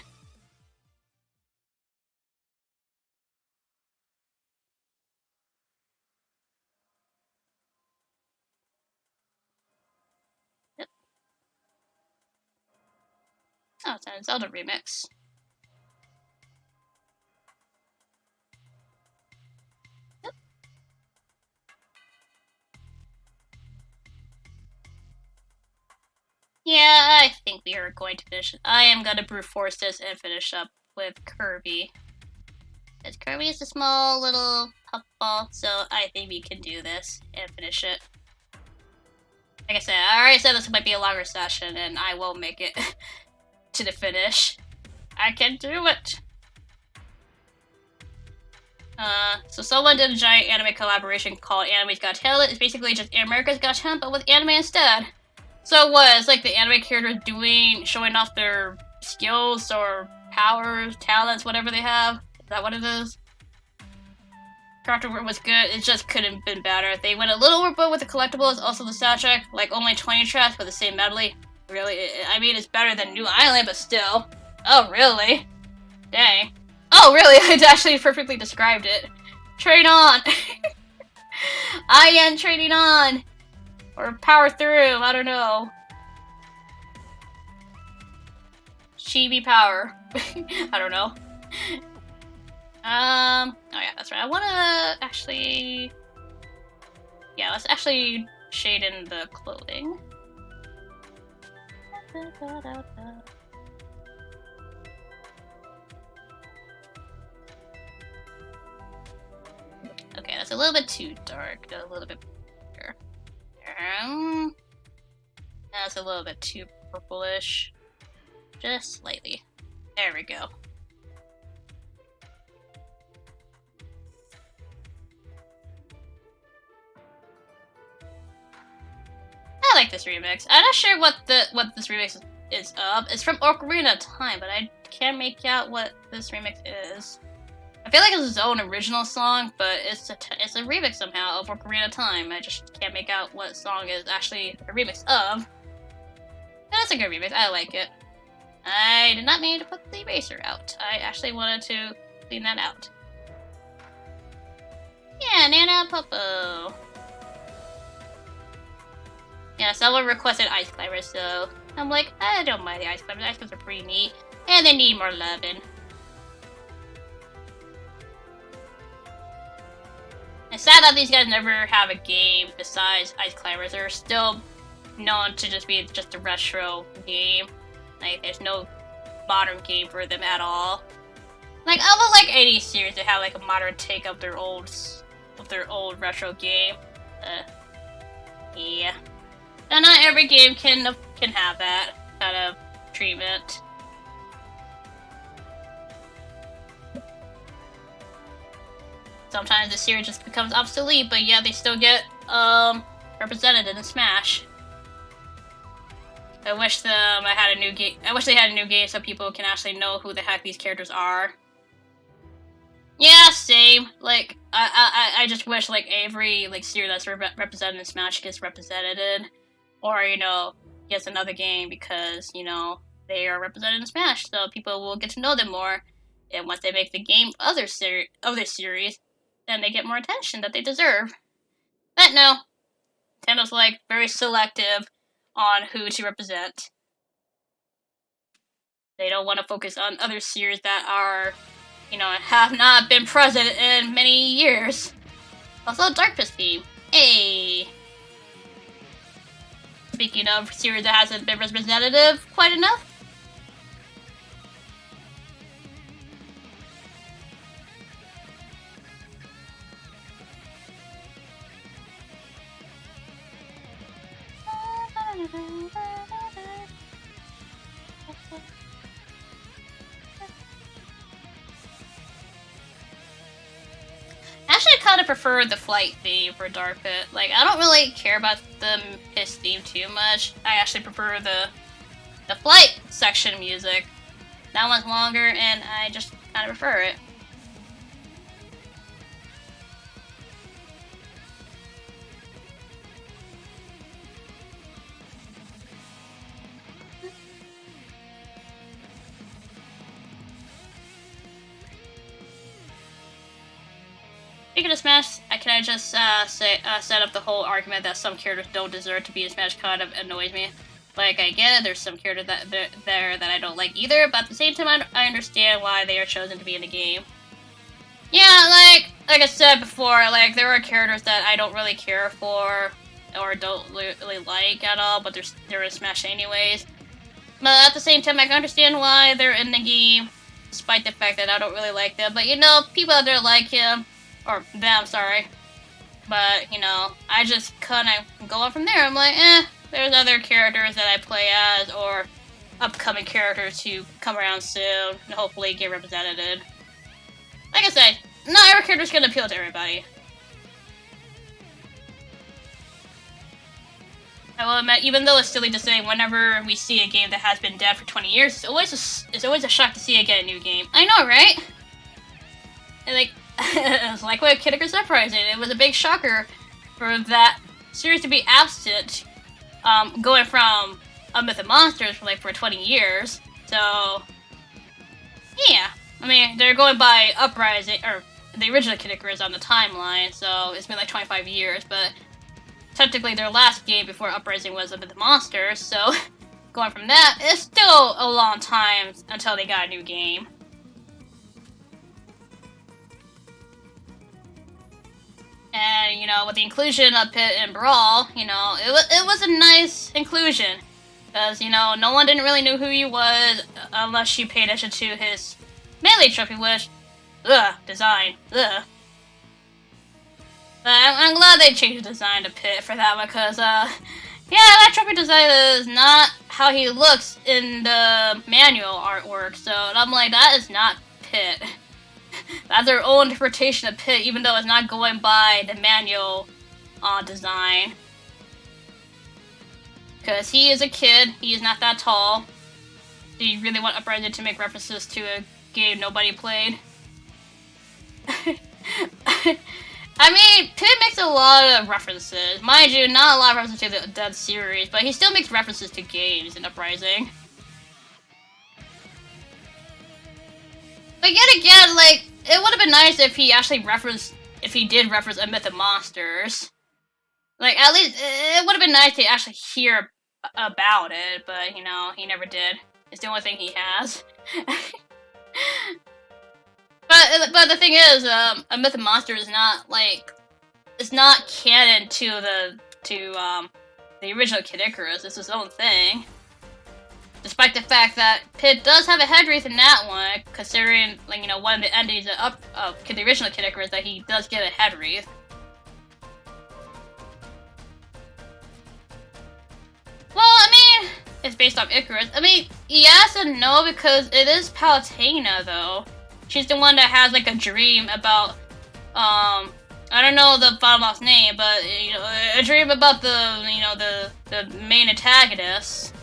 Oh, it's a Zelda remix. Yep. Yeah, I think we are going to finish it. I am gonna brute force this and finish up with Kirby. Because Kirby is a small little puffball, so I think we can do this and finish it. Like I said, I already said this might be a longer session, and I will make it to the finish. I can do it! So someone did a giant anime collaboration called Anime's Got Talent. It's basically just America's Got Talent, but with anime instead. So what? It's like the anime characters showing off their skills or powers, talents, whatever they have. Is that what it is? Character work was good, it just couldn't have been better. They went a little overboard with the collectibles, also the soundtrack, like only 20 tracks with the same medley. Really, I mean, it's better than New Island, but still. Oh, really? Dang. Oh, really? I actually perfectly described it. Train on! I am training on! Or power through, I don't know. Chibi power. I don't know. Oh yeah, that's right. I wanna actually... Yeah, let's actually shade in the clothing. Okay, that's a little bit too dark. A little bit darker. That's a little bit too purplish. Just slightly. There we go. I like this remix. I'm not sure what this remix is of. It's from Ocarina of Time, but I can't make out what this remix is. I feel like it's his own original song, but it's a remix somehow of Ocarina of Time. I just can't make out what song is actually a remix of. But it's a good remix. I like it. I did not mean to put the eraser out. I actually wanted to clean that out. Yeah, Nana Popo. Yeah, someone requested Ice Climbers, so I'm like, I don't mind the Ice Climbers. Ice Climbers are pretty neat, and they need more loving. It's sad that these guys never have a game besides Ice Climbers. They're still known to just be just a retro game. Like, there's no modern game for them at all. Like, I would like any series to have like a modern take of their old retro game. Yeah. And not every game can have that kind of treatment. Sometimes the series just becomes obsolete, but yeah, they still get represented in Smash. I wish I had a new game. I wish they had a new game so people can actually know who the heck these characters are. Yeah, same. Like I just wish like every like series that's represented in Smash gets represented in, or you know, gets another game because you know they are represented in Smash, so people will get to know them more. And once they make the game other series, then they get more attention that they deserve. But no, Nintendo's like very selective on who to represent. They don't want to focus on other series that are, you know, have not been present in many years. Also, Dark Pit theme. Hey! Speaking of series that hasn't been representative quite enough. I actually kind of prefer the flight theme for Dark Pit. Like, I don't really care about the Piss theme too much. I actually prefer the flight section music. That one's longer, and I just kind of prefer it. Speaking of Smash, can I just set up the whole argument that some characters don't deserve to be in Smash kind of annoys me. Like, I get it, there's some characters there that I don't like either, but at the same time, I understand why they are chosen to be in the game. Yeah, like I said before, like, there are characters that I don't really care for, or don't really like at all, but they're in Smash anyways. But at the same time, I can understand why they're in the game, despite the fact that I don't really like them. But, you know, people out there like him, or them, sorry. But, you know, I just kind of go on from there. I'm like, there's other characters that I play as, or upcoming characters who come around soon, and hopefully get represented. Like I said, not every character's gonna appeal to everybody. I will admit, even though it's silly to say, whenever we see a game that has been dead for 20 years, it's always a shock to see it get a new game. I know, right? And like, it's like with Kid Icarus Uprising. It was a big shocker for that series to be absent, going from A Myth of Monsters for 20 years. So, yeah. I mean, they're going by Uprising, or the original Kid Icarus on the timeline, so it's been like 25 years, but technically their last game before Uprising was A Myth of Monsters, so going from that, it's still a long time until they got a new game. And, you know, with the inclusion of Pit and Brawl, you know, it was a nice inclusion. Because, you know, no one didn't really know who he was unless you paid attention to his melee trophy, which, design, But I'm glad they changed the design to Pit for that one, because, yeah, that trophy design is not how he looks in the manual artwork, so I'm like, that is not Pit. That's their own interpretation of Pit, even though it's not going by the manual design. Because he is a kid, he is not that tall. Do you really want Uprising to make references to a game nobody played? I mean, Pit makes a lot of references. Mind you, not a lot of references to the Dead series, but he still makes references to games in Uprising. But yet again, like, it would have been nice if he did reference A Myth of Monsters. Like, at least, it would have been nice to actually hear about it, but, you know, he never did. It's the only thing he has. But the thing is, A Myth of Monsters is not, like, it's not canon to the original Kid Icarus. It's his own thing. Despite the fact that Pit does have a head wreath in that one, considering, like, you know, one of the endings of the original Kid Icarus, that he does get a head wreath. Well, I mean, it's based off Icarus. I mean, yes and no, because it is Palutena, though. She's the one that has, like, a dream about, I don't know the final boss name, but, you know, a dream about the main antagonist.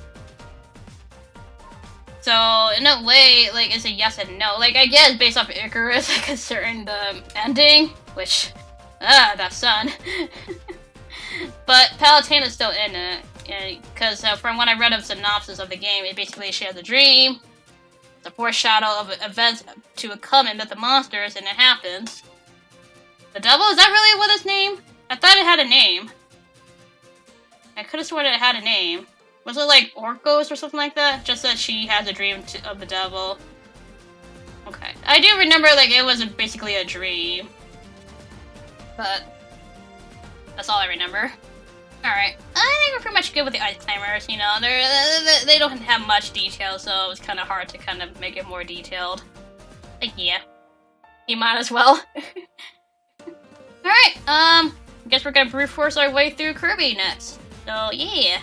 So, in a way, like, it's a yes and no. Like, I guess based off of Icarus, considering the ending, which, that son. But Palutena's still in it, because from what I read of synopsis of the game, it basically she has a dream, it's a foreshadow of events to come in Myth of Monsters, and it happens. The Devil, is that really what its name? I thought it had a name. I could have sworn it had a name. Was it like Orcos or something like that? Just that she has a dream of the devil. Okay. I do remember, like, it was basically a dream. But that's all I remember. Alright. I think we're pretty much good with the Ice Climbers, you know. They don't have much detail, so it's kind of hard to kind of make it more detailed. Like, yeah. You might as well. Alright, I guess we're gonna brute force our way through Kirby next. So, yeah.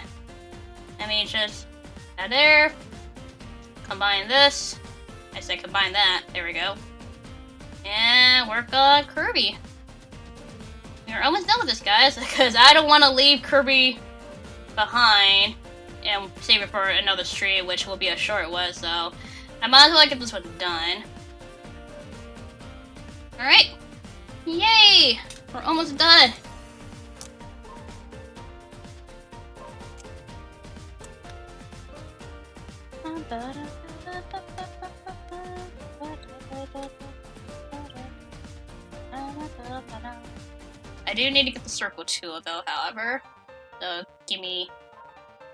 I mean, just that there. Combine this. I said combine that. There we go. And work on Kirby. We're almost done with this, guys, because I don't want to leave Kirby behind and save it for another stream, which will be a short one, so I might as well get this one done. Alright. Yay! We're almost done. I do need to get the circle too, though, however. So, give me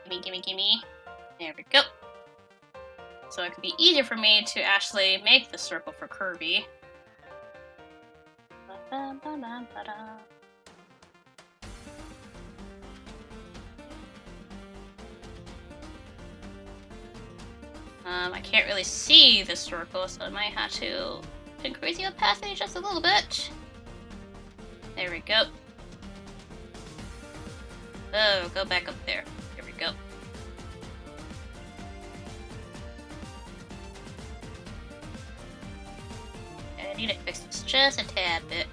Gimme, gimme, gimme. There we go. So it could be easier for me to actually make the circle for Kirby. I can't really see the circle, so I might have to increase the opacity just a little bit. There we go. Oh, go back up there. There we go. I need to fix this just a tad bit.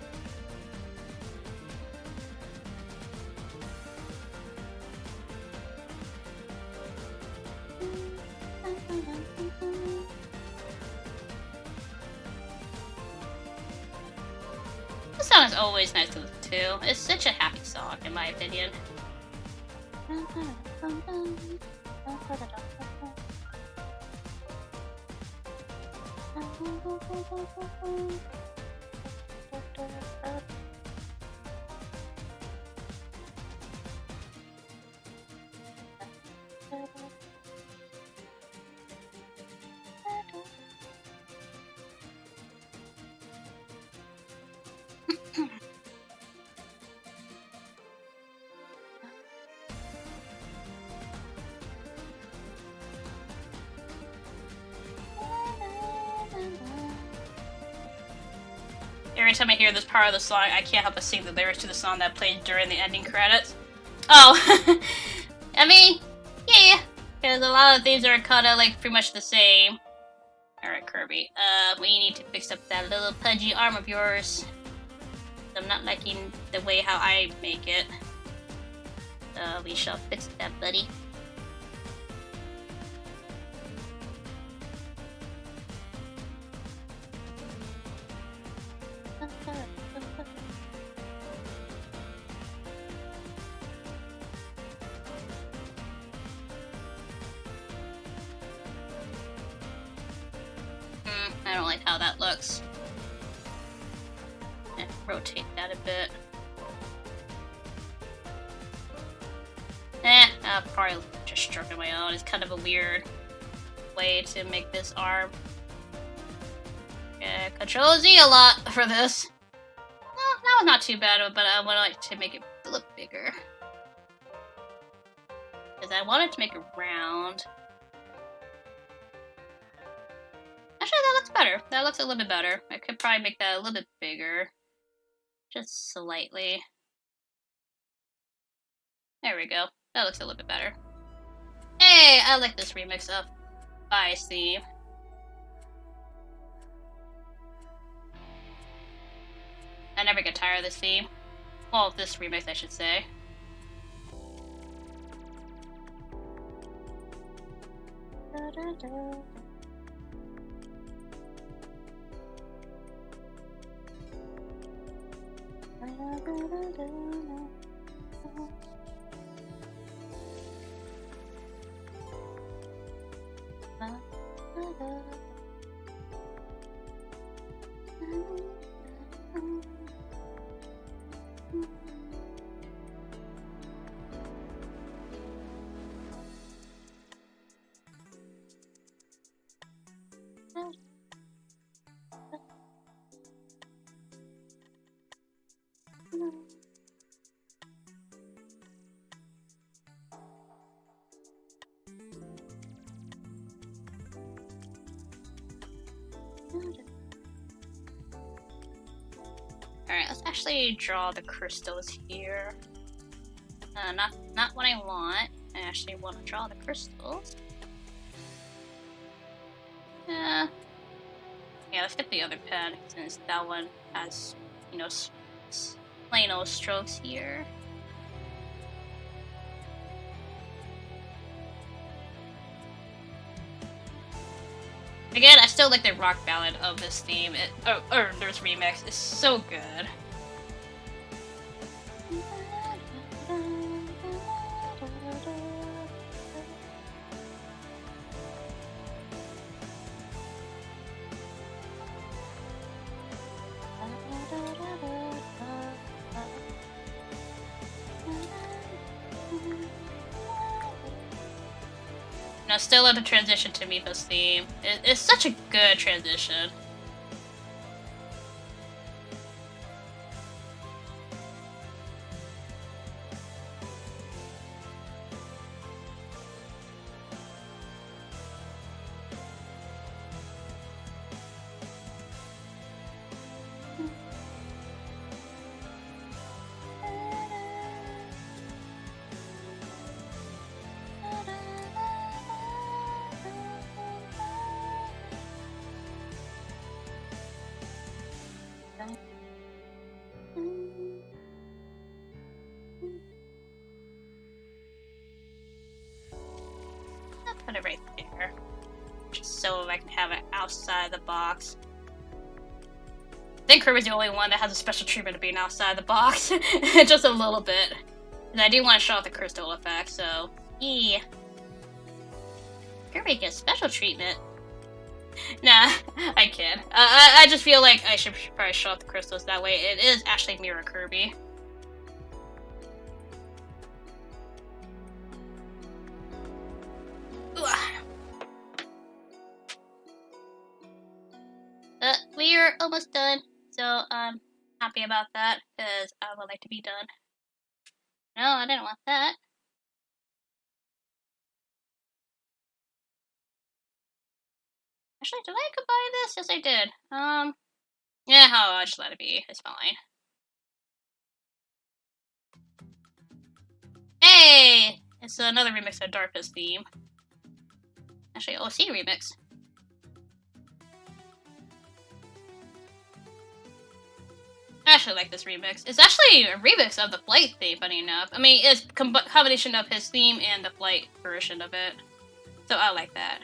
This song is always nice to listen to. It's such a happy song, in my opinion. Every time I hear this part of the song, I can't help but sing the lyrics to the song that played during the ending credits. Oh, I mean, yeah, because a lot of things are kind of like pretty much the same. Alright, Kirby, we need to fix up that little pudgy arm of yours. I'm not liking the way how I make it. We shall fix that, buddy. I don't like how that looks. Rotate that a bit. I'll probably just stroke it my own. It's kind of a weird way to make this arm. Yeah, Control Z a lot for this. Well, that was not too bad, but I would like to make it look bigger. Because I wanted to make it round. Actually, that looks better. That looks a little bit better. I could probably make that a little bit bigger. Just slightly. There we go. That looks a little bit better. Hey, I like this remix of Ice Theme. I never get tired of this theme. Well, this remix, I should say. Alright, let's actually draw the crystals here. Not what I want. I actually want to draw the crystals. Yeah, let's get the other pen since that one has, you know, plain old strokes here. Again, I still like the rock ballad of this theme. Or this remix. It's so good. And I still love the transition to Mifa's theme. It's such a good transition. I'll put it right there. Just so I can have it outside the box. I think Kirby's the only one that has a special treatment of being outside the box. Just a little bit. And I do want to show off the crystal effect, so yeah. Kirby gets special treatment. Nah, I can't. I just feel like I should probably show off the crystals that way. It is actually Mirror Kirby. We're almost done, so I'm happy about that, because I would like to be done. No, I didn't want that. Actually, did I buy this? Yes, I did. Yeah, I'll just let it be. It's fine. Hey! It's another remix of Darpa's theme. Actually, OC remix. I actually like this remix. It's actually a remix of the Flight theme, funny enough. I mean, it's a combination of his theme and the Flight version of it. So I like that.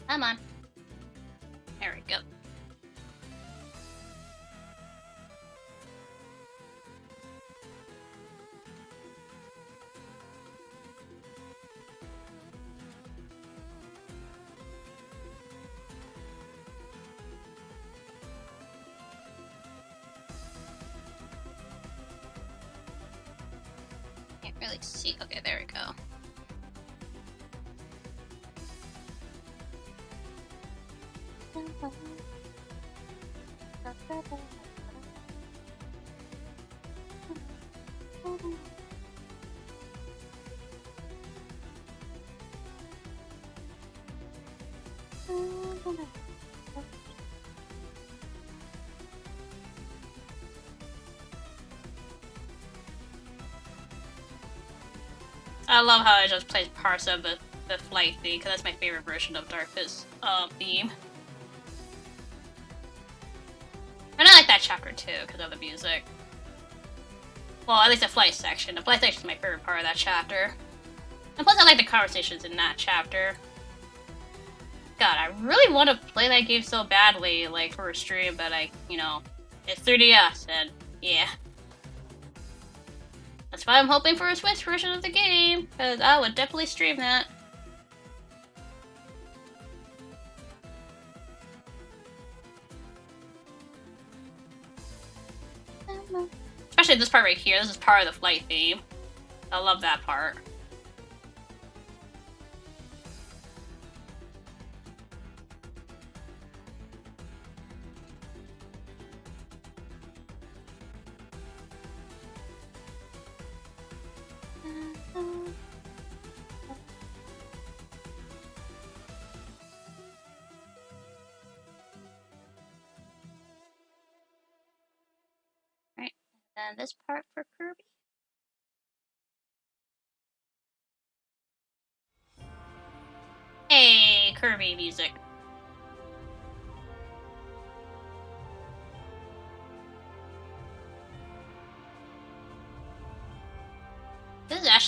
Come on. There we go. Can't really see. Okay, there we go. I love how it just plays parts of the Flight theme, because that's my favorite version of Darpa's theme. And I like that chapter too, because of the music. Well, at least the Flight section. The Flight section is my favorite part of that chapter. And plus I like the conversations in that chapter. God, I really want to play that game so badly, like, for a stream, but it's 3DS, and yeah. That's why I'm hoping for a Switch version of the game, because I would definitely stream that. Especially this part right here. This is part of the Flight theme. I love that part. Right, and this part for Kirby. Hey, Kirby music.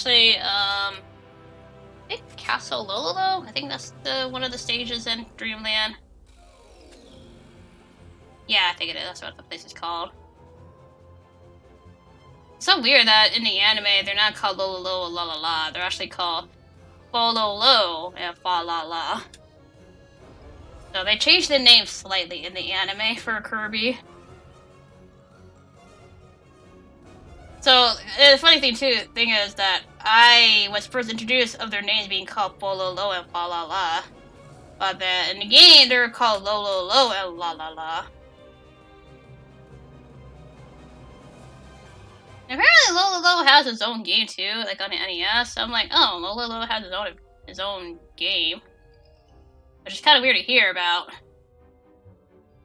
actually, I think Castle Lolo? I think that's one of the stages in Dreamland. Yeah, I think it is. That's what the place is called. It's so weird that in the anime, they're not called Lolo La La La. They're actually called Fololo and Fa La La. So they changed the name slightly in the anime for Kirby. So the funny thing is that I was first introduced of their names being called Fololo and Fa La La, but then in the game they're called Lolo and La La La. Apparently Lolo has his own game too, like on the NES. So I'm like, oh, Lolo has his own game, which is kind of weird to hear about.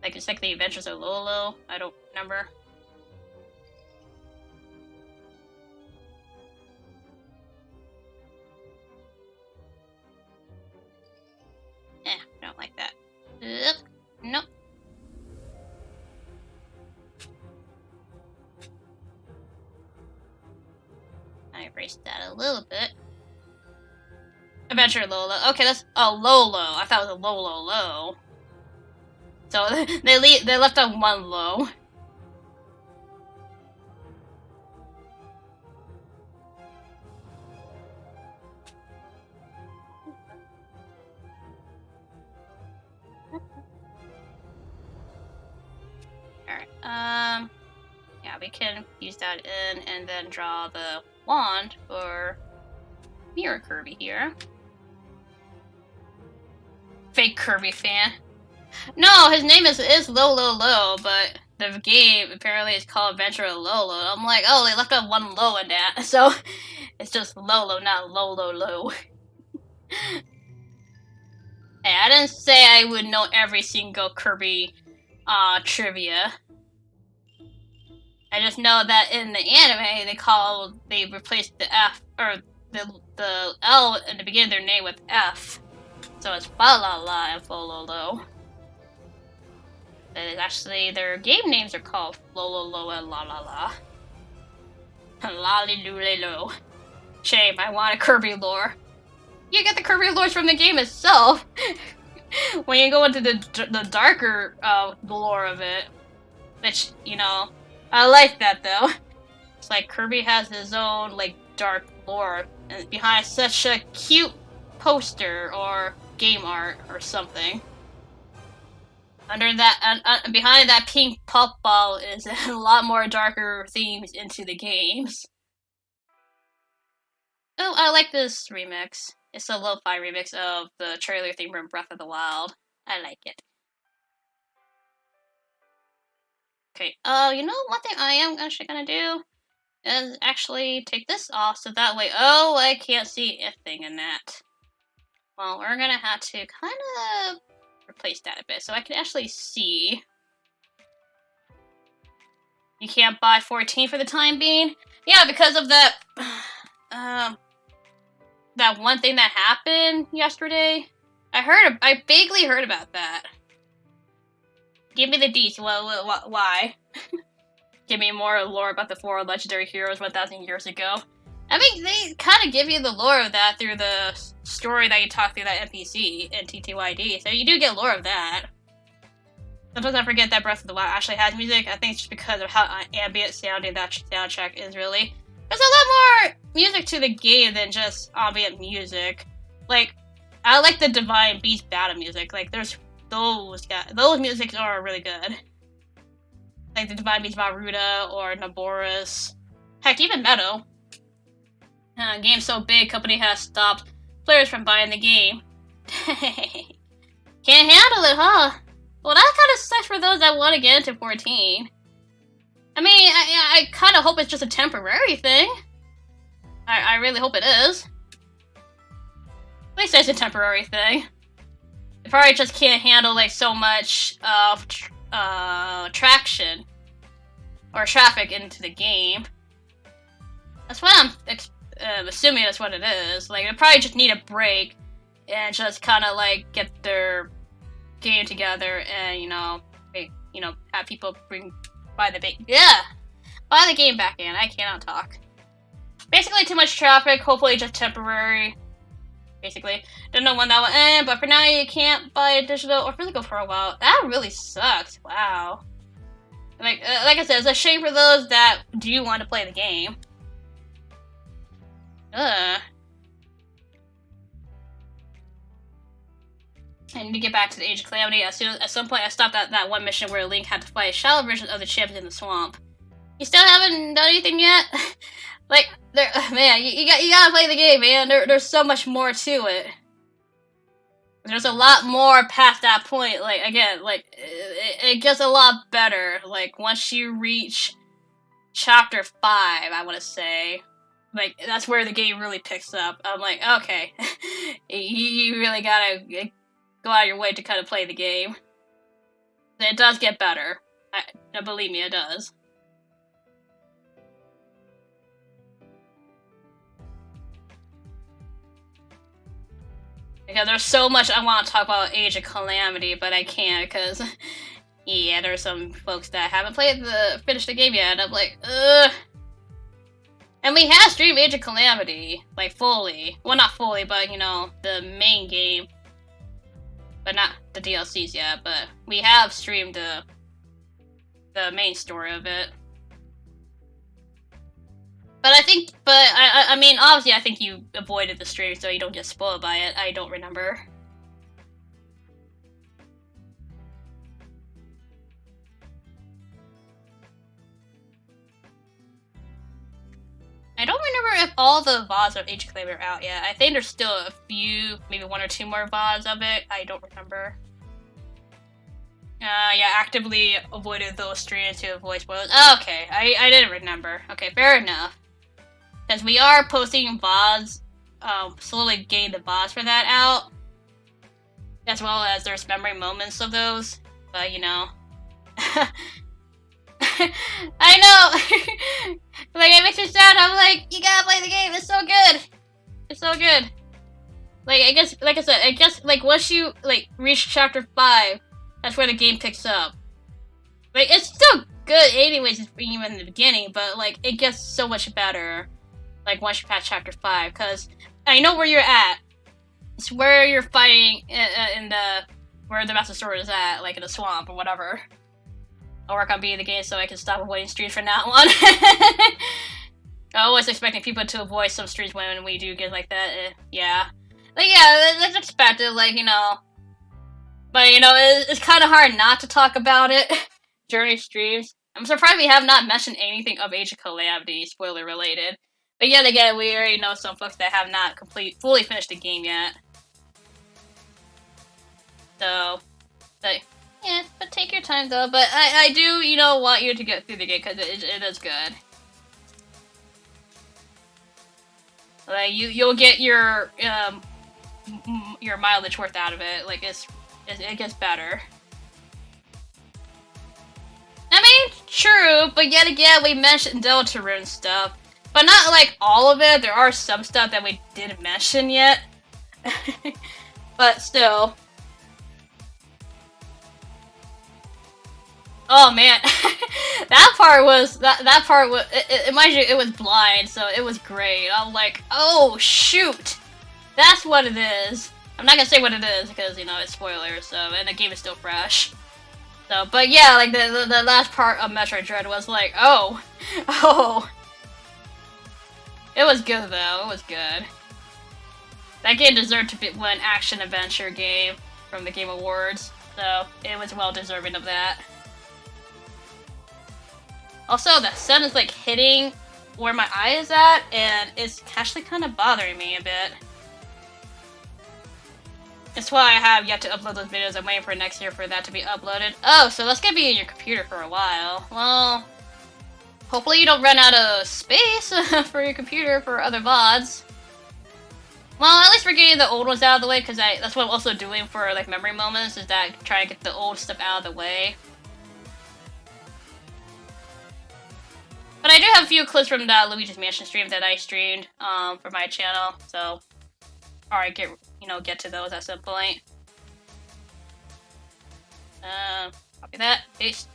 Like it's like the Adventures of Lolo. I don't remember. I don't like that. Nope. I erased that a little bit. Adventure Lolo. Okay, that's a Lolo. I thought it was a Lolo. So they left on one low. Alright, yeah, we can use that in and then draw the wand for Mirror Kirby here. Fake Kirby fan. No, his name is Lolo, but the game apparently is called Adventure of Lolo. I'm like, oh, they left out one low in that, so it's just Lolo, not Lolo. Hey, I didn't say I would know every single Kirby trivia. I just know that in the anime they replaced the F or the L in the beginning of their name with F. So it's Fa-la-la and Fololo. Actually, their game names are called Lololo and La-la-la. Lolly-lulelo. Shame, I want a Kirby lore. You get the Kirby lores from the game itself. When you go into the darker lore of it. Which, you know, I like that though. It's like Kirby has his own, like, dark lore behind such a cute poster or game art or something. Under that, behind that pink pop ball is a lot more darker themes into the games. Oh, I like this remix. It's a lo-fi remix of the trailer theme from Breath of the Wild. I like it. Okay, you know one thing I am actually gonna do is actually take this off so that way, oh, I can't see anything in that. Well, we're gonna have to kind of replace that a bit so I can actually see. You can't buy 14 for the time being? Yeah, because of that, that one thing that happened yesterday. I vaguely heard about that. Give me the deets. Why? Give me more lore about the 4 legendary heroes 1,000 years ago. I mean, they kind of give you the lore of that through the story that you talk through that NPC in TTYD, so you do get lore of that. Sometimes I forget that Breath of the Wild actually has music. I think it's just because of how ambient sounding that soundtrack is, really. There's a lot more music to the game than just ambient music. Like, I like the Divine Beast battle music. Like, there's those musics are really good. Like the Divine Beast Varuda or Naboris. Heck, even Meadow. Game's so big, company has stopped players from buying the game. Can't handle it, huh? Well, that kind of sucks for those that want to get into 14. I mean, I kind of hope it's just a temporary thing. I really hope it is. At least it's a temporary thing. They probably just can't handle, like, so much of traction or traffic into the game. That's what I'm assuming that's what it is. Like, they probably just need a break and just kind of, like, get their game together and, you know, have people buy the game back in. I cannot talk. Basically, too much traffic. Hopefully, just temporary. Basically, don't know when that will end, but for now, you can't buy a digital or physical for a while. That really sucks. Wow. Like I said, it's a shame for those that do want to play the game. Ugh. I need to get back to the Age of Calamity. At some point, I stopped at that one mission where Link had to fight a shallow version of the champion in the swamp. You still haven't done anything yet? Like, man, you gotta play the game, man. There's so much more to it. There's a lot more past that point. Like, again, like, it gets a lot better. Like, once you reach chapter 5, I want to say. Like, that's where the game really picks up. I'm like, okay. you really gotta go out of your way to kind of play the game. It does get better. Believe me, it does. Because there's so much I want to talk about Age of Calamity, but I can't because, yeah, there's some folks that haven't finished the game yet, and I'm like, ugh. And we have streamed Age of Calamity, like, fully. Well, not fully, but, you know, the main game. But not the DLCs yet, but we have streamed the main story of it. But I mean, obviously, I think you avoided the stream so you don't get spoiled by it. I don't remember. I don't remember if all the VODs of Age of Calamity are out yet. I think there's still a few, maybe 1 or 2 more VODs of it. I don't remember. Yeah, actively avoided those streams to avoid spoilers. Oh, okay, I didn't remember. Okay, fair enough. Because we are posting VODs, slowly getting the VODs for that out. As well as there's memory moments of those. But, you know. I know! Like, it makes me sad. I'm like, you gotta play the game. It's so good. It's so good. Like, I guess, like I said, like, once you, like, reach chapter 5, that's where the game picks up. Like, it's still good anyways, even in the beginning, but, like, it gets so much better, like, once you pass chapter 5, because I know where you're at. It's where you're fighting where the Master Sword is at, like, in the swamp or whatever. I'll work on beating the game so I can stop avoiding streams from now on. I'm always expecting people to avoid some streams when we do get like that. Yeah. Like, yeah, that's expected, like, you know. But, you know, it's kind of hard not to talk about it during streams. I'm surprised we have not mentioned anything of Age of Calamity, spoiler related. But yet again, we already know some folks that have not fully finished the game yet. So, like, yeah, but take your time though. But I do, you know, want you to get through the game because it is good. Like, you'll get your mileage worth out of it. Like, it gets better. I mean, true, but yet again, we mentioned Deltarune stuff. But not, like, all of it. There are some stuff that we didn't mention yet. But still. Oh, man. that part was, mind you, it was blind, so it was great. I'm like, oh, shoot. That's what it is. I'm not gonna say what it is, because, you know, it's spoilers, so, and the game is still fresh. So, but yeah, like, the last part of Metroid Dread was like, oh. Oh. It was good, though. It was good. That game deserved to win Action Adventure Game from the Game Awards, so it was well deserving of that. Also, the sun is, like, hitting where my eye is at, and it's actually kind of bothering me a bit. That's why I have yet to upload those videos. I'm waiting for next year for that to be uploaded. Oh, so that's gonna be in your computer for a while. Well, hopefully you don't run out of space for your computer for other VODs. Well, at least we're getting the old ones out of the way, because that's what I'm also doing for, like, memory moments, is that trying to get the old stuff out of the way. But I do have a few clips from the Luigi's Mansion stream that I streamed for my channel, so alright, get to those at some point. Copy that, paste.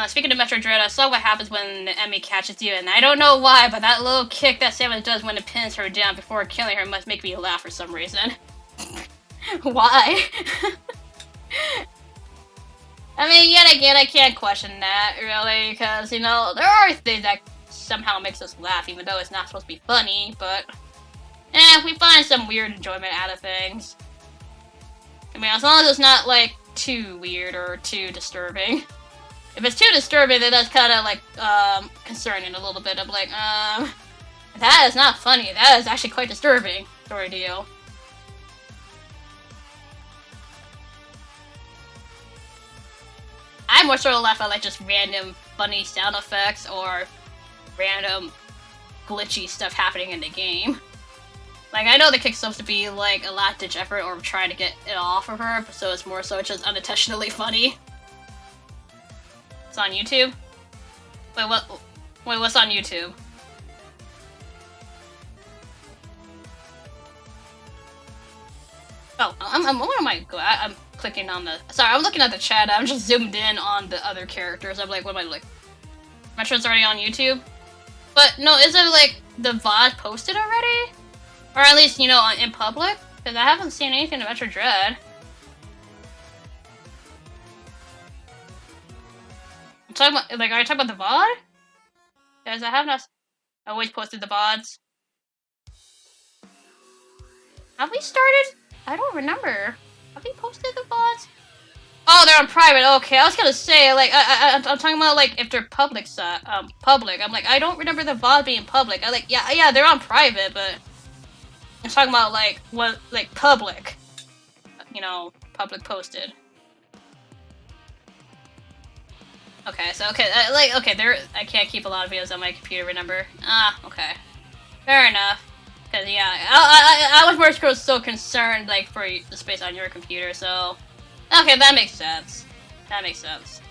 Speaking of Metro Dread, I saw what happens when Emmy catches you, and I don't know why, but that little kick that Samus does when it pins her down before killing her must make me laugh for some reason. Why? I mean, yet again, I can't question that, really, because, you know, there are things that somehow makes us laugh, even though it's not supposed to be funny, but... we find some weird enjoyment out of things. I mean, as long as it's not, like, too weird or too disturbing. If it's too disturbing, then that's kind of, like, concerning a little bit. I'm like, that is not funny. That is actually quite disturbing, sort of deal. I more sort of laugh at, like, just random funny sound effects or random glitchy stuff happening in the game. Like, I know the kick's supposed to be, like, a last-ditch effort or trying to get it off of her, so it's more so just unintentionally funny. It's on YouTube? Wait, what? Wait, what's on YouTube? Oh, what am I? I'm clicking on the. Sorry, I'm looking at the chat. I'm just zoomed in on the other characters. I'm like, what am I like? Metro's already on YouTube, but no, is it like the VOD posted already, or at least you know in public? Because I haven't seen anything of Metro Dread. I'm talking about, like, are you talking about the VOD? Because I have not always posted the VODs. Have we started? I don't remember. Have we posted the VODs? Oh, they're on private. Okay, I was gonna say, like, I'm talking about, like, if they're public. I'm like, I don't remember the VOD being public. I like, yeah, they're on private, but I'm talking about, like, what, like, public. You know, public posted. Okay, so, okay, I can't keep a lot of videos on my computer, remember? Okay. Fair enough. Because, yeah, I was more so concerned, like, for the space on your computer, so... Okay, that makes sense. That makes sense.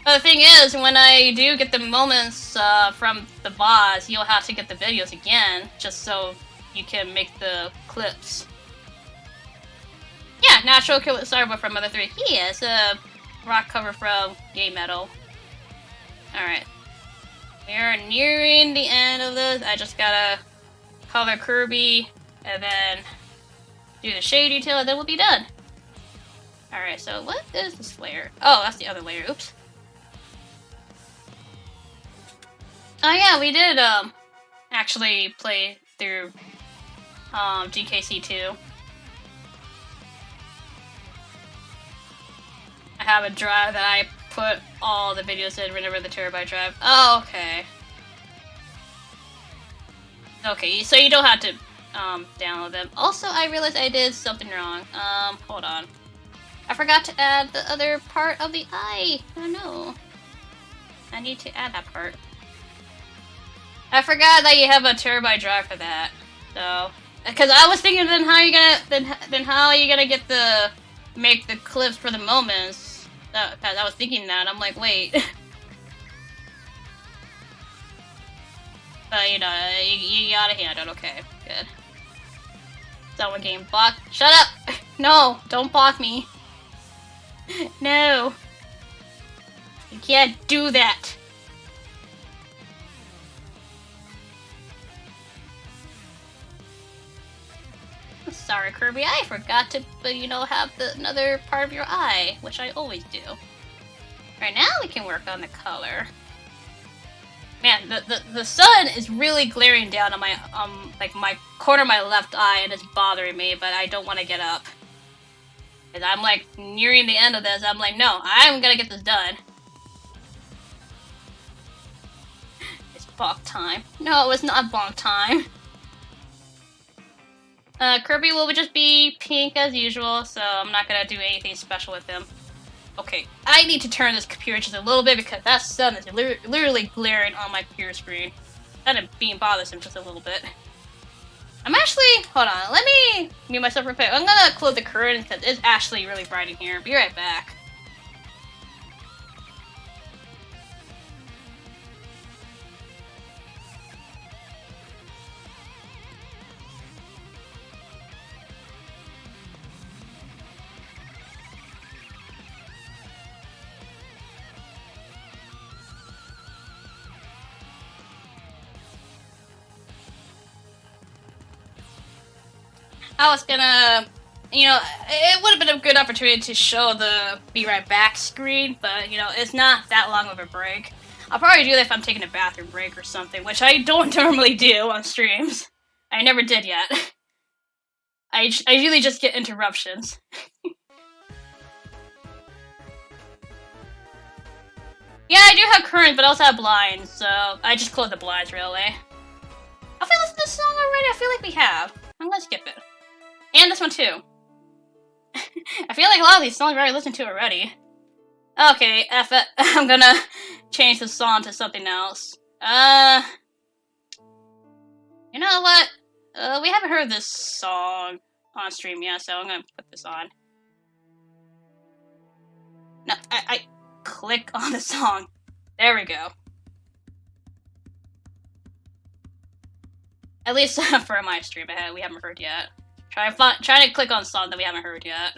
But the thing is, when I do get the moments from the VODs, you'll have to get the videos again, just so you can make the clips. Yeah, Natural Killer Cyber from Mother 3. Yes, a rock cover from Gay Metal. Alright. We are nearing the end of this. I just gotta color Kirby, and then do the shade detail, and then we'll be done. Alright, so what is this layer? Oh, that's the other layer. Oops. Oh yeah, we did, actually play through, GKC2. I have a drive that I put all the videos in whenever the terabyte drive. Oh, okay. Okay, so you don't have to download them. Also, I realized I did something wrong. Hold on. I forgot to add the other part of the eye. Oh no. I need to add that part. I forgot that you have a terabyte drive for that. So, because I was thinking, then how are you gonna then how are you gonna get the make the clips for the moments? Cause I was thinking that, I'm like, wait. But, you know, you got a handle. Okay, good. Someone getting blocked. Shut up! No, don't block me. No. You can't do that. Sorry, Kirby, I forgot to, you know, have another part of your eye, which I always do. Right now we can work on the color. Man, the sun is really glaring down on my, like, my corner of my left eye, and it's bothering me, but I don't want to get up. And I'm, like, nearing the end of this, I'm like, no, I'm gonna get this done. It's bonk time. No, it's not bonk time. Kirby will just be pink as usual, so I'm not gonna do anything special with him. Okay, I need to turn this computer just a little bit because that sun is literally glaring on my computer screen. That is being bothersome just a little bit. I'm actually, hold on, let me mute myself real quick. I'm gonna close the curtain because it's actually really bright in here. Be right back. I was gonna, you know, it would have been a good opportunity to show the Be Right Back screen, but, you know, it's not that long of a break. I'll probably do that if I'm taking a bathroom break or something, which I don't normally do on streams. I never did yet. I usually just get interruptions. Yeah, I do have current, but I also have blinds, so I just close the blinds, really. Have we listened to this song already? I feel like we have. I'm gonna skip it. And this one, too. I feel like a lot of these songs I've already listened to already. Okay, F it. I'm gonna change the song to something else. You know what? We haven't heard this song on stream yet, so I'm gonna put this on. No, I click on the song. There we go. At least for my stream ahead, we haven't heard yet. Try to click on a song that we haven't heard yet.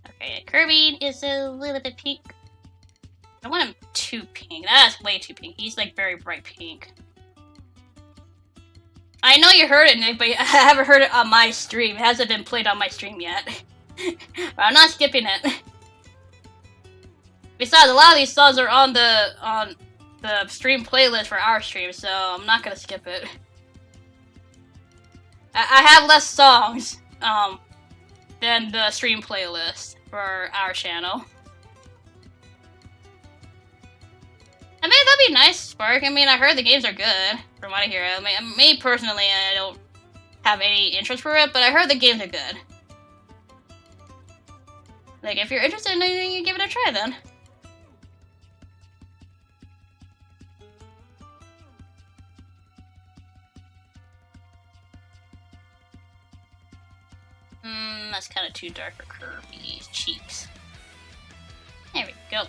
Okay, Kirby is a little bit pink. I don't want him too pink. That's way too pink. He's like very bright pink. I know you heard it, Nick, but I haven't heard it on my stream. It hasn't been played on my stream yet. But I'm not skipping it. Besides, a lot of these songs are on the stream playlist for our stream, so I'm not gonna skip it. I have less songs than the stream playlist for our channel. I mean, that'd be nice, Spark. I mean, I heard the games are good, from what I hear. I mean, me personally, I don't have any interest for it, but I heard the games are good. Like, if you're interested in anything, you give it a try, then. That's kind of too dark for Kirby's cheeks. There we go.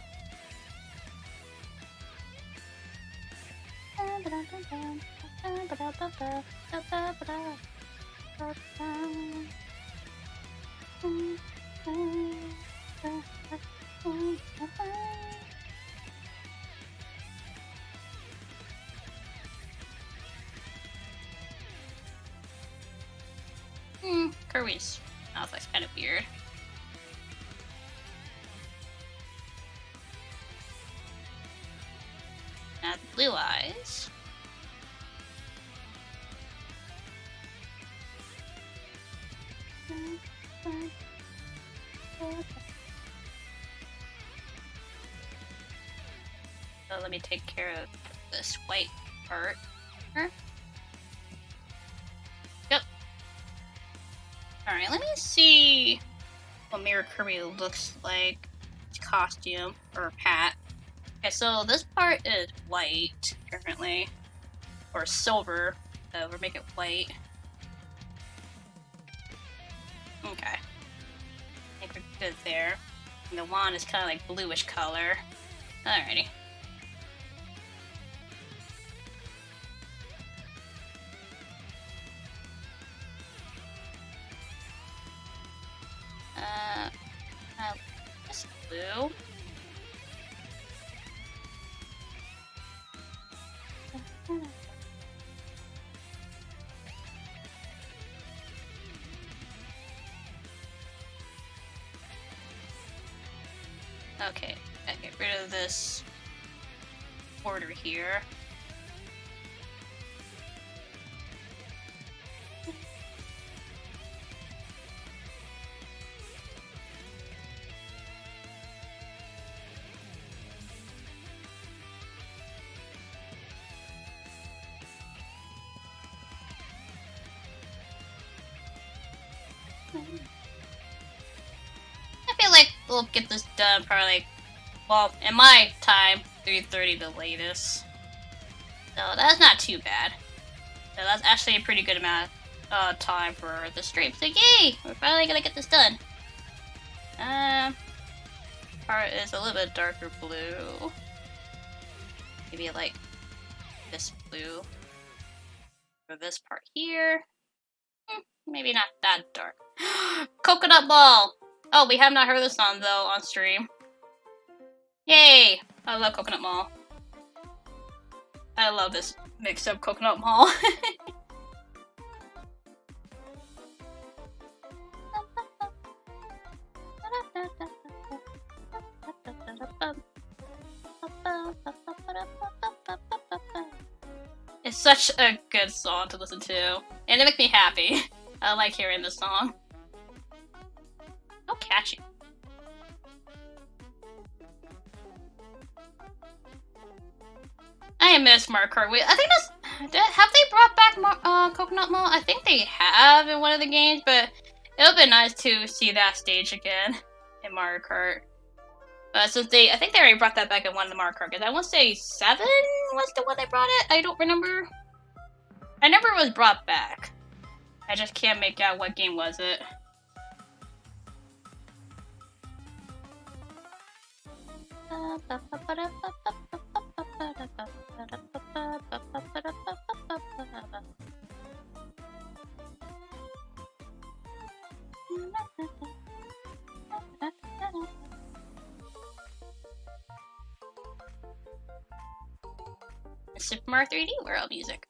Kirby's mouth looks kind of weird. Now the blue eyes. So let me take care of this white part. Yep. Alright, let me see what Mirror Kirby looks like. His costume, or hat. Okay, so this part is white, currently. Or silver, so we'll make it white. Okay. I think we're good there. And the wand is kind of like bluish color. Alrighty. This blue. Okay, I get rid of this border here. I feel like we'll get this done probably, like, well, in my time, 3:30 the latest. So that's not too bad. So that's actually a pretty good amount of time for the stream. So yay! We're finally gonna get this done. Part is a little bit darker blue. Maybe like this blue. For this part here. Maybe not that dark. Coconut Ball! Oh, we have not heard this song though on stream. Yay! I love Coconut Ball. I love this mix-up Coconut Mall. It's such a good song to listen to, and it makes me happy. I like hearing this song. So catchy. I miss Mario Kart Wii. I think that's... Have they brought back Coconut Mall? I think they have in one of the games, but it would be nice to see that stage again in Mario Kart. Since I think they already brought that back in one of the Mario Kart games. I want to say 7 was the one they brought it. I don't remember. I remember it was brought back. I just can't make out what game was it. Super Mario 3D World music.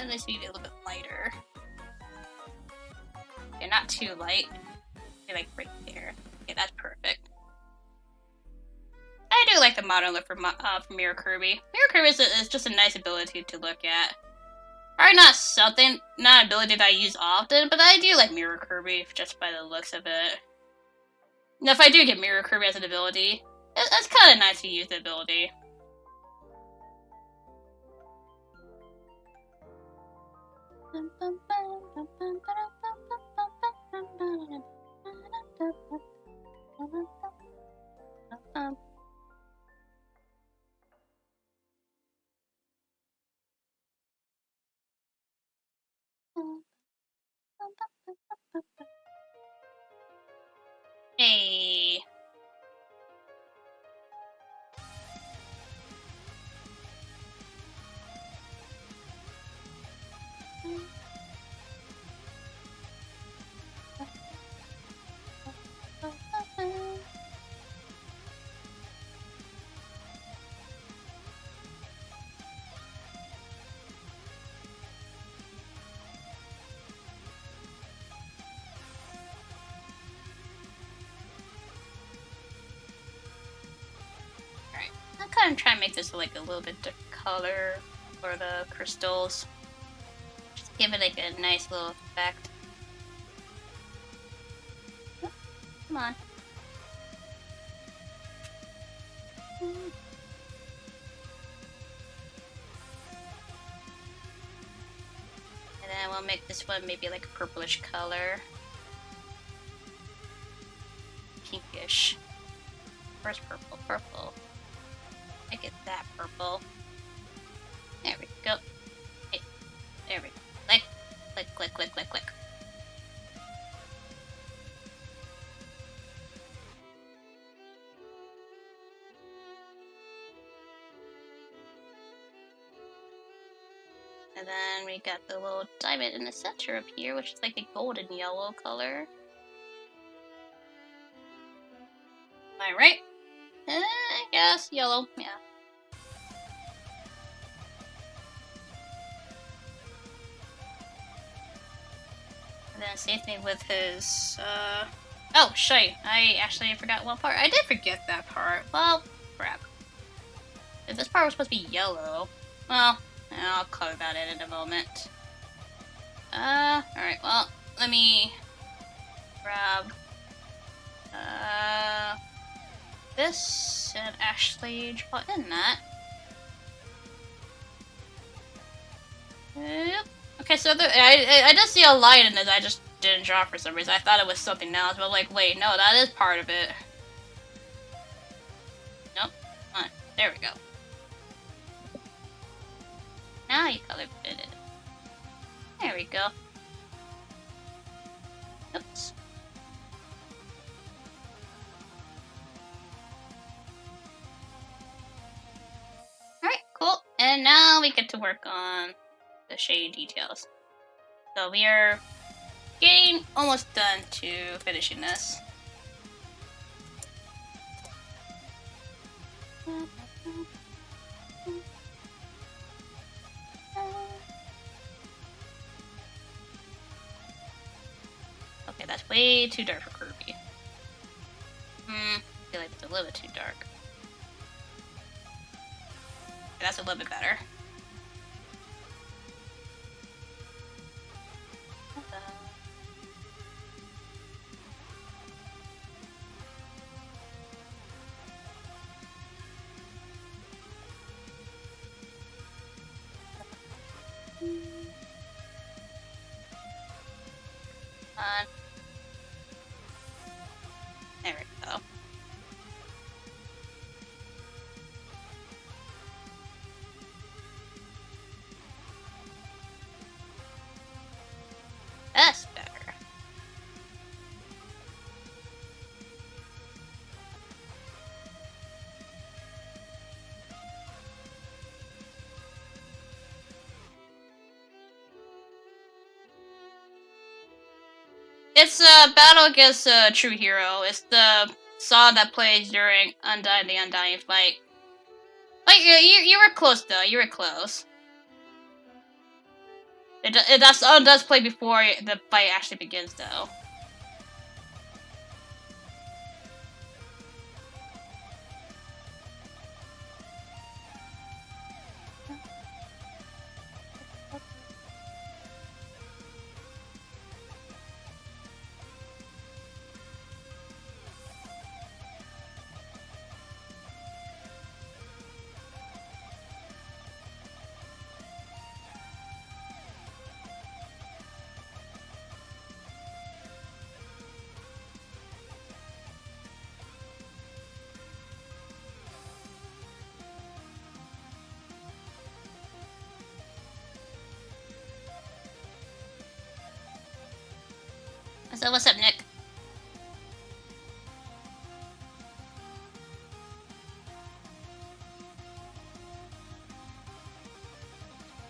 This needs to be a little bit lighter. Okay, not too light. Maybe like right there. Okay, that's perfect. I do like the modern look from Mirror Kirby. Mirror Kirby is just a nice ability to look at. Probably not an ability that I use often, but I do like Mirror Kirby just by the looks of it. Now, if I do get Mirror Kirby as an ability, it's kind of nice to use the ability. Hey. I'm kind of trying to make this like a little bit different color for the crystals. Just give it like a nice little effect. Oh, come on. And then we'll make this one maybe like a purplish color. Pinkish. Where's purple? Purple. Make it that purple. There we go. Hey, there we go. Click, click, click, click, click, click. And then we got the little diamond in the center up here, which is like a golden yellow color. Am I right? I guess yellow, yeah. And then same thing with his, oh, shite. I actually forgot one part. I did forget that part. Well, crap. If this part was supposed to be yellow, well, I'll color that in a moment. Alright, well, let me grab, this and actually draw in that. Yep. Okay, so I did see a light in this. I just didn't draw for some reason. I thought it was something else, but like, wait, no, that is part of it. Nope. There we go. Now you color fit it. There we go. Oops. Alright, cool. And now we get to work on the shading details. So we are getting almost done to finishing this. Okay, that's way too dark for Kirby. I feel like it's a little bit too dark. Okay, that's a little bit better. There we go. That's better. It's a battle against a true hero. It's the song that plays during Undyne the Undying fight. Like you were close though. You were close. That song does play before the fight actually begins though. So what's up, Nick?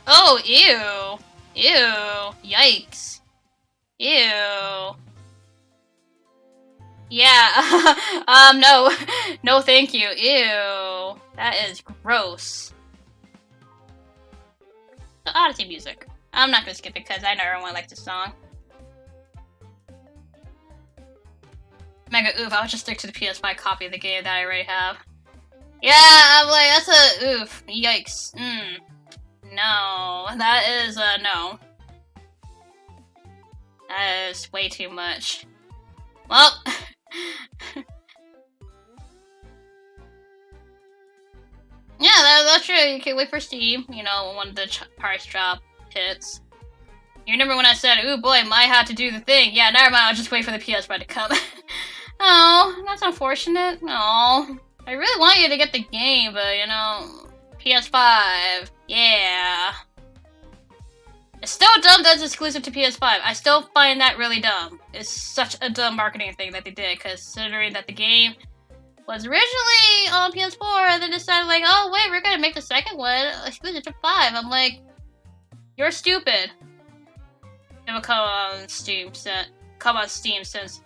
Oh, ew. Ew. Yikes. Ew. Yeah. No. No, thank you. Ew. That is gross. The Odyssey music. I'm not gonna skip it because I know everyone likes this song. Mega oof, I'll just stick to the PS5 copy of the game that I already have. Yeah, I'm like, that's a oof. Yikes. No. That is no. That is way too much. Well. Yeah, that's true. You can wait for Steam, you know, when the price drop hits. You remember when I said, ooh boy, might have to do the thing. Yeah, never mind, I'll just wait for the PS5 to come. Oh, that's unfortunate. Oh, I really want you to get the game, but you know, PS5, yeah. It's still dumb that it's exclusive to PS5. I still find that really dumb. It's such a dumb marketing thing that they did, considering that the game was originally on PS4 and then decided like, oh wait, we're gonna make the second one exclusive to 5. I'm like, you're stupid. It will come on Steam since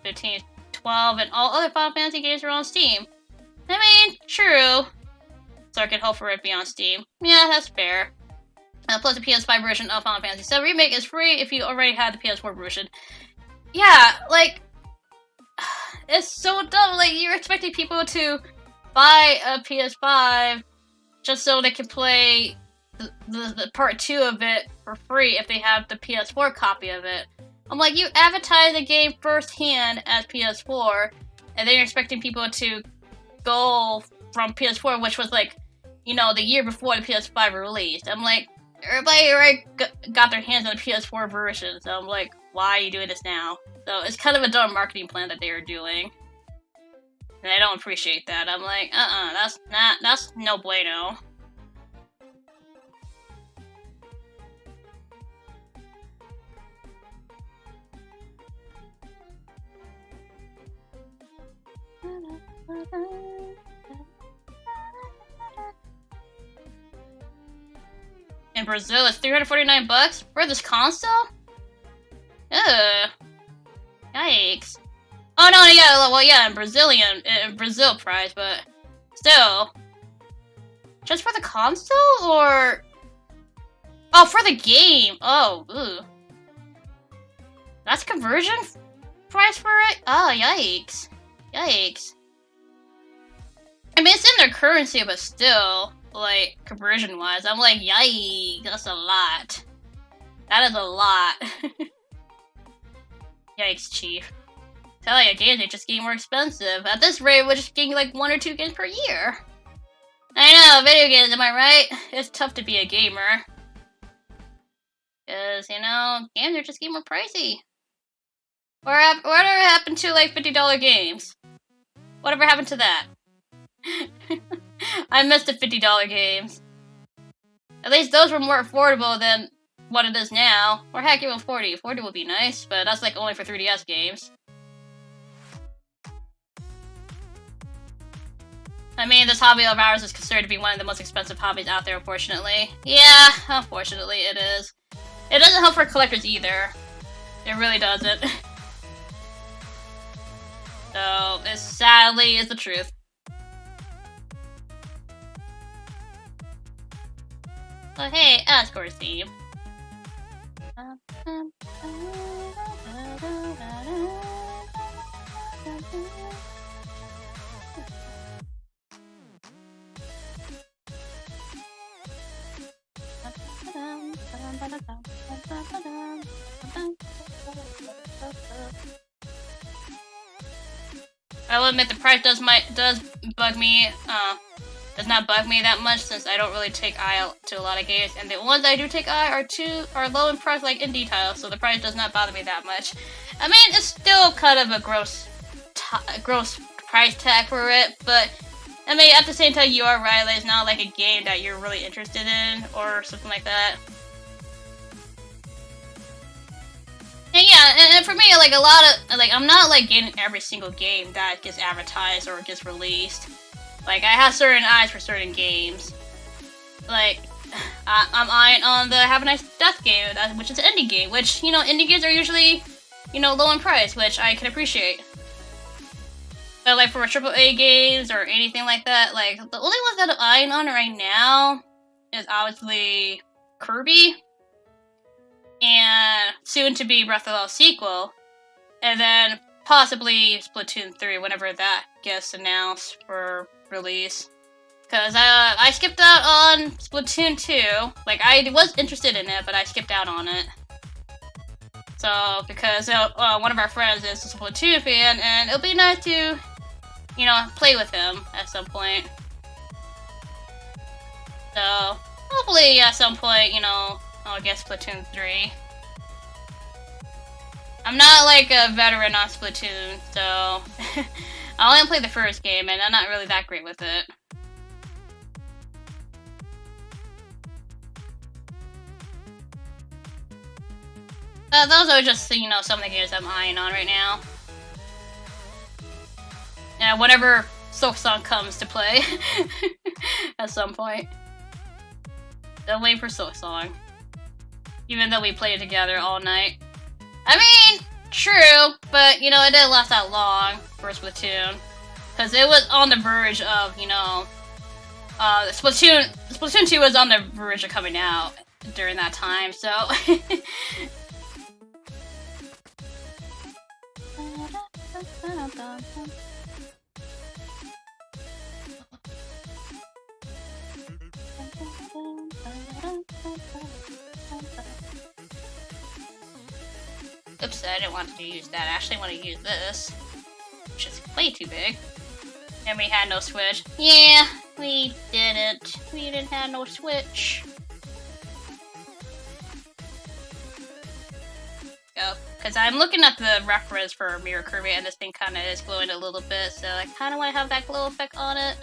15/12, and all other Final Fantasy games are on Steam. I mean, true. So I can hope for it to be on Steam. Yeah, that's fair. Plus the PS5 version of Final Fantasy VII Remake is free if you already had the PS4 version. Yeah, like, it's so dumb. Like, you're expecting people to buy a PS5 just so they can play the part 2 of it for free if they have the PS4 copy of it. I'm like, you advertise the game firsthand as PS4, and then you're expecting people to go from PS4, which was like, you know, the year before the PS5 released. I'm like, everybody already got their hands on the PS4 version, so I'm like, why are you doing this now? So it's kind of a dumb marketing plan that they are doing. And I don't appreciate that. I'm like, that's no bueno. In Brazil, it's $349 for this console? Ugh. Yikes. Oh no, yeah, well yeah, in Brazil price, but still. Just for the console, or? Oh, for the game! Oh, ooh. That's conversion price for it? Oh, yikes. Yikes. I mean, it's in their currency, but still, like, conversion-wise, I'm like, yikes, that's a lot. That is a lot. Yikes, Chief. Tell you, games are just getting more expensive. At this rate, we're just getting like 1 or 2 games per year. I know, video games, am I right? It's tough to be a gamer. Because, you know, games are just getting more pricey. Whatever happened to, like, $50 games? Whatever happened to that? I missed the $50 games. At least those were more affordable than what it is now. Or heck, even 40. 40 would be nice, but that's, like, only for 3DS games. I mean, this hobby of ours is considered to be one of the most expensive hobbies out there, unfortunately. Yeah, unfortunately it is. It doesn't help for collectors either. It really doesn't. So, it sadly is the truth. But hey, Asgore's theme. I will admit the price does bug me. Does not bug me that much since I don't really take eye to a lot of games, and the ones I do take eye are low in price, like indie titles, so the price does not bother me that much. I mean, it's still kind of a gross price tag for it, but I mean, at the same time, you are right. Like, it's not like a game that you're really interested in or something like that. And yeah, and for me, like a lot of I'm not like getting every single game that gets advertised or gets released. Like, I have certain eyes for certain games. Like, I'm eyeing on the Have a Nice Death game, which is an indie game, which, you know, indie games are usually, you know, low in price, which I can appreciate. But, like, for AAA games or anything like that, like, the only ones that I'm eyeing on right now is obviously Kirby, and soon-to-be Breath of the Wild sequel, and then possibly Splatoon 3 whenever that gets announced for release. Because I skipped out on Splatoon 2. Like, I was interested in it, but I skipped out on it. So, because one of our friends is a Splatoon fan, and it'll be nice to, you know, play with him at some point. So, hopefully at some point, you know, I'll get Splatoon 3. I'm not like a veteran on Splatoon, so I only played the first game, and I'm not really that great with it. Those are just, you know, some of the games I'm eyeing on right now. Yeah, whenever Silksong comes to play at some point. Don't wait for Silksong. Even though we played together all night. I mean, true, but, you know, it didn't last that long for Splatoon. Because it was on the verge of, you know, Splatoon 2 was on the verge of coming out during that time, so... Oops, I didn't want to use that. I actually want to use this, which is way too big. And we had no Switch. Yeah, we didn't. We didn't have no Switch. Go. Because I'm looking at the reference for Mirror Kirby, and this thing kind of is glowing a little bit, so I kind of want to have that glow effect on it.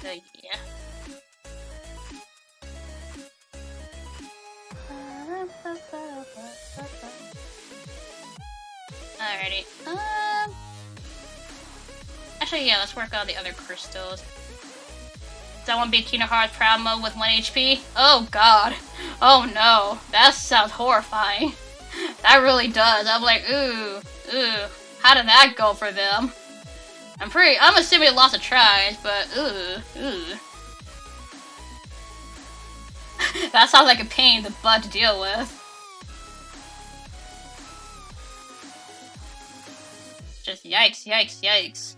So, yeah. Alrighty. yeah, let's work on the other crystals. Does that one be Kingdom Hearts Proud Mode with 1 HP? Oh god. Oh no. That sounds horrifying. That really does. I'm like, ooh. How did that go for them? I'm assuming lots of tries, but ooh. That sounds like a pain in the butt to deal with. Just yikes.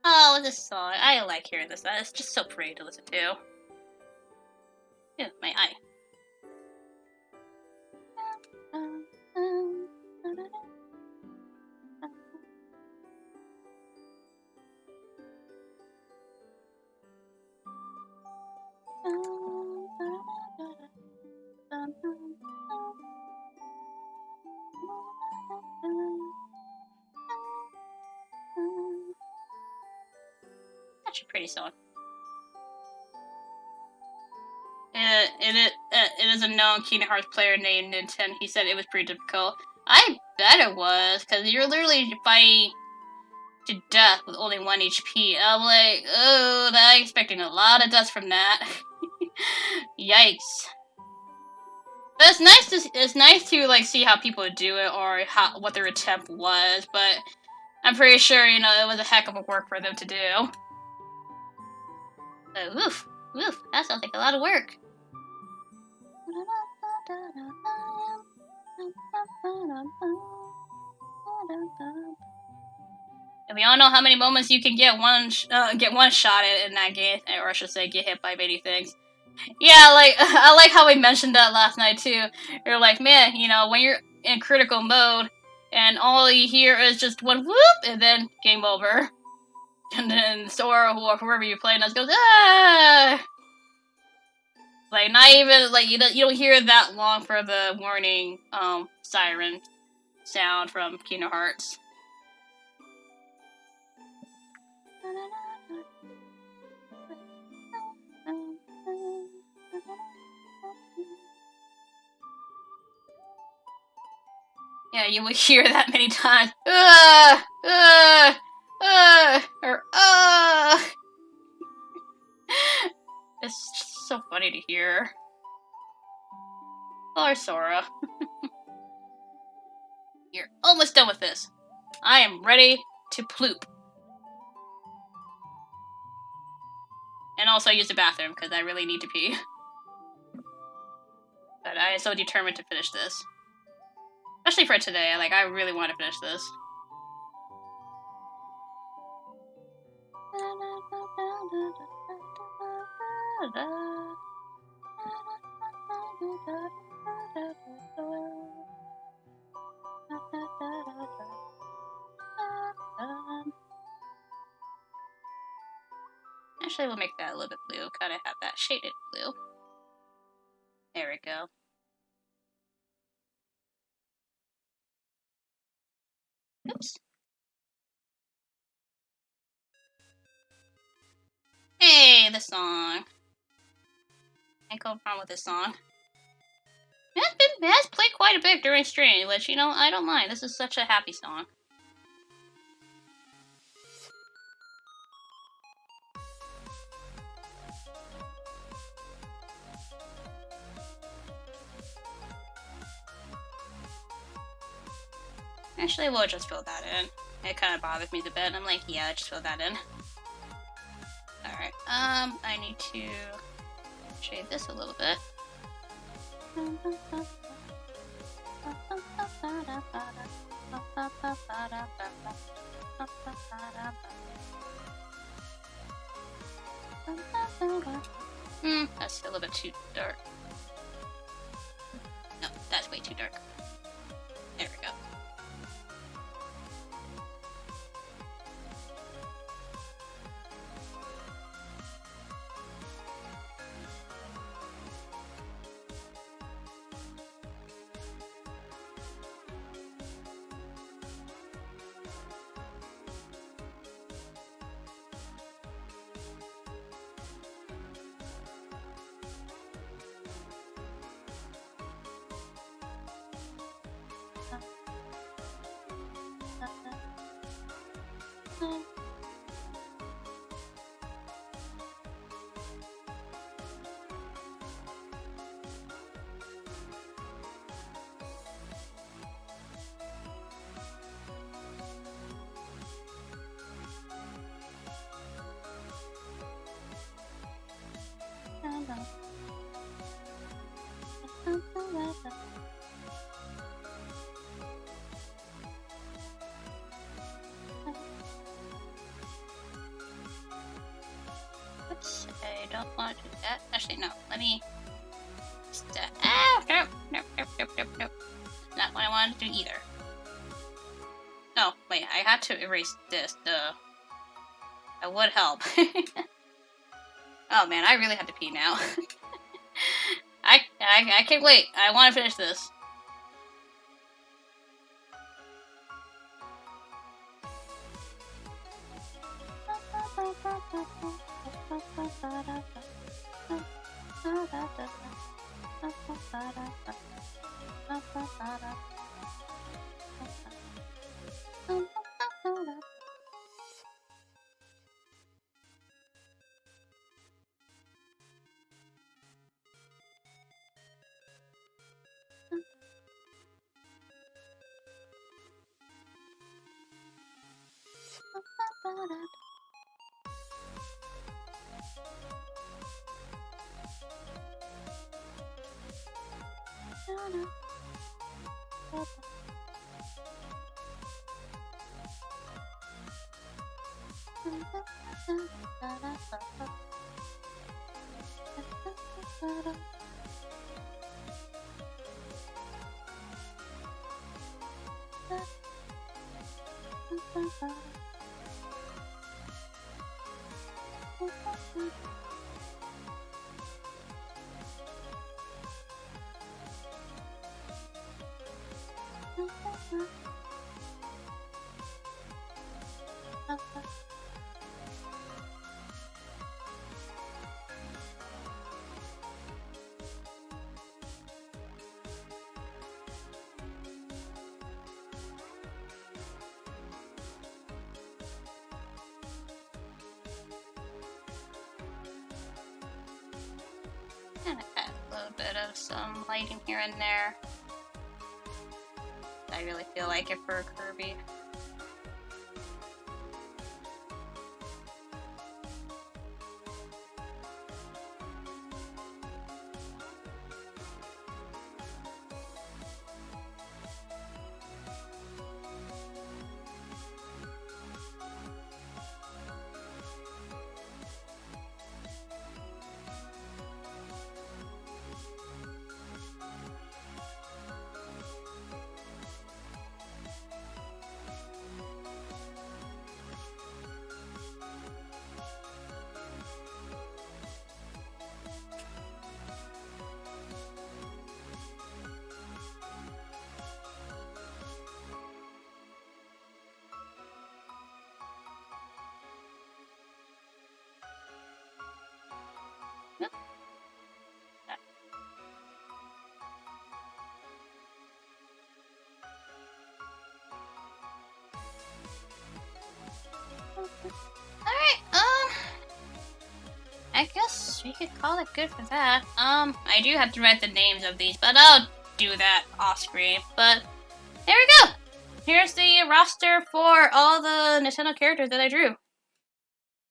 Oh, this song. I like hearing this. It's just so pretty to listen to. Ew, my eye. Such a pretty song. It is a known Kingdom Hearts player named Nintendo. He said it was pretty difficult. I bet it was, because you're literally fighting to death with only 1 HP. I'm like, oh, I'm expecting a lot of deaths from that. Yikes. But it's nice to like see how people do it or what their attempt was, but I'm pretty sure, you know, it was a heck of a work for them to do. Oof, that sounds like a lot of work. And we all know how many moments you can get one shot at in that game, or I should say, get hit by many things. Yeah, like I like how we mentioned that last night too. You're like, man, you know, when you're in critical mode, and all you hear is just one whoop, and then game over. And then Sora or whoever you're playing as goes, ah! Like, not even, like, you don't hear that long for the warning, siren sound from Kingdom Hearts. Yeah, you will hear that many times. Or It's just so funny to hear. Or Sora. You're almost done with this. I am ready to ploop. And also use the bathroom, because I really need to pee. But I am so determined to finish this. Especially for today, like, I really want to finish this. Actually, we'll make that a little bit blue. Kind of have that shaded blue. There we go. Oops. Hey, this song. Can't go wrong with this song. It has played quite a bit during stream, which, you know, I don't mind. This is such a happy song. Actually, we'll just fill that in. It kind of bothers me a bit. I'm like, yeah, just fill that in. Alright, I need to shade this a little bit. That's a little bit too dark. No, that's way too dark. There we go. Oops, I don't want to do that. Actually, no. Let me. Ah, nope, nope, nope, nope, nope, nope. Not what I wanted to do either. Oh, wait, I had to erase this. Duh. That would help. Oh man, I really have to pee now. I can't wait. I want to finish this. And I add a little bit of some lighting here and there. I really feel like it for Kirby. Alright, I guess we could call it good for that. I do have to write the names of these, but I'll do that off screen. But there we go! Here's the roster for all the Nintendo characters that I drew.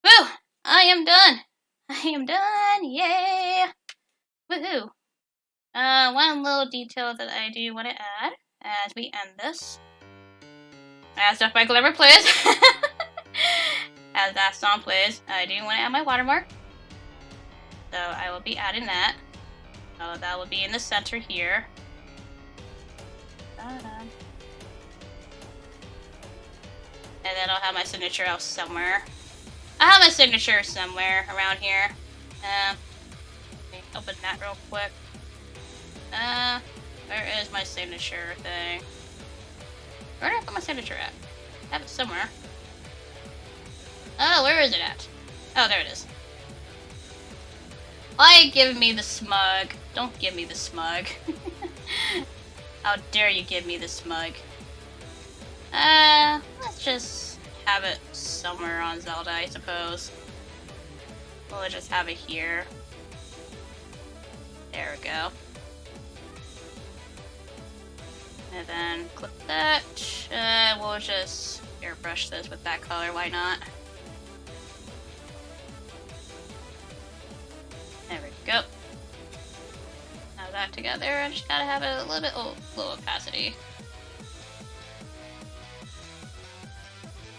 Woo! I am done! I am done! Yay! Woohoo! One little detail that I do want to add as we end this. As Death by Glamour plays, as that song plays, I do want to add my watermark. So I will be adding that. So that will be in the center here. And then I'll have my signature else somewhere. I have my signature somewhere around here. Let me open that real quick. Where is my signature thing? Where did I put my signature at? I have it somewhere. Oh, where is it at? Oh, there it is. Why give me the smug? Don't give me the smug. How dare you give me the smug? Let's just have it somewhere on Zelda, I suppose. We'll just have it here. There we go. And then click that. We'll just airbrush this with that color, why not? There we go. Have that together. I just gotta have it a little bit low opacity.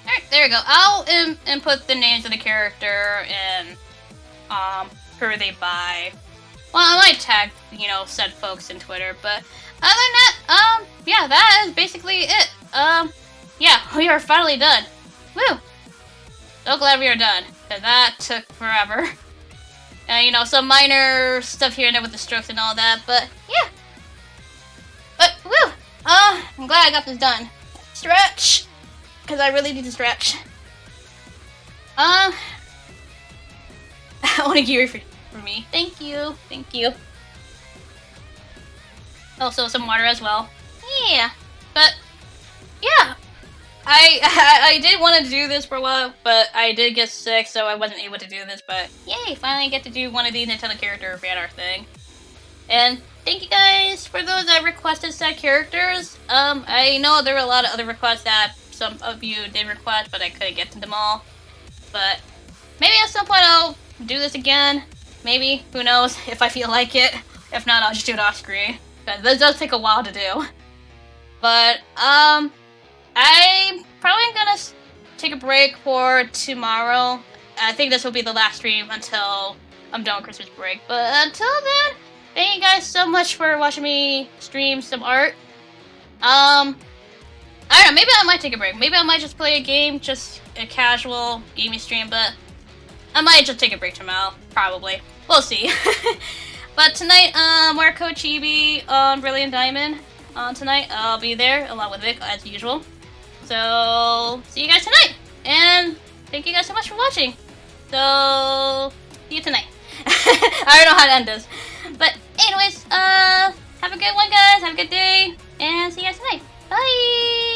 Alright, there we go. I'll input the names of the character and who they buy. Well, I might tag, you know, said folks in Twitter, but other than that, yeah, that is basically it. Yeah, we are finally done. Woo! So glad we are done, because that took forever. And, you know, some minor stuff here and there with the strokes and all that, but, yeah. But, woo! I'm glad I got this done. Stretch! Because I really need to stretch. I want a gear for me. Thank you. Thank you. Also, some water as well. Yeah. But, yeah. I did want to do this for a while, but I did get sick, so I wasn't able to do this, but yay, finally get to do one of these Nintendo character fan art thing. And thank you guys for those that requested said characters. I know there were a lot of other requests that some of you did request, but I couldn't get to them all. But maybe at some point I'll do this again. Maybe, who knows, if I feel like it. If not, I'll just do it off screen, because this does take a while to do. But, I'm probably gonna take a break for tomorrow. I think this will be the last stream until I'm done with Christmas break. But until then, thank you guys so much for watching me stream some art. I don't know, maybe I might take a break. Maybe I might just play a game, just a casual gaming stream, but I might just take a break tomorrow, probably. We'll see. But tonight, Marco Chibi on Brilliant Diamond. Tonight, I'll be there along with Vic as usual. So, see you guys tonight! And thank you guys so much for watching. So, see you tonight. I don't know how to end this. But anyways, have a good one, guys. Have a good day. And see you guys tonight. Bye!